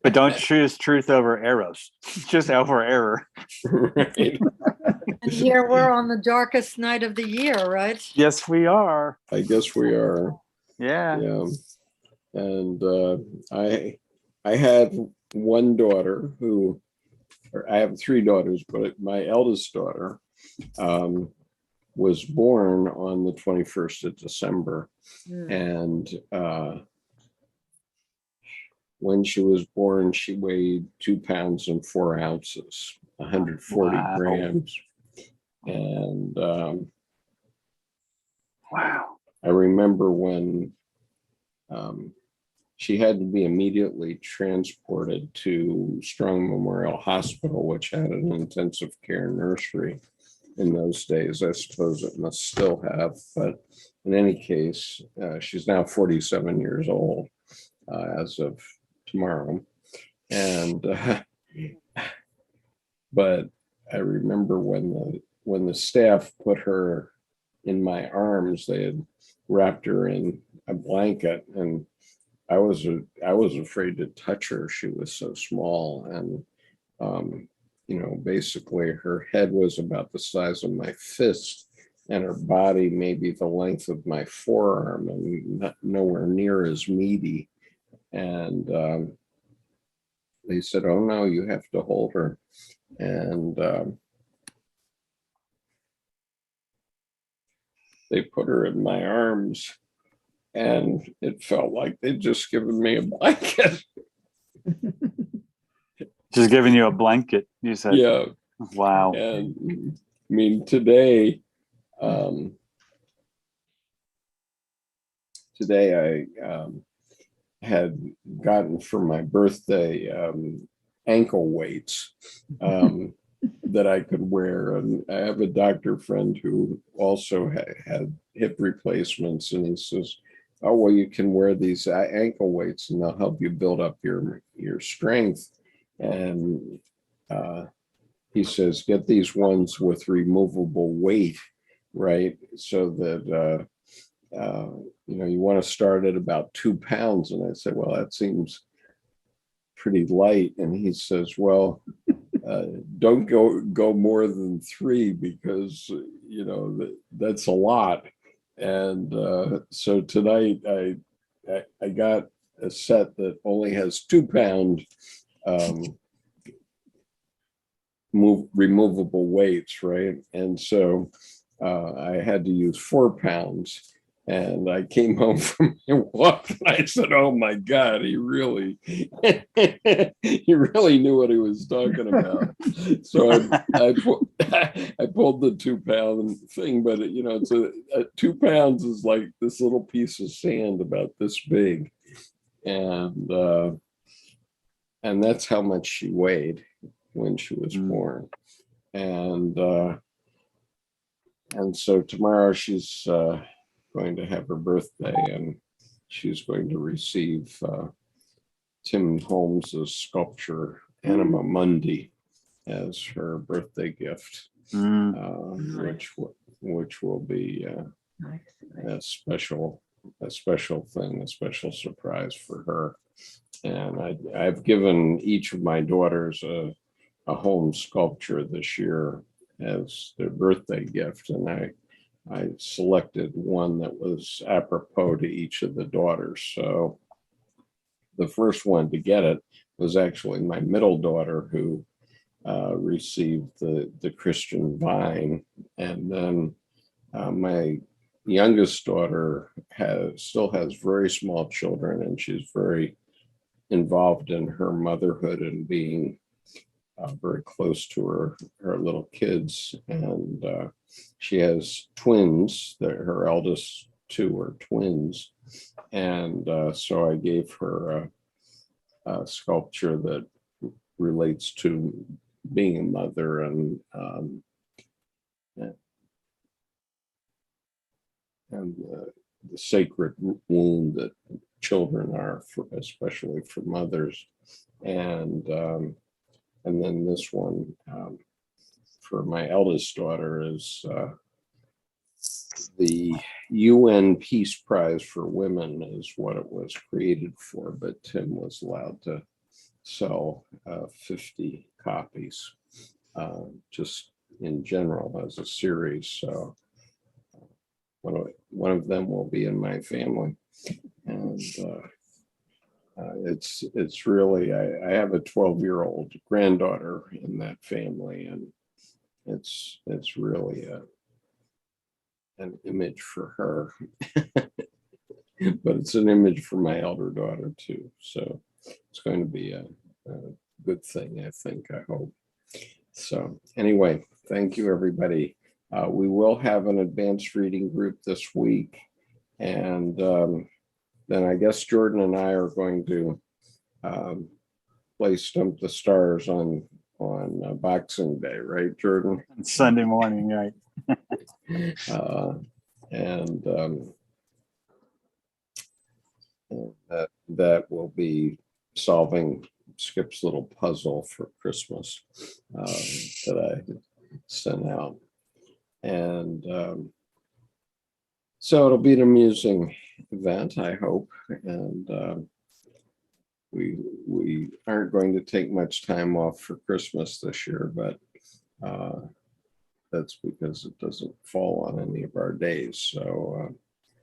C: But don't choose truth over arrows, just over error.
A: Right.
B: And here we're on the darkest night of the year, right?
C: Yes, we are.
A: I guess we are.
C: Yeah.
A: Yeah. And I had one daughter who, or I have three daughters, but my eldest daughter was born on the 21st of December. And when she was born, she weighed 2 pounds and 4 ounces, 140
C: Wow.
A: grams. And
C: Wow.
A: I remember when she had to be immediately transported to Strong Memorial Hospital, which had an intensive care nursery in those days. I suppose it must still have, but in any case, she's now 47 years old as of tomorrow. And but I remember when the staff put her in my arms, they had wrapped her in a blanket, and I was afraid to touch her. She was so small, and basically her head was about the size of my fist, and her body maybe the length of my forearm, and nowhere near as meaty. And they said, "Oh no, you have to hold her." And they put her in my arms, and it felt like they'd just given me a blanket.
C: Just giving you a blanket, you said.
A: Yeah.
C: Wow.
A: And I mean, today I had gotten for my birthday ankle weights that I could wear. And I have a doctor friend who also had hip replacements, and he says, "Oh, well, you can wear these ankle weights and they'll help you build up your strength." And he says, "Get these ones with removable weight, right? So that you want to start at about 2 pounds." And I said, "Well, that seems pretty light." And he says, "Well, don't go more than 3, because that's a lot." And so tonight I got a set that only has 2 pound removable weights, right? And so I had to use 4 pounds. And I came home from my walk, and I said, "Oh my God, he really knew what he was talking about." So I pulled the 2 pound thing, but it's 2 pounds is like this little piece of sand about this big, and that's how much she weighed when she was born. And so tomorrow she's going to have her birthday, and she's going to receive Tim Holmes's sculpture Anima Mundi as her birthday gift, which will be a special thing, a special surprise for her. And I've given each of my daughters a home sculpture this year as their birthday gift, and I selected one that was apropos to each of the daughters. So the first one to get it was actually my middle daughter, who received the Christian vine. And then my youngest daughter still has very small children, and she's very involved in her motherhood and being very close to her little kids. And she has twins. Her eldest 2 are twins. And so I gave her a sculpture that relates to being a mother, and the sacred wound that children are, especially for mothers. And then this one for my eldest daughter is the UN Peace Prize for Women is what it was created for, but Tim was allowed to sell 50 copies just in general as a series. So one of them will be in my family, and it's really I have a 12-year-old granddaughter in that family, and it's really an image for her, but it's an image for my elder daughter too. So it's going to be a good thing, I think, I hope. So anyway, thank you, everybody. We will have an advanced reading group this week. And then I guess Jordan and I are going to play Stump the Stars on Boxing Day, right, Jordan?
C: Sunday morning, right?
A: And that will be solving Skip's little puzzle for Christmas that I sent out. And so it'll be an amusing event, I hope. And we aren't going to take much time off for Christmas this year, but that's because it doesn't fall on any of our days. So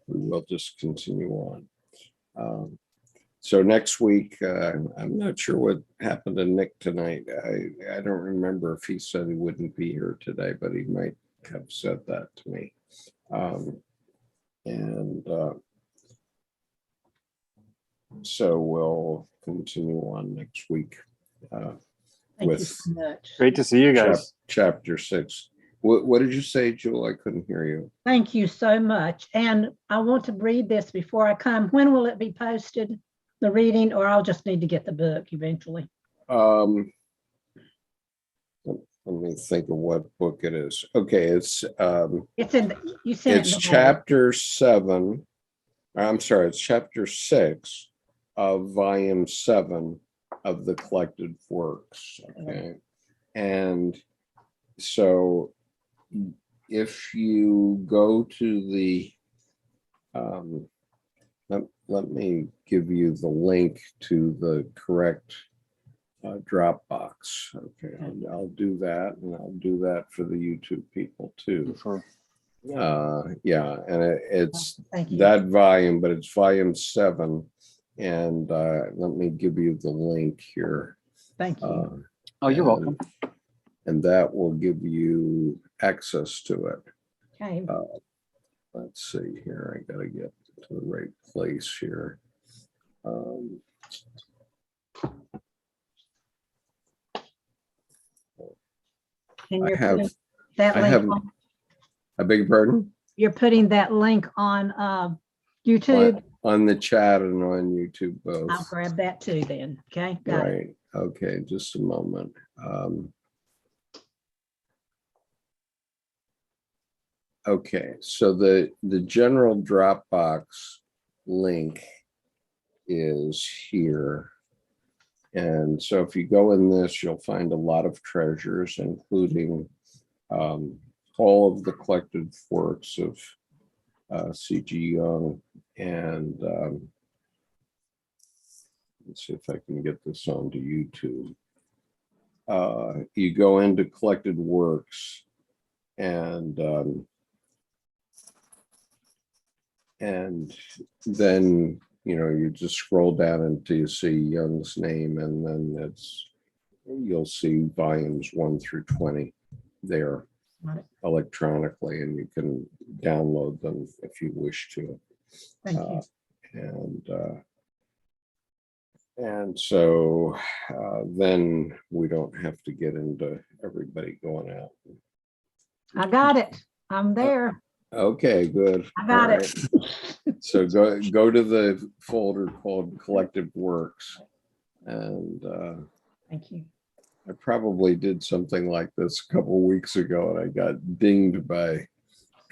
A: we will just continue on. So next week, I'm not sure what happened to Nick tonight. I don't remember if he said he wouldn't be here today, but he might have said that to me. So we'll continue on next week
E: Thank you
A: with
E: so much.
C: Great to see you guys.
A: chapter 6. What did you say, Jewel? I couldn't hear you.
E: Thank you so much. And I want to read this before I come. When will it be posted, the reading, or I'll just need to get the book eventually?
A: Let me think of what book it is. Okay, it's
E: in you sent
A: it's
E: it in the
A: chapter 7. I'm sorry, it's chapter 6 of volume 7 of the collected works. Okay, and so if you go to the let me give you the link to the correct Dropbox. Okay, I'll do that, and I'll do that for the YouTube people too. Yeah, and it's that volume, but it's volume 7, and let me give you the link here.
E: Thank you.
C: Oh, you're welcome.
A: And that will give you access to it.
E: Okay.
A: Let's see here. I gotta get to the right place here.
E: And
A: I have.
E: that
A: I
E: link
A: have.
E: on,
A: I beg your pardon?
E: you're putting that link on YouTube.
A: On the chat and on YouTube both.
E: I'll grab that too then. Okay. Got it.
A: Right. Okay. Just a moment. Okay. So the general Dropbox link is here. And so if you go in this, you'll find a lot of treasures, including all of the collected works of C.G. Jung. And let's see if I can get this onto YouTube. You go into collected works, and then you just scroll down until you see Jung's name, and then you'll see volumes 1 through 20 there electronically, and you can download them if you wish to.
E: Thank you.
A: And so then we don't have to get into everybody going out.
E: I got it. I'm there.
A: Okay, good.
E: I got it.
A: So go to the folder called Collected Works, and
E: Thank you.
A: I probably did something like this a couple of weeks ago, and I got dinged by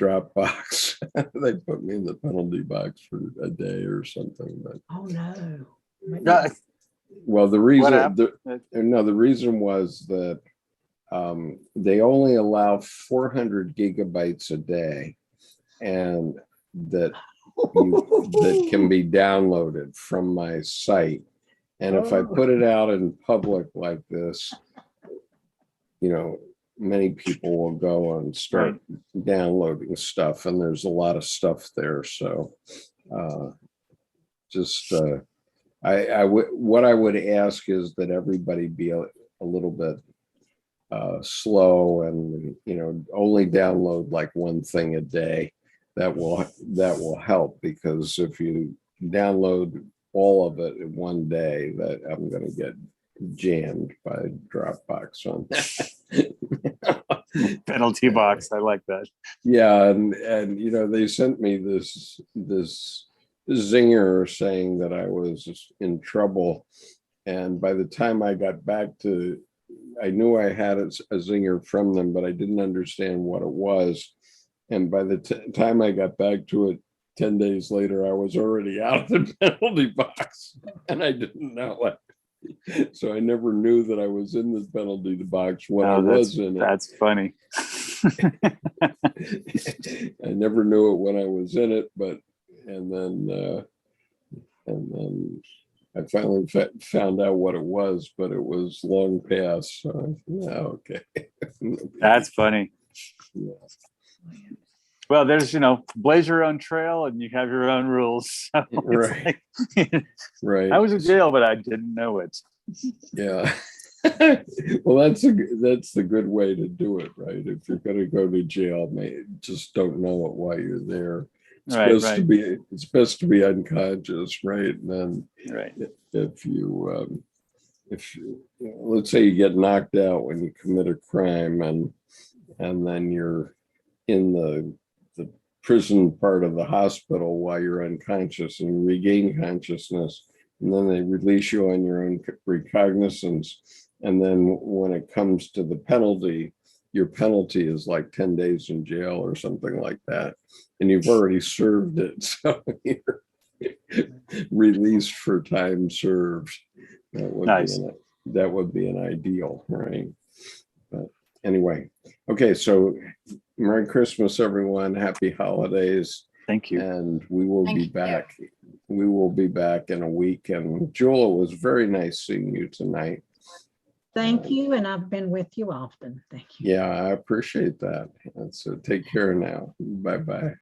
A: Dropbox. They put me in the penalty box for a day or something. But
E: oh no.
A: Well, the reason was that they only allow 400 gigabytes a day, and that that can be downloaded from my site. And if I put it out in public like this, many people will go and start downloading stuff, and there's a lot of stuff there. So what I would ask is that everybody be a little bit slow, and only download like one thing a day. That will help, because if you download all of it in one day, that I'm going to get jammed by Dropbox on that.
C: Penalty box. I like that.
A: Yeah, and they sent me this zinger saying that I was in trouble, and by the time I got back to, I knew I had a zinger from them, but I didn't understand what it was. And by the time I got back to it 10 days later, I was already out of the penalty box, and I didn't know it. So I never knew that I was in the penalty box when I was in it.
C: That's funny.
A: I never knew it when I was in it, and then I finally found out what it was, but it was long past. So yeah, okay.
C: That's funny.
A: Yeah.
C: Well, there's, blaze your own trail and you have your own rules. So
A: right. Right.
C: I was in jail, but I didn't know it.
A: Yeah. Well, that's the good way to do it, right? If you're going to go to jail, just don't know it while you're there. It's best to be unconscious, right? And then if let's say you get knocked out when you commit a crime, and then you're in the prison part of the hospital while you're unconscious, and you regain consciousness, and then they release you on your own recognizance. And then when it comes to the penalty, your penalty is like 10 days in jail or something like that. And you've already served it. So you're released for time served. That would be an ideal, right? But anyway, okay, so Merry Christmas, everyone. Happy holidays.
C: Thank you.
A: And we will be back. We will be back in a week. And Jewel, it was very nice seeing you tonight.
E: Thank you. And I've been with you often. Thank you.
A: Yeah, I appreciate that. And so take care now. Bye-bye.